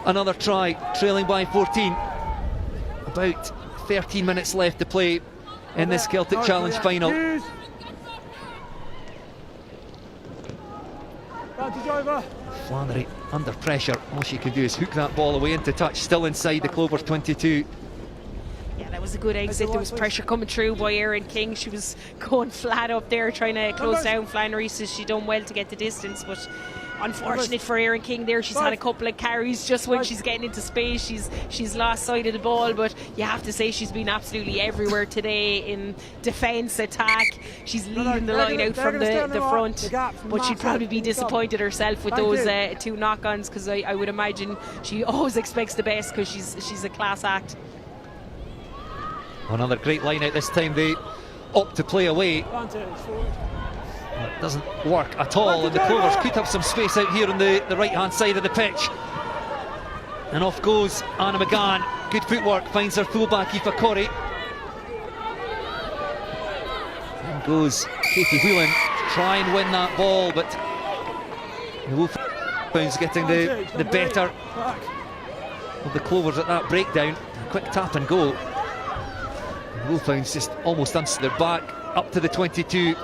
another try, trailing by 14. About 13 minutes left to play in this Celtic Challenge Final. Flannery under pressure. All she can do is hook that ball away into touch, still inside the Clovers 22. Yeah, that was a good exit. There was pressure coming through by Erin King. She was going flat up there trying to close down Flannery, so she done well to get the distance, but unfortunate for Erin King there. She's had a couple of carries just when she's getting into space. She's lost sight of the ball, but you have to say she's been absolutely everywhere today in defence, attack. She's leading the line out from the front, but she'd probably be disappointed herself with those 2 knock-ons, because I would imagine she always expects the best because she's a class act. Another great line out this time. They opt to play away. It doesn't work at all, and the Clovers could have some space out here on the right hand side of the pitch. And off goes Anna McGann. Good footwork, finds her fullback Aoife Corrie. And goes Katie Whelan to try and win that ball, but the Wolfhounds getting the better of the Clovers at that breakdown. A quick tap and go. The Wolfhounds just almost onto their back, up to the 22.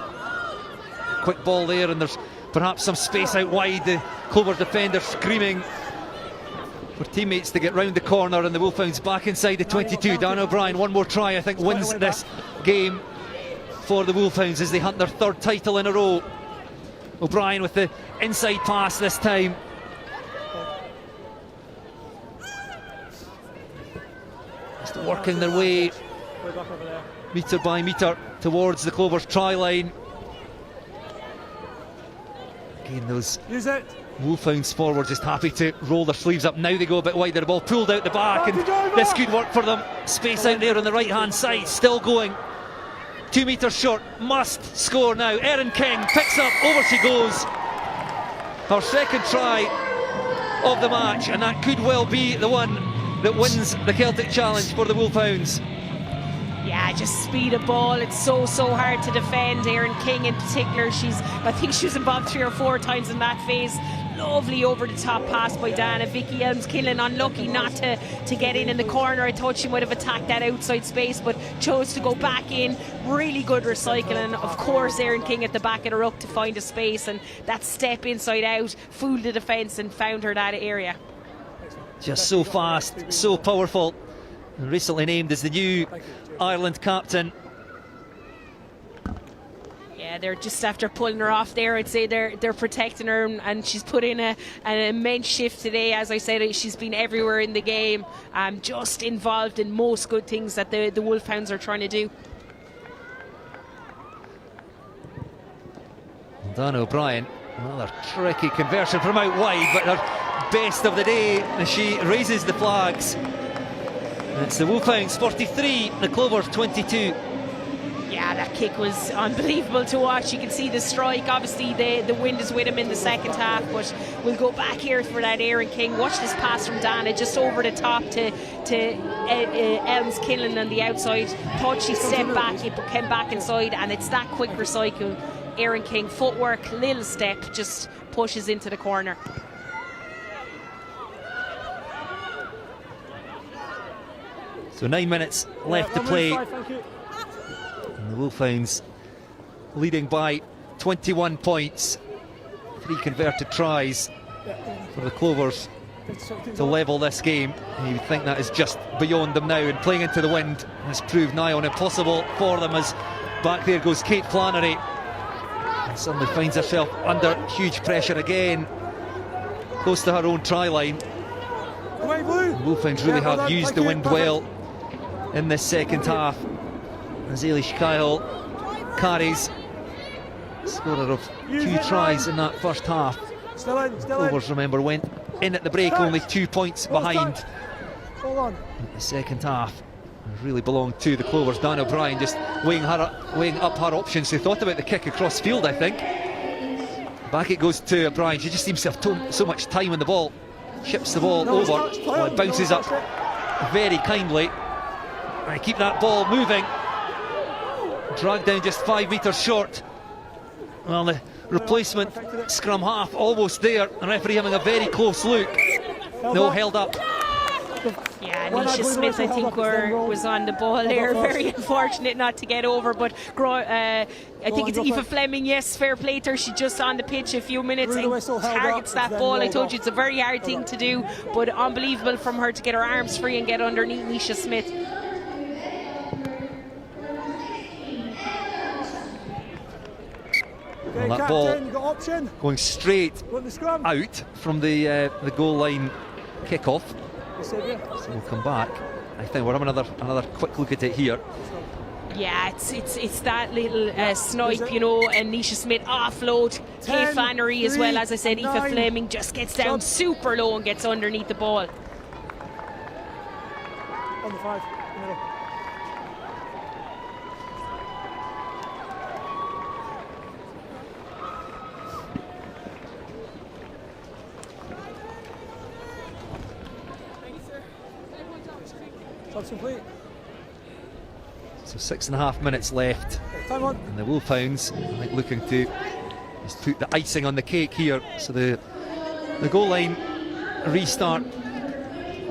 Quick ball there, and there's perhaps some space out wide. The Clover defender screaming for teammates to get round the corner, and the Wolfhounds back inside the 22. Dan O'Brien, one more try, I think, wins this game for the Wolfhounds as they hunt their 3rd title in a row. O'Brien with the inside pass this time. Just working their way metre by metre towards the Clovers try line. Again, those Wolfhounds forwards just happy to roll their sleeves up. Now they go a bit wider, the ball pulled out the back, and this could work for them. Space out there on the right hand side, still going 2 metres short, must score now. Erin King picks up, over she goes, her 2nd try of the match, and that could well be the one that wins the Celtic Challenge for the Wolfhounds. Yeah, just speed of ball. It's so hard to defend. Erin King in particular, I think she was involved 3 or 4 times in that phase. Lovely over the top pass by Dana. Vicky Elms-Killen unlucky not to get in the corner. I thought she might have attacked that outside space, but chose to go back in. Really good recycling. Of course, Erin King at the back of the ruck to find a space, and that step inside out fooled the defence and found her that area. Just so fast, so powerful, and recently named as the new Ireland captain. Yeah, they're just after pulling her off there. I'd say they're protecting her, and she's put in an immense shift today. As I said, she's been everywhere in the game, just involved in most good things that the Wolfhounds are trying to do. Dan O'Brien, another tricky conversion from out wide, but her best of the day as she raises the flags. It's the Wolfhounds 43, the Clovers 22. Yeah, that kick was unbelievable to watch. You can see the strike. Obviously, the wind is with him in the second half, but we'll go back here for that Aaron King. Watch this pass from Dana, just over the top to Elms Kinlan on the outside. Thought she stepped back, it came back inside, and it's that quick recycle. Aaron King, footwork, little step, just pushes into the corner. So 9 minutes left to play. And the Wolfhounds leading by 21 points. 3 converted tries for the Clovers to level this game. And you would think that is just beyond them now, and playing into the wind has proved nigh on impossible for them, as back there goes Kate Flannery, and suddenly finds herself under huge pressure again, close to her own try line. The Wolfhounds really have used the wind well in this second half, as Eilish Kyle carries, scorer of 2 tries in that first half. Clovers, remember, went in at the break only 2 points behind in the second half. It really belonged to the Clovers. Dan O'Brien just weighing up her options. They thought about the kick across field, I think. Back it goes to O'Brien. She just seems to have so much time on the ball. Chips the ball over, well, it bounces up very kindly. And keep that ball moving. Dragged down just 5 metres short. Well, the replacement scrum half almost there. The referee having a very close look. No, held up. Yeah, Nisha Smith, I think, was on the ball there. Very unfortunate not to get over, but I think it's Aoife Fleming. Yes, fair play to her. She's just on the pitch a few minutes and targets that ball. I told you it's a very hard thing to do, but unbelievable from her to get her arms free and get underneath Nisha Smith. Well, that ball going straight out from the goal line kickoff. So we'll come back. I think we'll have another quick look at it here. Yeah, it's that little snipe, you know, and Nisha Smith offload. Kay Flannery as well, as I said. Aoife Fleming just gets down super low and gets underneath the ball. On the 5, middle. Complete. So 6.5 minutes left, and the Wolfhounds, I think, looking to just put the icing on the cake here. So the goal line restart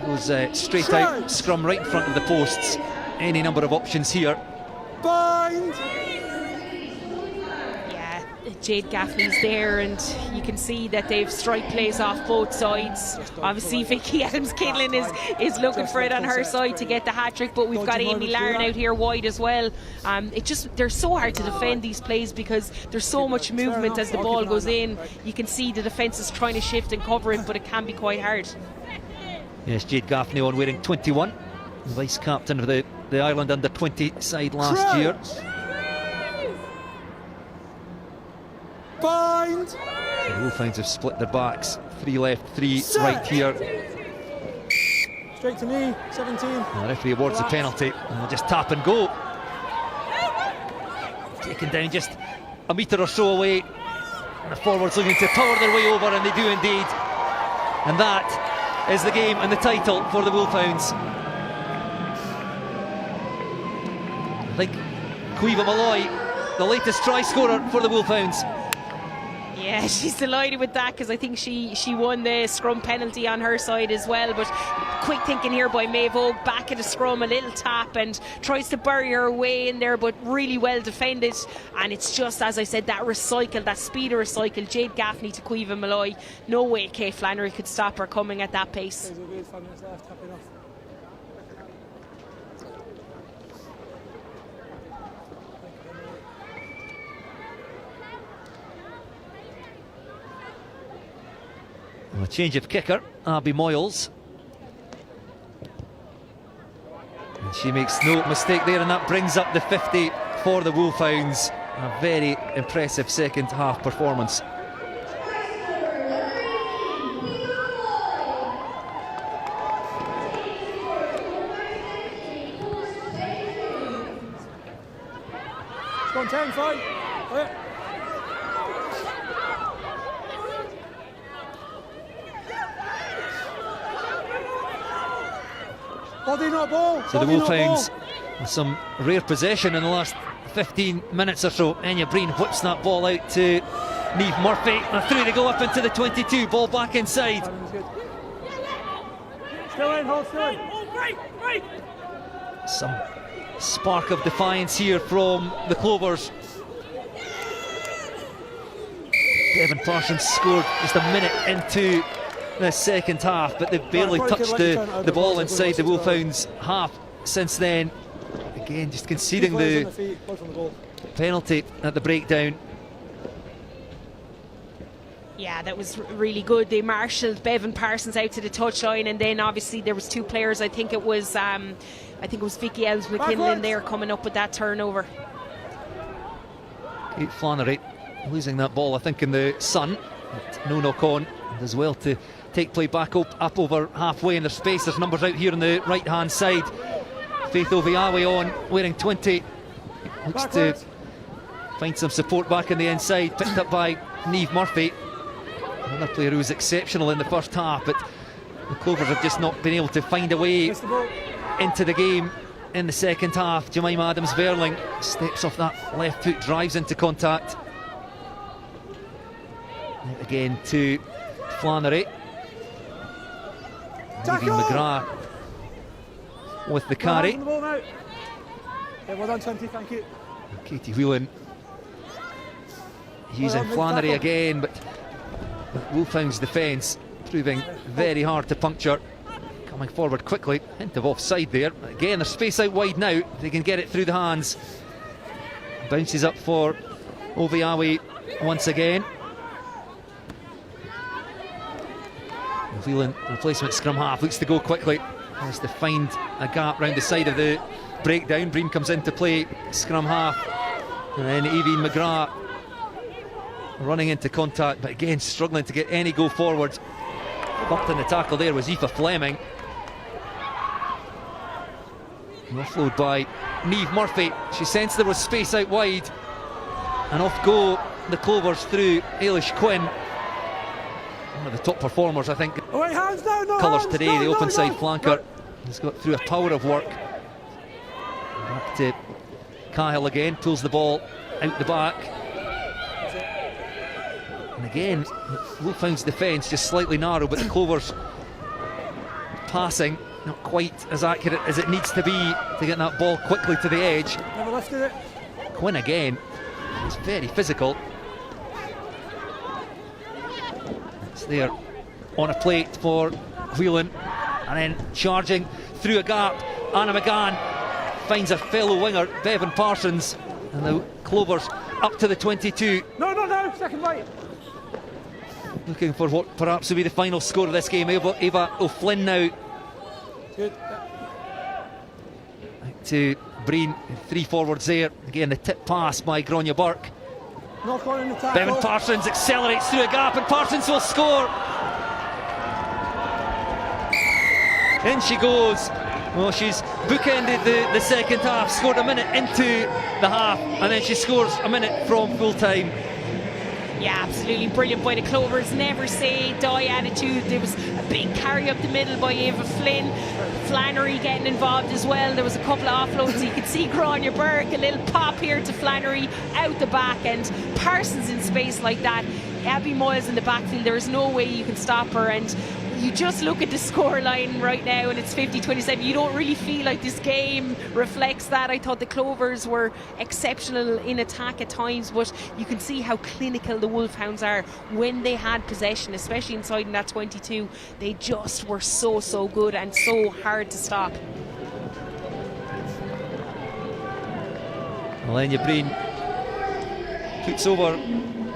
goes straight out, scrum right in front of the posts. Any number of options here. Bind. Yeah, Jade Gaffney's there, and you can see that they've strike plays off both sides. Obviously, Vicky Adams Kinlan is looking for it on her side to get the hat trick, but we've got Amy Larn out here wide as well. They're so hard to defend these plays because there's so much movement as the ball goes in. You can see the defence is trying to shift and cover it, but it can be quite hard. Yes, Jade Gaffney on wearing 21, vice captain of the Ireland under-20 side last year. Bind. So the Wolfhounds have split their backs. 3 left, 3 right here. Straight to knee, 17. And the referee awards the penalty, and they'll just tap and go. Taken down just a metre or so away. And the forwards looking to power their way over, and they do indeed. And that is the game and the title for the Wolfhounds. I think Caoimhe Malloy, the latest try scorer for the Wolfhounds. Yeah, she's delighted with that because I think she won the scrum penalty on her side as well. But quick thinking here by Maeve Oak, back at the scrum, a little tap, and tries to bury her way in there, but really well defended. And it's just, as I said, that recycle, that speed of recycle. Jade Gaffney to Caoimhe Malloy. No way Kay Flannery could stop her coming at that pace. There's a good 5 minutes left, happy enough. A change of kicker, Abby Moyles. And she makes no mistake there, and that brings up the 50 for the Wolfhounds. A very impressive second half performance. It's gone 10, fine. Oh, yeah. Body not ball. So the Wolfhounds with some rare possession in the last 15 minutes or so. Enya Breen whips that ball out to Niamh Murphy. And through they go up into the 22. Ball back inside. Still in, hold still in. Some spark of defiance here from the Clovers. Bevan Parsons scored just a minute into the second half, but they've barely touched the ball inside the Wolfhounds half since then. Again, just conceding the penalty at the breakdown. Yeah, that was really good. They marshalled Bevan Parsons out to the touchline, and then obviously there was two players. I think it was Vicky Elms McKinley there coming up with that turnover. Kate Flannery losing that ball, I think, in the sun. No knock on, and as well to take play back up over halfway in the space. There's numbers out here on the right hand side. Faith Oviawe on, wearing 20. Looks to find some support back in the inside, picked up by Niamh Murphy. Another player who was exceptional in the first half, but the Clovers have just not been able to find a way into the game in the second half. Jemima Adams-Verling steps off that left foot, drives into contact. Out again to Flannery. Leaving McGrath with the carry. Yeah, well done, 20, thank you. Katie Whelan using Flannery again, but Wolfhounds defence proving very hard to puncture. Coming forward quickly, hint of offside there. Again, there's space out wide now. They can get it through the hands. Bounces up for Oviawe once again. Whelan, replacement scrum half, looks to go quickly. Has to find a gap round the side of the breakdown. Breen comes into play, scrum half, and then Evie McGrath running into contact, but again struggling to get any go forward. Bumped in the tackle there was Aoife Fleming. Offload by Niamh Murphy. She sensed there was space out wide, and off go the Clovers through Ailish Quinn. One of the top performers, I think, colours today, the open side flanker. He's got through a power of work. Back to Cahill again, pulls the ball out the back. And again, Wolfhounds' defence just slightly narrow, but the Clovers passing not quite as accurate as it needs to be to get that ball quickly to the edge. Never lifted it. Quinn again, it's very physical. It's there on a plate for Whelan, and then charging through a gap. Anna McGann finds her fellow winger Bevan Parsons, and the Clovers up to the 22. No, second right. Looking for what perhaps will be the final score of this game. Eva O'Flynn now. Good. Back to Breen, three forwards there. Again, the tip pass by Gráinne Burke. Not going in the tackle. Bevan Parsons accelerates through a gap, and Parsons will score. In she goes. Well, she's bookended the second half, scored a minute into the half, and then she scores a minute from full time. Yeah, absolutely brilliant by the Clovers. Never say die attitude. There was a big carry up the middle by Eva Flynn. Flannery getting involved as well. There was a couple of offloads. You could see Gráinne Burke, a little pop here to Flannery out the back, and Parsons in space like that. Abby Moyles in the backfield. There is no way you can stop her, and you just look at the scoreline right now and it's 50-27. You don't really feel like this game reflects that. I thought the Clovers were exceptional in attack at times, but you can see how clinical the Wolfhounds are when they had possession, especially inside in that 22. They just were so good and so hard to stop. Enya Breen puts over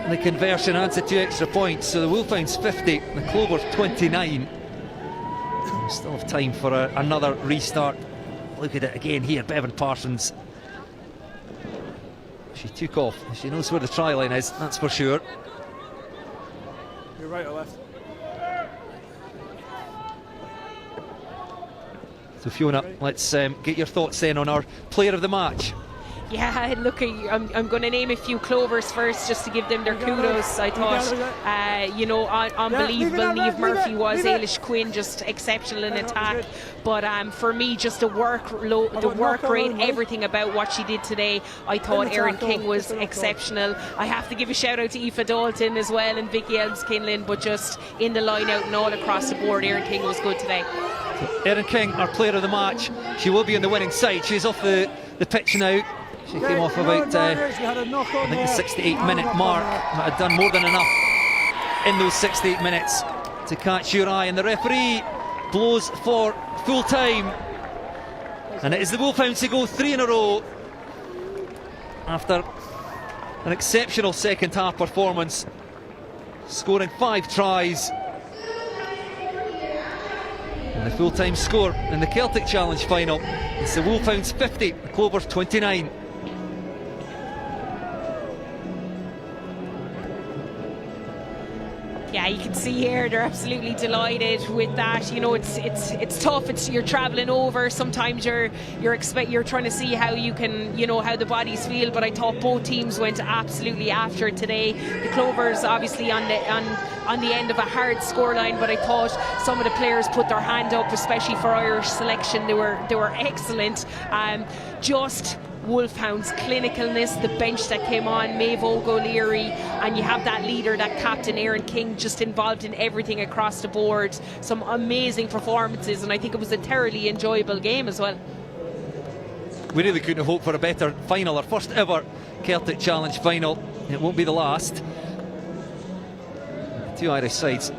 the conversion, adds the 2 extra points, so the Wolfhounds 50, the Clovers 29. We still have time for another restart. Look at it again here, Bevan Parsons. She took off, she knows where the try line is, that's for sure. You're right or left? So Fiona, let's get your thoughts then on our player of the match. Yeah, look, I'm going to name a few Clovers first just to give them their kudos. I thought, unbelievable. Niamh Murphy was, Ailish Quinn just exceptional in attack. But for me, just the work rate, everything about what she did today, I thought Erin King was exceptional. I have to give a shout out to Aoife Dalton as well and Vicky Elms-Kinlan, but just in the line out and all across the board, Erin King was good today. Erin King, our player of the match. She will be on the winning side. She's off the pitch now. She came off about, I think, the 68-minute mark. Might have done more than enough in those 68 minutes to catch your eye. And the referee blows for full time. And it is the Wolfhounds who go 3 in a row after an exceptional second half performance, scoring 5 tries. And the full-time score in the Celtic Challenge Final, it's the Wolfhounds 50, the Clovers 29. Yeah, you can see here they're absolutely delighted with that. You know, it's tough. You're travelling over. Sometimes you're trying to see how you can, how the bodies feel. But I thought both teams went absolutely after it today. The Clovers obviously on the end of a hard scoreline, but I thought some of the players put their hand up, especially for Irish selection. They were excellent. Just Wolfhounds clinicalness, the bench that came on, Maeve O'Leary, and you have that leader, that captain Erin King, just involved in everything across the board. Some amazing performances, and I think it was a thoroughly enjoyable game as well. We really couldn't hope for a better final, our first ever Celtic Challenge Final. It won't be the last. The two Irish sides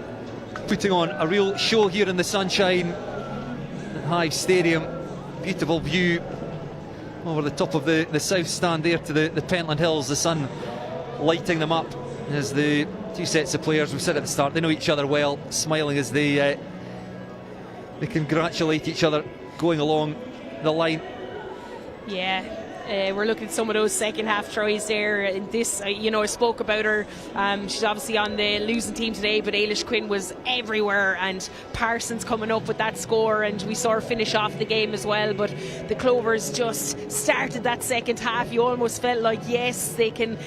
putting on a real show here in the sunshine at Hive Stadium. Beautiful view over the top of the south stand there to the Pentland Hills, the sun lighting them up as the two sets of players, we said at the start, they know each other well, smiling as they congratulate each other going along the line. Yeah. We're looking at some of those second half tries there. And this, I spoke about her. She's obviously on the losing team today, but Ailish Quinn was everywhere, and Parsons coming up with that score, and we saw her finish off the game as well. But the Clovers just started that second half. You almost felt like, yes, they can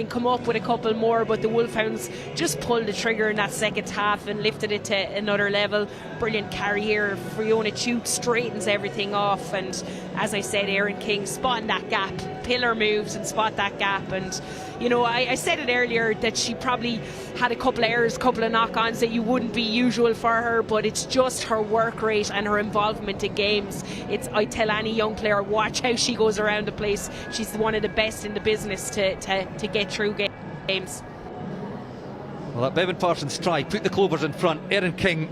come up with a couple more, but the Wolfhounds just pulled the trigger in that second half and lifted it to another level. Brilliant carry here. Fiona Chute straightens everything off, and as I said, Erin King spotting that gap, pillar moves and spot that gap. And I said it earlier that she probably had a couple of errors, couple of knock-ons that you wouldn't be usual for her, but it's just her work rate and her involvement in games. I tell any young player, watch how she goes around the place. She's one of the best in the business to get through games. Well, that Bevan Parsons try put the Clovers in front. Erin King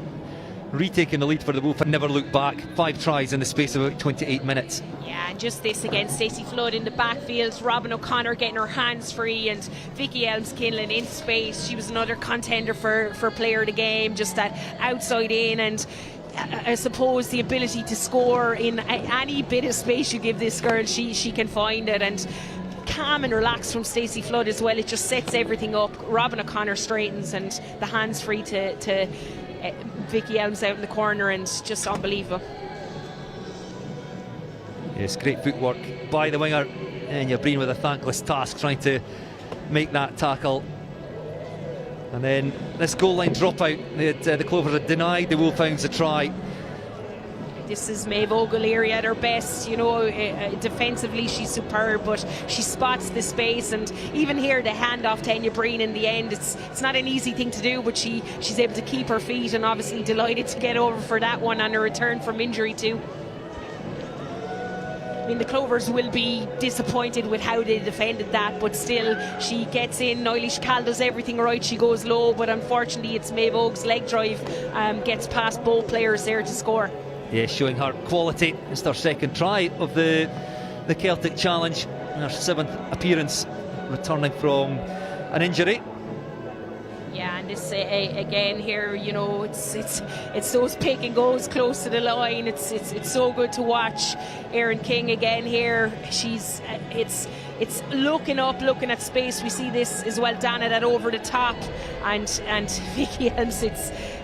retaking the lead for the Wolf and never looked back. 5 tries in the space of about 28 minutes. Yeah, and just this against Stacey Flood in the backfield, Robin O'Connor getting her hands free, and Vicky Elms-Kinlan in space. She was another contender for player of the game, just that outside in, and I suppose the ability to score in any bit of space you give this girl, she can find it. And calm and relaxed from Stacey Flood as well. It just sets everything up. Robin O'Connor straightens, and the hands free to Vicky Elms out in the corner, and just unbelievable. Yes, great footwork by the winger, and you're Breen with a thankless task trying to make that tackle. And then this goal line dropout, the Clovers had denied the Wolfhounds a try. This is Maeve O'Leary at her best. Defensively she's superb, but she spots the space, and even here the handoff to Enya Breen in the end, it's not an easy thing to do, but she's able to keep her feet, and obviously delighted to get over for that one on her return from injury too. I mean, the Clovers will be disappointed with how they defended that, but still she gets in. Eilish Cal does everything right, she goes low, but unfortunately it's Maeve Oak's leg drive gets past both players there to score. Yeah, showing her quality. It's her second try of the Celtic Challenge, and her 7th appearance, returning from an injury. Yeah, And this again here, you know, it's those pick and goes close to the line. It's so good to watch. Erin King again here. It's looking up, looking at space. We see this as well, Dana, that over the top, and Vicky Elms.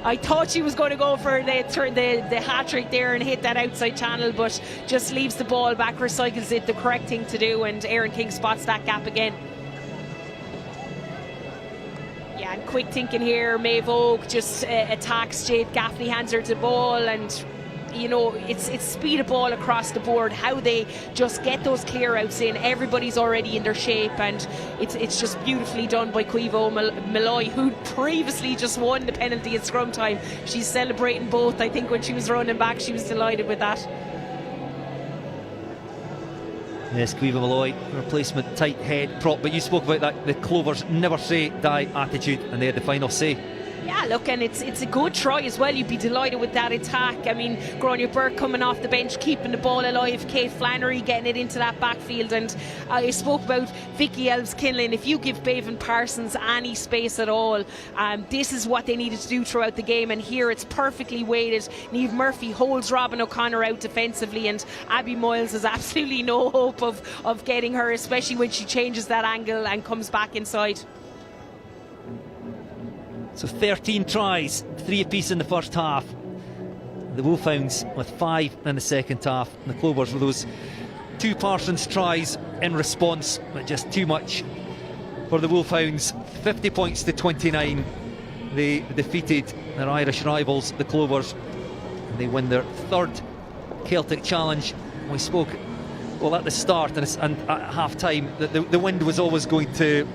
I thought she was going to go for the hat trick there and hit that outside channel, but just leaves the ball back, recycles it, the correct thing to do, and Erin King spots that gap again. Yeah, and quick thinking here, Maeve Oak just attacks Jade Gaffney, hands her the ball, and you know, it's speed of ball across the board, how they just get those clear outs in. Everybody's already in their shape, and it's just beautifully done by Quivo Malloy, who previously just won the penalty at scrum time. She's celebrating both. I think when she was running back, she was delighted with that. Yes, Quivo Malloy, replacement tight head prop, but you spoke about that, the Clovers never say die attitude, and they had the final say. Yeah, look, and it's a good try as well. You'd be delighted with that attack. I mean, Gráinne Burke coming off the bench, keeping the ball alive. Kate Flannery getting it into that backfield. And I spoke about Vicky Elves-Kinlan. If you give Bevan Parsons any space at all, this is what they needed to do throughout the game. And here it's perfectly weighted. Niamh Murphy holds Robin O'Connor out defensively, and Abby Moyles has absolutely no hope of getting her, especially when she changes that angle and comes back inside. So 13 tries, 3 apiece in the first half. The Wolfhounds with 5 in the second half. And the Clovers with those 2 Parsons tries in response, but just too much for the Wolfhounds. 50 points to 29. They defeated their Irish rivals, the Clovers. And they win their 3rd Celtic Challenge. We spoke, well, at the start and at half time, that the wind was always going to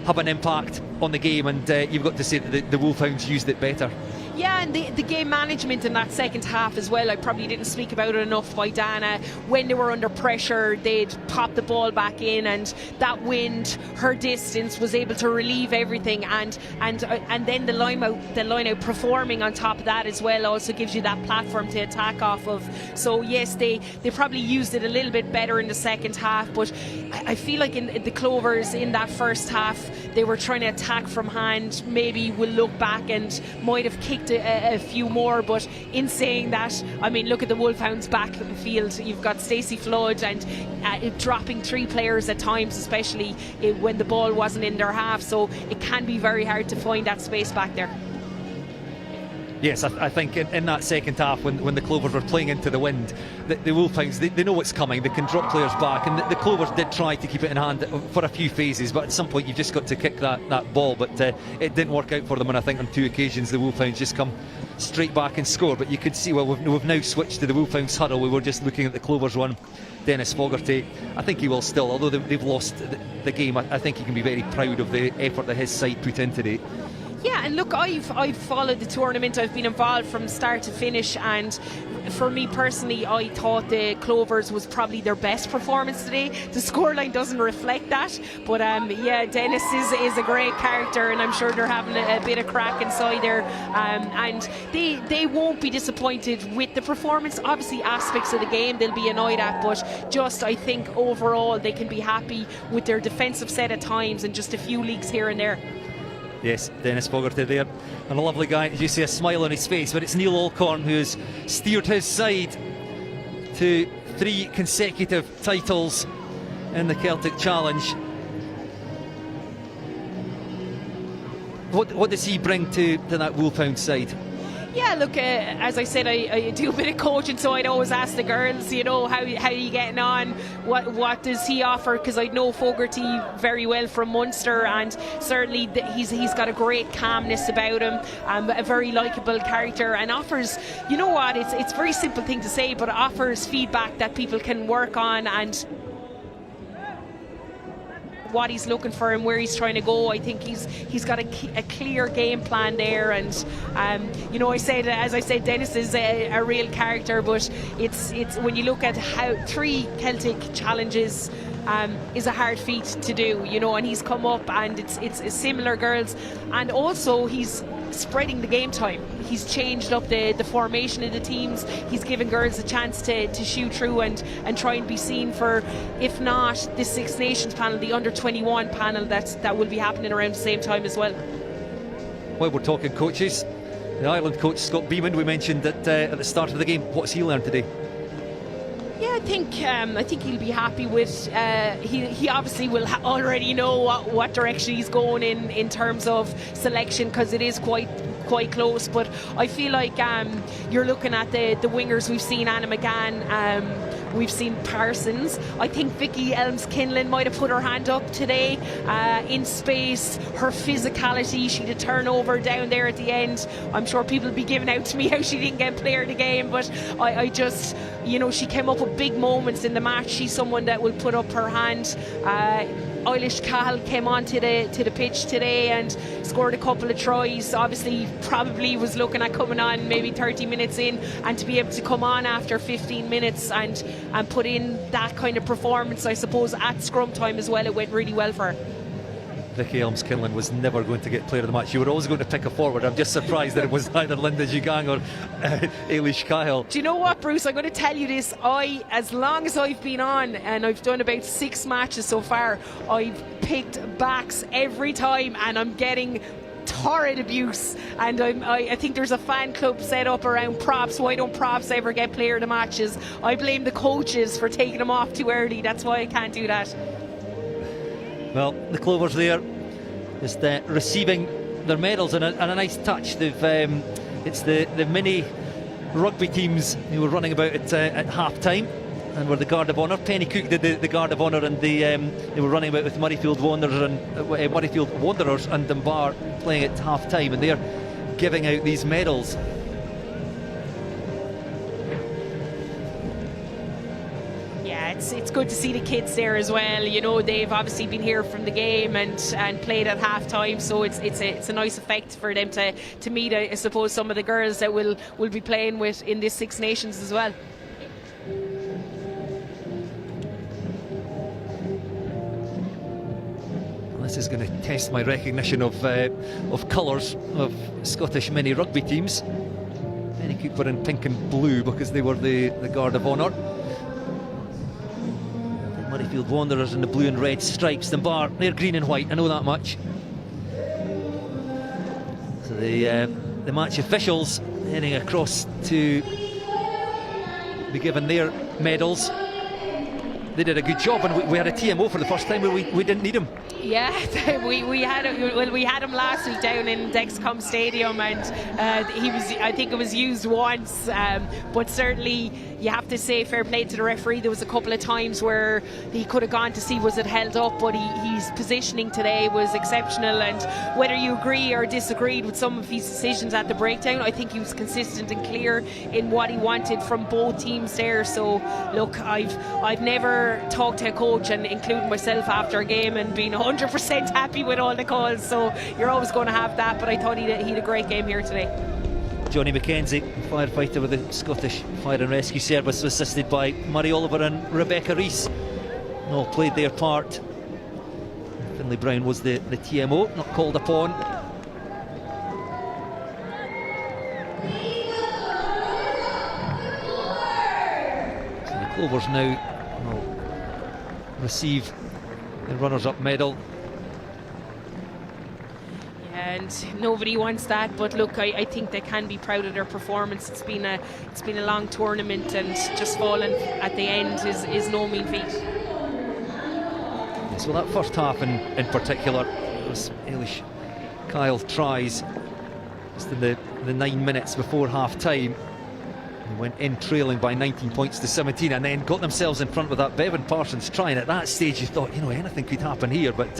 have an impact on the game, and you've got to say that the Wolfhounds used it better. Yeah, and the game management in that second half as well. I probably didn't speak about it enough by Dana. When they were under pressure, they'd pop the ball back in, and that wind, her distance, was able to relieve everything, and then the line out performing on top of that as well also gives you that platform to attack off of. So yes, they probably used it a little bit better in the second half, but I feel like in the Clovers in that first half they were trying to attack from hand. Maybe we'll look back and might have kicked a few more, but in saying that, I mean, look at the Wolfhounds backfield. You've got Stacey Flood and dropping 3 players at times, especially when the ball wasn't in their half, so it can be very hard to find that space back there. Yes, I think in that second half, when the Clovers were playing into the wind, the Wolfhounds, they know what's coming. They can drop players back, and the Clovers did try to keep it in hand for a few phases, but at some point you've just got to kick that ball. But it didn't work out for them, and I think on 2 occasions the Wolfhounds just come straight back and score. But you could see, well, we've now switched to the Wolfhounds huddle. We were just looking at the Clovers one. Dennis Fogarty, I think he will still, although they've lost the game, I think he can be very proud of the effort that his side put in today. Yeah, and look, I've followed the tournament. I've been involved from start to finish, and for me personally, I thought the Clovers was probably their best performance today. The scoreline doesn't reflect that, but yeah, Dennis is a great character, and I'm sure they're having a bit of crack inside there, and they won't be disappointed with the performance. Obviously aspects of the game they'll be annoyed at, but just I think overall they can be happy with their defensive set at times and just a few leaks here and there. Yes, Dennis Fogarty there, and a lovely guy. You see a smile on his face, but it's Neil Alcorn who has steered his side to 3 consecutive titles in the Celtic Challenge. What does he bring to that Wolfhound side? Yeah, look, as I said, I do a bit of coaching, so I'd always ask the girls, you know, how are you getting on? What does he offer? Because I know Fogarty very well from Munster, and certainly he's got a great calmness about him, a very likeable character, and offers, you know what, it's a very simple thing to say, but offers feedback that people can work on, and what he's looking for and where he's trying to go. I think he's got a clear game plan there, and you know, as I said, Dennis is a real character, but it's when you look at how 3 Celtic challenges is a hard feat to do, you know, and he's come up, and it's similar girls, and also he's spreading the game time. He's changed up the formation of the teams. He's given girls a chance to shoot through and try and be seen for, if not the Six Nations panel, the under 21 panel that will be happening around the same time as well. while we're talking coaches, the Ireland coach Scott Beeman, we mentioned that at the start of the game. What's he learned today? Yeah, I think he'll be happy with. He obviously will already know what direction he's going in terms of selection, because it is quite close. But I feel like you're looking at the wingers. We've seen Anna McGann, we've seen Parsons. I think Vicky Elms-Kinlan might have put her hand up today in space. Her physicality, she had a turnover down there at the end. I'm sure people will be giving out to me how she didn't get player of the game, but I just, she came up with big moments in the match. She's someone that will put up her hand. Eilish Cahill came onto the pitch today and scored a couple of tries. Obviously, probably was looking at coming on maybe 30 minutes in, and to be able to come on after 15 minutes and put in that kind of performance, I suppose, at scrum time as well, it went really well for her. Vicky Elms-Kinlan was never going to get player of the match. You were always going to pick a forward. I'm just surprised that it was either Linda Jugang or Eilish Cahill. Do you know what, Bruce? I'm going to tell you this. As long as I've been on, and I've done about 6 matches so far, I've picked backs every time, and I'm getting torrid abuse, and I think there's a fan club set up around props. Why don't props ever get player of the matches? I blame the coaches for taking them off too early. That's why I can't do that. Well, the Clovers there just receiving their medals, and a nice touch. It's the mini rugby teams who were running about at half time and were the Guard of Honour. Penny Cook did the Guard of Honour, and they were running about with Murrayfield Wanderers and Dunbar playing at half time, and they're giving out these medals. It's good to see the kids there as well. They've obviously been here from the game and played at half time, so it's a nice effect for them to meet, I suppose, some of the girls that will be playing with in this Six Nations as well. This is going to test my recognition of colours of Scottish mini rugby teams. Penny Cook were in pink and blue because they were the Guard of Honour. Murrayfield Wanderers in the blue and red stripes. Dunbar, they're green and white, I know that much. So the match officials heading across to be given their medals. They did a good job, and we had a TMO for the first time where we didn't need him. Yeah, we had him last week down in Dexcom Stadium, and I think it was used once, but certainly you have to say fair play to the referee. There was a couple of times where he could have gone to see was it held up, but his positioning today was exceptional, and whether you agree or disagreed with some of his decisions at the breakdown, I think he was consistent and clear in what he wanted from both teams there. So look, I've never talked to a coach, and including myself, after a game and being 100% happy with all the calls, so you're always going to have that, but I thought he had a great game here today. Johnny McKenzie, firefighter with the Scottish Fire and Rescue Service, assisted by Murray Oliver and Rebecca Rees, all played their part. Finlay Brown was the TMO, not called upon. So the Clovers now will receive the runners-up medal. And nobody wants that, but look, I think they can be proud of their performance. It's been a long tournament, and just falling at the end is no mean feat. So that first half in particular was Eilish Cahill tries just in the 9 minutes before half time. They went in trailing by 19 points to 17, and then got themselves in front with that Bevan Parsons try. And at that stage you thought, anything could happen here, but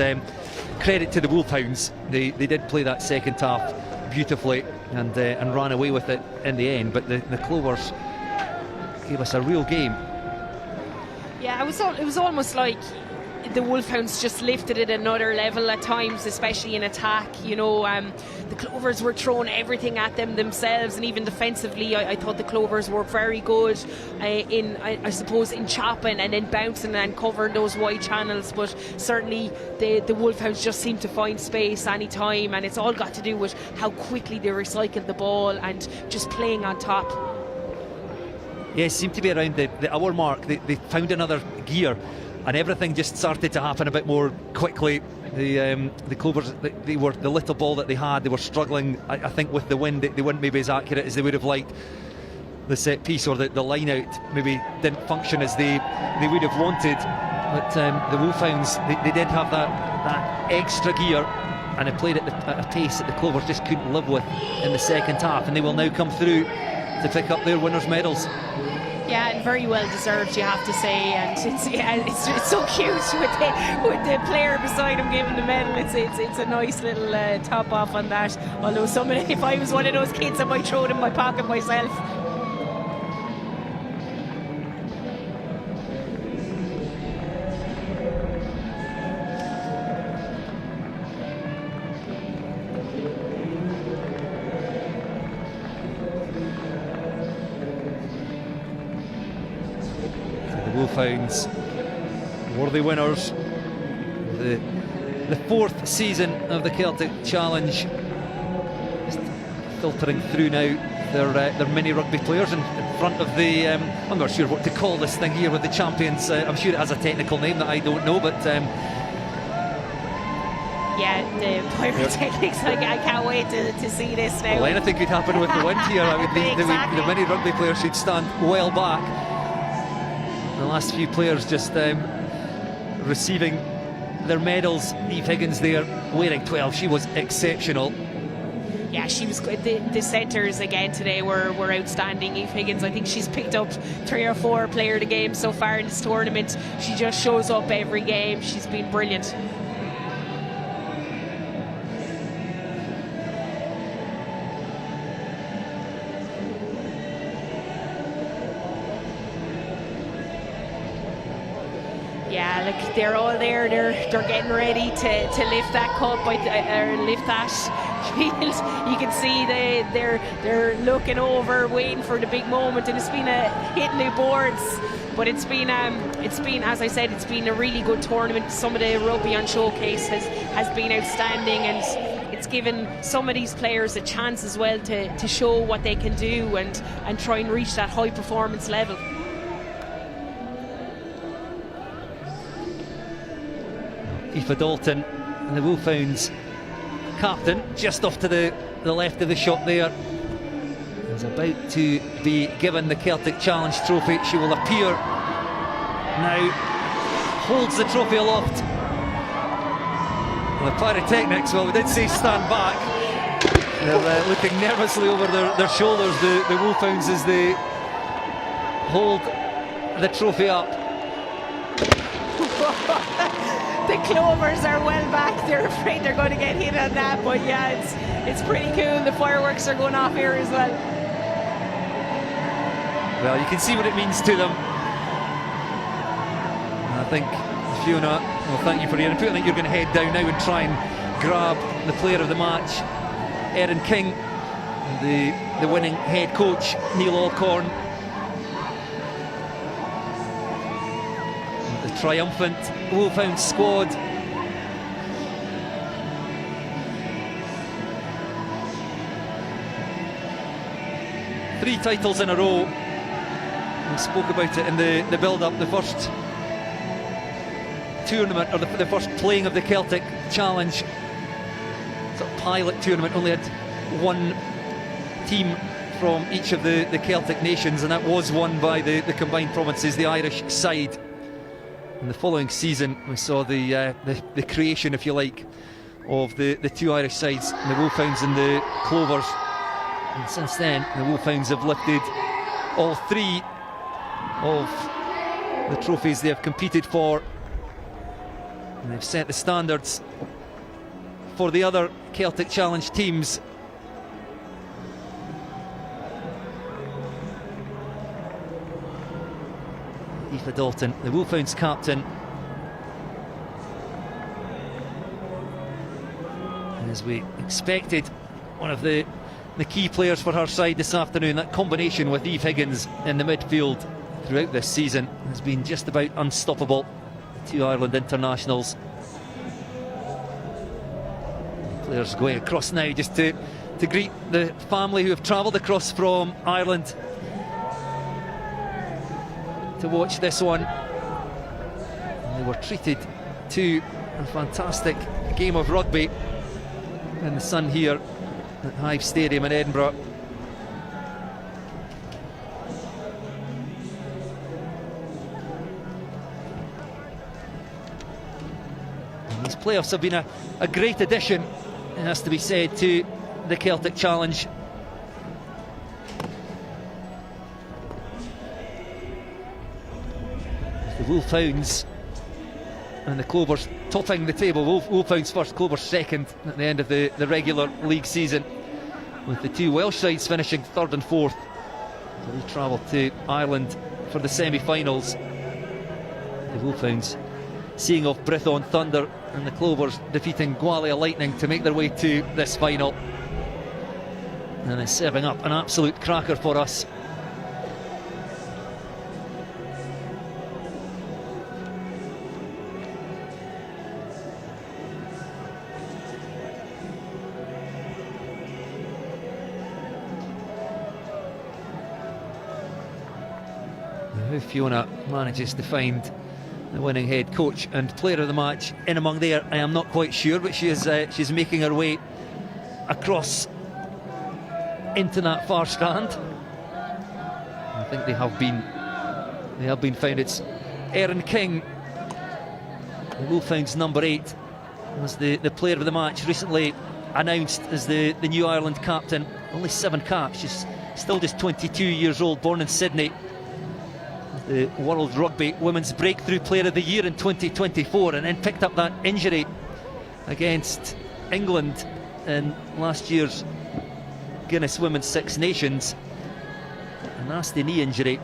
credit to the Wolfhounds. They did play that second half beautifully and ran away with it in the end, but the Clovers gave us a real game. Yeah, it was almost like the Wolfhounds just lifted it another level at times, especially in attack. The Clovers were throwing everything at them themselves, and even defensively I thought the Clovers were very good I suppose in chopping and then bouncing and covering those wide channels, but certainly the Wolfhounds just seemed to find space any time, and it's all got to do with how quickly they recycled the ball and just playing on top. Yeah, it seemed to be around the hour mark they found another gear, and everything just started to happen a bit more quickly. The Clovers, they were the little ball that they had, they were struggling. I think with the wind, they weren't maybe as accurate as they would have liked. The set piece or the line out maybe didn't function as they would have wanted. But the Wolfhounds, they did have that extra gear, and they played at a pace that the Clovers just couldn't live with in the second half, and they will now come through to pick up their winners' medals. Yeah, and very well deserved, you have to say. And it's so cute with the player beside him giving the medal. It's a nice little top off on that. Although if I was one of those kids, I might throw it in my pocket myself. Wolfhounds, worthy winners. The fourth season of the Celtic Challenge. Just filtering through now their mini rugby players in front of the. I'm not sure what to call this thing here with the champions. I'm sure it has a technical name that I don't know, but. Yeah, the pyrotechnics. I can't wait to see this now. Well, anything could happen with the wind here. I mean, Exactly. the mini rugby players should stand well back. The last few players just receiving their medals. Eve Higgins there wearing 12. She was exceptional. Yeah, she was good. The centres again today were outstanding. Eve Higgins, I think she's picked up 3 or 4 player of the game so far in this tournament. She just shows up every game. She's been brilliant. Yeah, like they're all there. They're getting ready to lift that cup or lift that shield. You can see they're looking over, waiting for the big moment, and it's been a hitting the boards. But it's been as I said, it's been a really good tournament. Some of the rugby on showcase has been outstanding, and it's given some of these players a chance as well to show what they can do and try and reach that high performance level. Aoife Dalton, and the Wolfhounds captain, just off to the left of the shot there, is about to be given the Celtic Challenge trophy. She will appear now, holds the trophy aloft. And the pyrotechnics, well, we did say stand back. They're looking nervously over their shoulders, the Wolfhounds, as they hold the trophy up. The Clovers are well back. They're afraid they're going to get hit on that, but yeah, it's pretty cool. The fireworks are going off here as well. Well, you can see what it means to them. And I think Fiona, well, thank you for your input. I think you're going to head down now and try and grab the player of the match, Erin King, the winning head coach, Neil Alcorn. The triumphant Wolfhounds squad. Three titles in a row. We spoke about it in the build-up. The first tournament, or the first playing of the Celtic Challenge sort of pilot tournament, only had one team from each of the Celtic nations, and that was won by the combined provinces, the Irish side. In the following season, we saw the creation, if you like, of the two Irish sides, the Wolfhounds and the Clovers. And since then, the Wolfhounds have lifted all 3 of the trophies they have competed for, and they've set the standards for the other Celtic Challenge teams. Aoife Dalton, the Wolfhounds captain, and as we expected, one of the key players for her side this afternoon. That combination with Eve Higgins in the midfield throughout this season has been just about unstoppable. The 2 Ireland internationals. Players going across now just to greet the family who have travelled across from Ireland to watch this one. They were treated to a fantastic game of rugby in the sun here at Hive Stadium in Edinburgh. And these playoffs have been a great addition, it has to be said, to the Celtic Challenge. The Wolfhounds and the Clovers topping the table. Wolfhounds first, Clovers second at the end of the regular league season, with the two Welsh sides finishing third and fourth. So we travel to Ireland for the semi-finals. The Wolfhounds seeing off Brython Thunder, and the Clovers defeating Gwalia Lightning to make their way to this final. And it's serving up an absolute cracker for us. How Fiona manages to find the winning head coach and player of the match in among there, I am not quite sure, but she's making her way across into that far stand. I think they have been found. It's Erin King, the Wolfhounds number 8, was the player of the match, recently announced as the new Ireland captain. Only 7 caps, she's still just 22 years old, born in Sydney. The World Rugby Women's Breakthrough Player of the Year in 2024, and then picked up that injury against England in last year's Guinness Women's Six Nations. A nasty knee injury.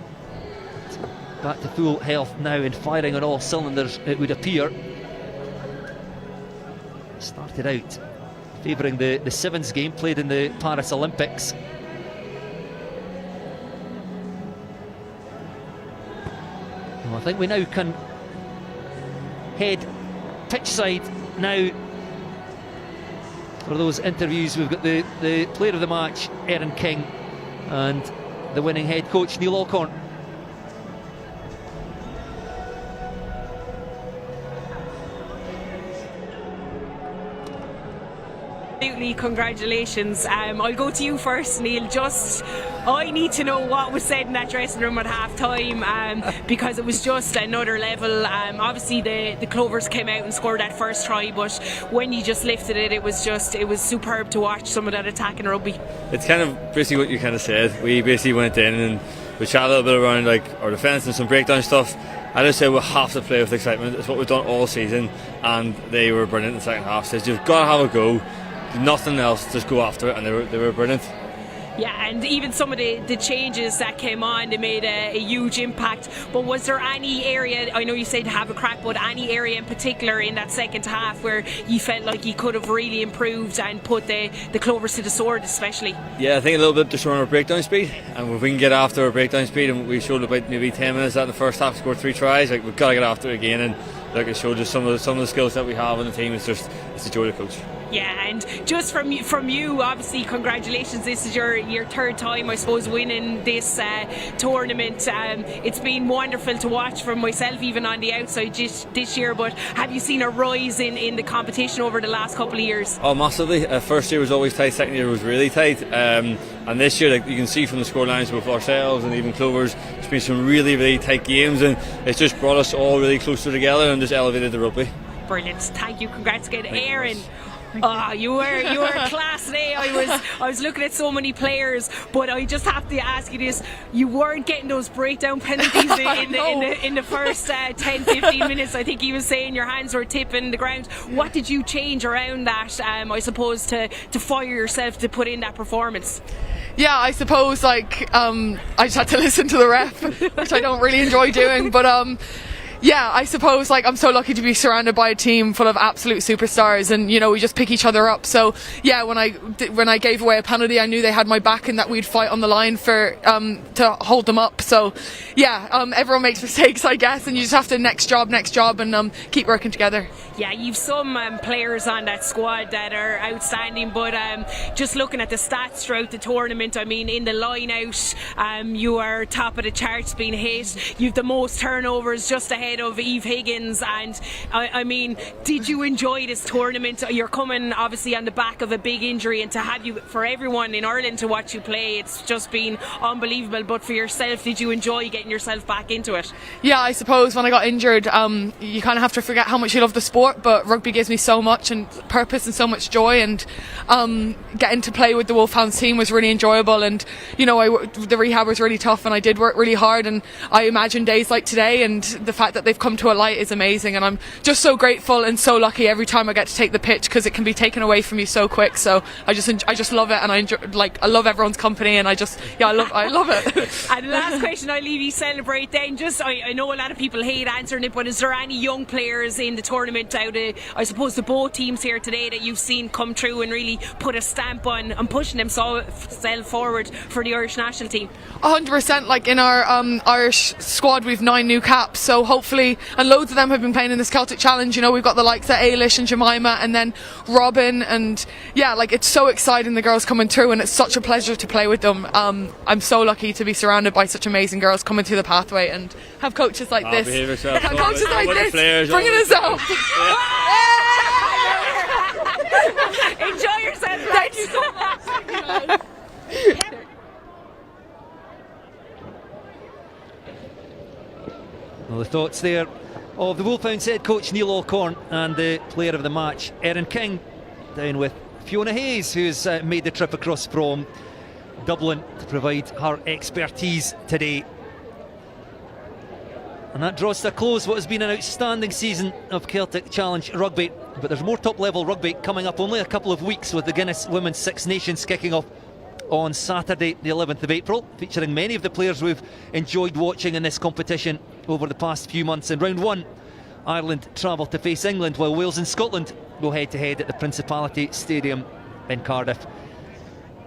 Back to full health now and firing on all cylinders, it would appear. Started out favouring the Sevens game played in the Paris Olympics. I think we now can head pitch side now for those interviews. We've got the player of the match, Erin King, and the winning head coach, Neil Alcorn. Absolutely, congratulations. I'll go to you first, Neil. I need to know what was said in that dressing room at half time, because it was just another level. Obviously the Clovers came out and scored that first try, but when you just lifted it, it was superb to watch some of that attack in rugby. It's kind of basically what you kind of said. We basically went in and we chatted a little bit around like our defence and some breakdown stuff. I just say we have to play with excitement. It's what we've done all season, and they were brilliant in the second half. Says you've got to have a go. Nothing else, just go after it, and they were brilliant. Yeah, and even some of the changes that came on, they made a huge impact. But was there any area, I know you said to have a crack, but any area in particular in that second half where you felt like you could have really improved and put the Clovers to the sword especially? Yeah, I think a little bit to show our breakdown speed, and if we can get after our breakdown speed, and we showed about maybe 10 minutes that in the first half, scored 3 tries, like we've got to get after it again, and like it showed just some of the skills that we have in the team. It's a joy to coach. Yeah, and just from you, obviously, congratulations. This is your third time, I suppose, winning this tournament. It's been wonderful to watch from myself, even on the outside this year. But have you seen a rise in the competition over the last couple of years? Oh, massively. First year was always tight, second year was really tight. And this year, like you can see from the score lines with ourselves and even Clovers, it's been some really, really tight games, and it's just brought us all really closer together and just elevated the rugby. Brilliant. Thank you. Congrats again. Erin. Oh, you were class today. I was looking at so many players, but I just have to ask you this: you weren't getting those breakdown penalties in the first 10-15 minutes. I think he was saying your hands were tipping the ground. What did you change around that? I suppose to fire yourself to put in that performance. Yeah, I suppose I just had to listen to the ref, which I don't really enjoy doing, but yeah, I suppose I'm so lucky to be surrounded by a team full of absolute superstars, and we just pick each other up. So yeah, when I gave away a penalty, I knew they had my back and that we'd fight on the line for to hold them up. So yeah, everyone makes mistakes, I guess, and you just have to next job and keep working together. Yeah, you've some players on that squad that are outstanding, but just looking at the stats throughout the tournament, I mean, in the line out, you are top of the charts being hit. You've the most turnovers, just ahead ahead of Eve Higgins. And I mean, did you enjoy this tournament? You're coming obviously on the back of a big injury, and to have you, for everyone in Ireland to watch you play, it's just been unbelievable. But for yourself, did you enjoy getting yourself back into it? Yeah, I suppose when I got injured, you kind of have to forget how much you love the sport, but rugby gives me so much and purpose and so much joy, and getting to play with the Wolfhounds team was really enjoyable. And you know, the rehab was really tough and I did work really hard, and I imagine days like today, and the fact that they've come to a light is amazing, and I'm just so grateful and so lucky every time I get to take the pitch, because it can be taken away from you so quick. So I just love it, and I love everyone's company, and I love it. And the last question, I'll leave you celebrate then. Just I know a lot of people hate answering it, but is there any young players in the tournament out of, I suppose, the both teams here today that you've seen come through and really put a stamp on and pushing themselves forward for the Irish national team? 100%. Like in our Irish squad, we've 9 new caps, so hopefully, and loads of them have been playing in this Celtic Challenge. You know, we've got the likes of Ailish and Jemima, and then Robin, and yeah, like it's so exciting, the girls coming through, and it's such a pleasure to play with them. I'm so lucky to be surrounded by such amazing girls coming through the pathway and have coaches like this. Have coaches like this bringing us up. Enjoy yourself. Thank you so much. Well, the thoughts there of the Wolfhounds head coach Neil Alcorn and the player of the match, Erin King, down with Fiona Hayes, who's made the trip across from Dublin to provide her expertise today. And that draws to a close what has been an outstanding season of Celtic Challenge Rugby. But there's more top-level rugby coming up, only a couple of weeks, with the Guinness Women's Six Nations kicking off on Saturday the 11th of April, featuring many of the players we've enjoyed watching in this competition over the past few months. In round 1, Ireland travel to face England, while Wales and Scotland go head-to-head at the Principality Stadium in Cardiff.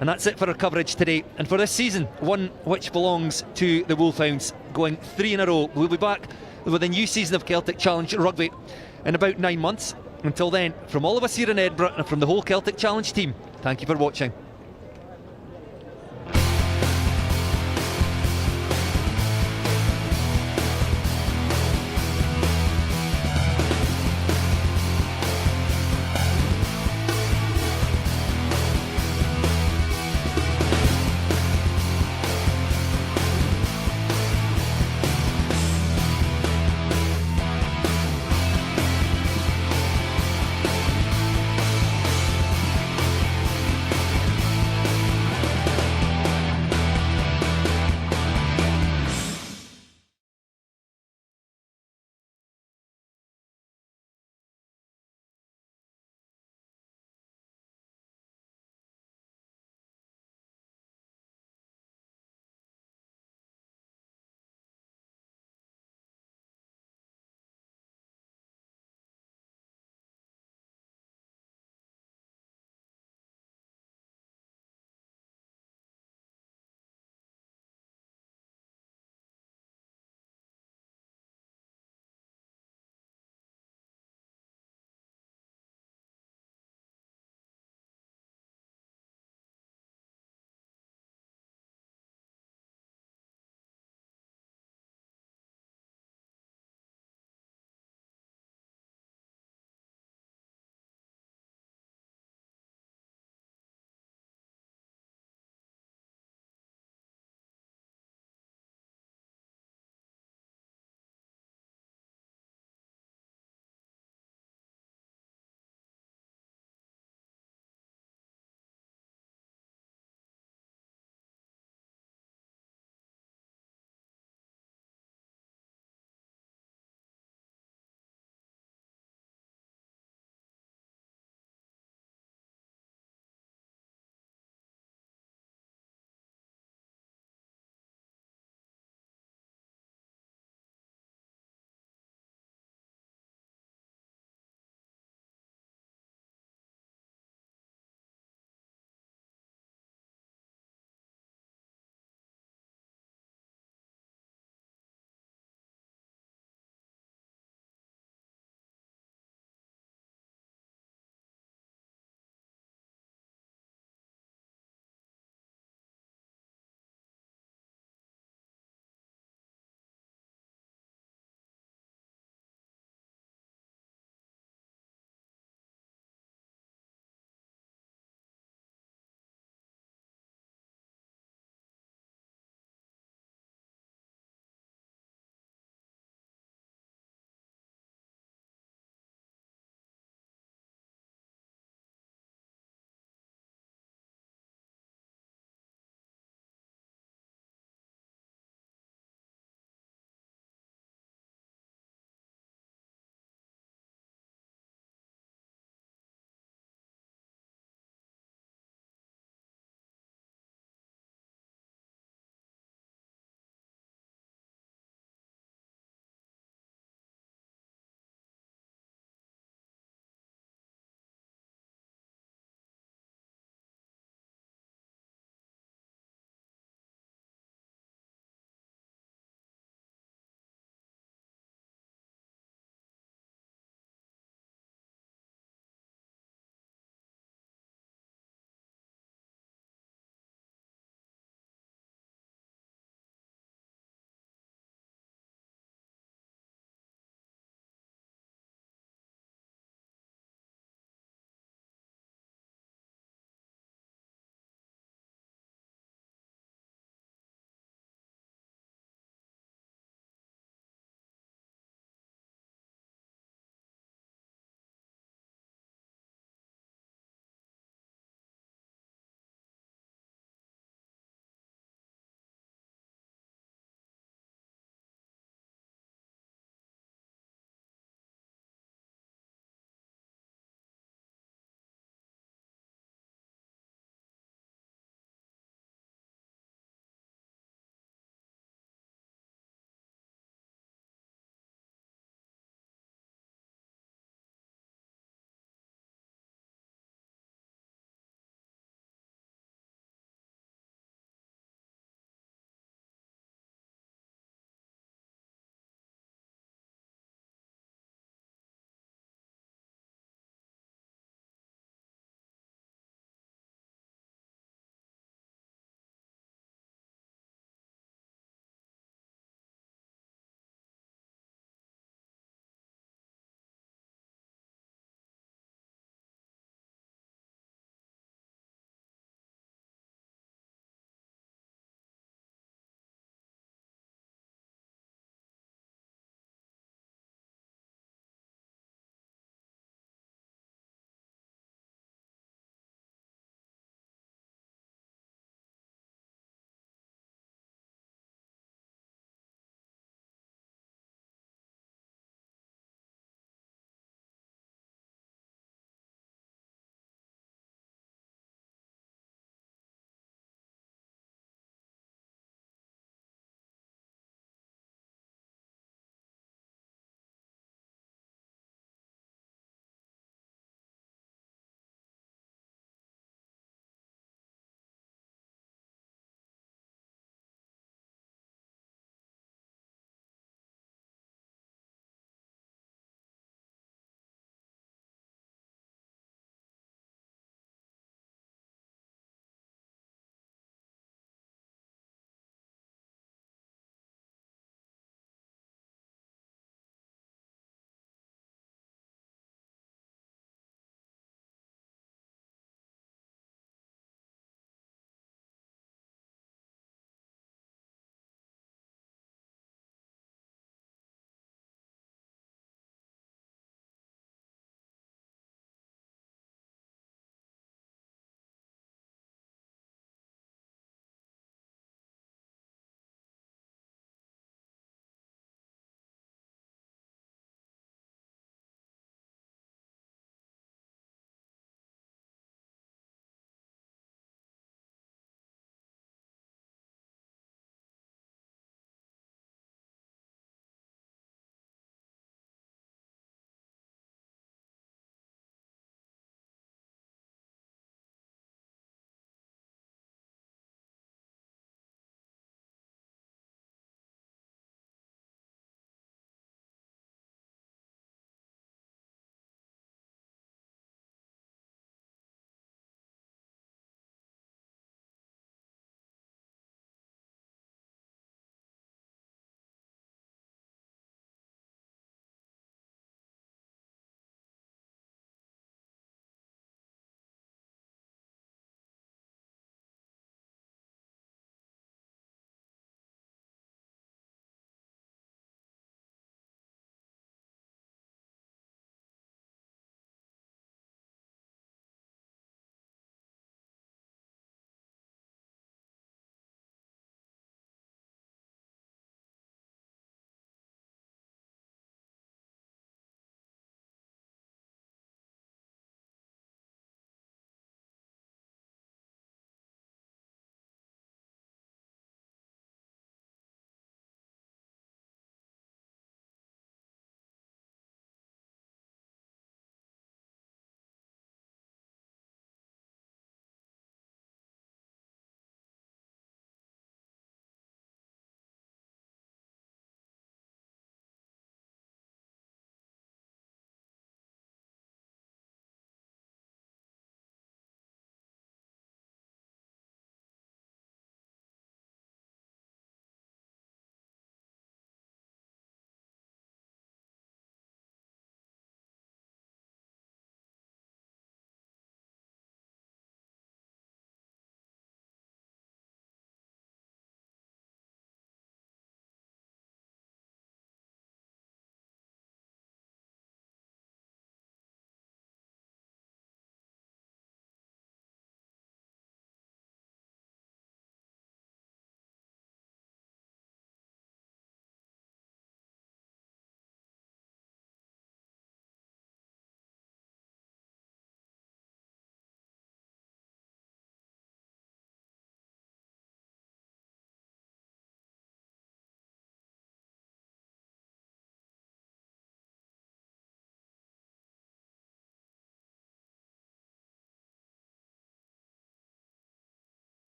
And that's it for our coverage today and for this season, one which belongs to the Wolfhounds, going 3 in a row. We'll be back with a new season of Celtic Challenge Rugby in about 9 months. Until then, from all of us here in Edinburgh and from the whole Celtic Challenge team, thank you for watching.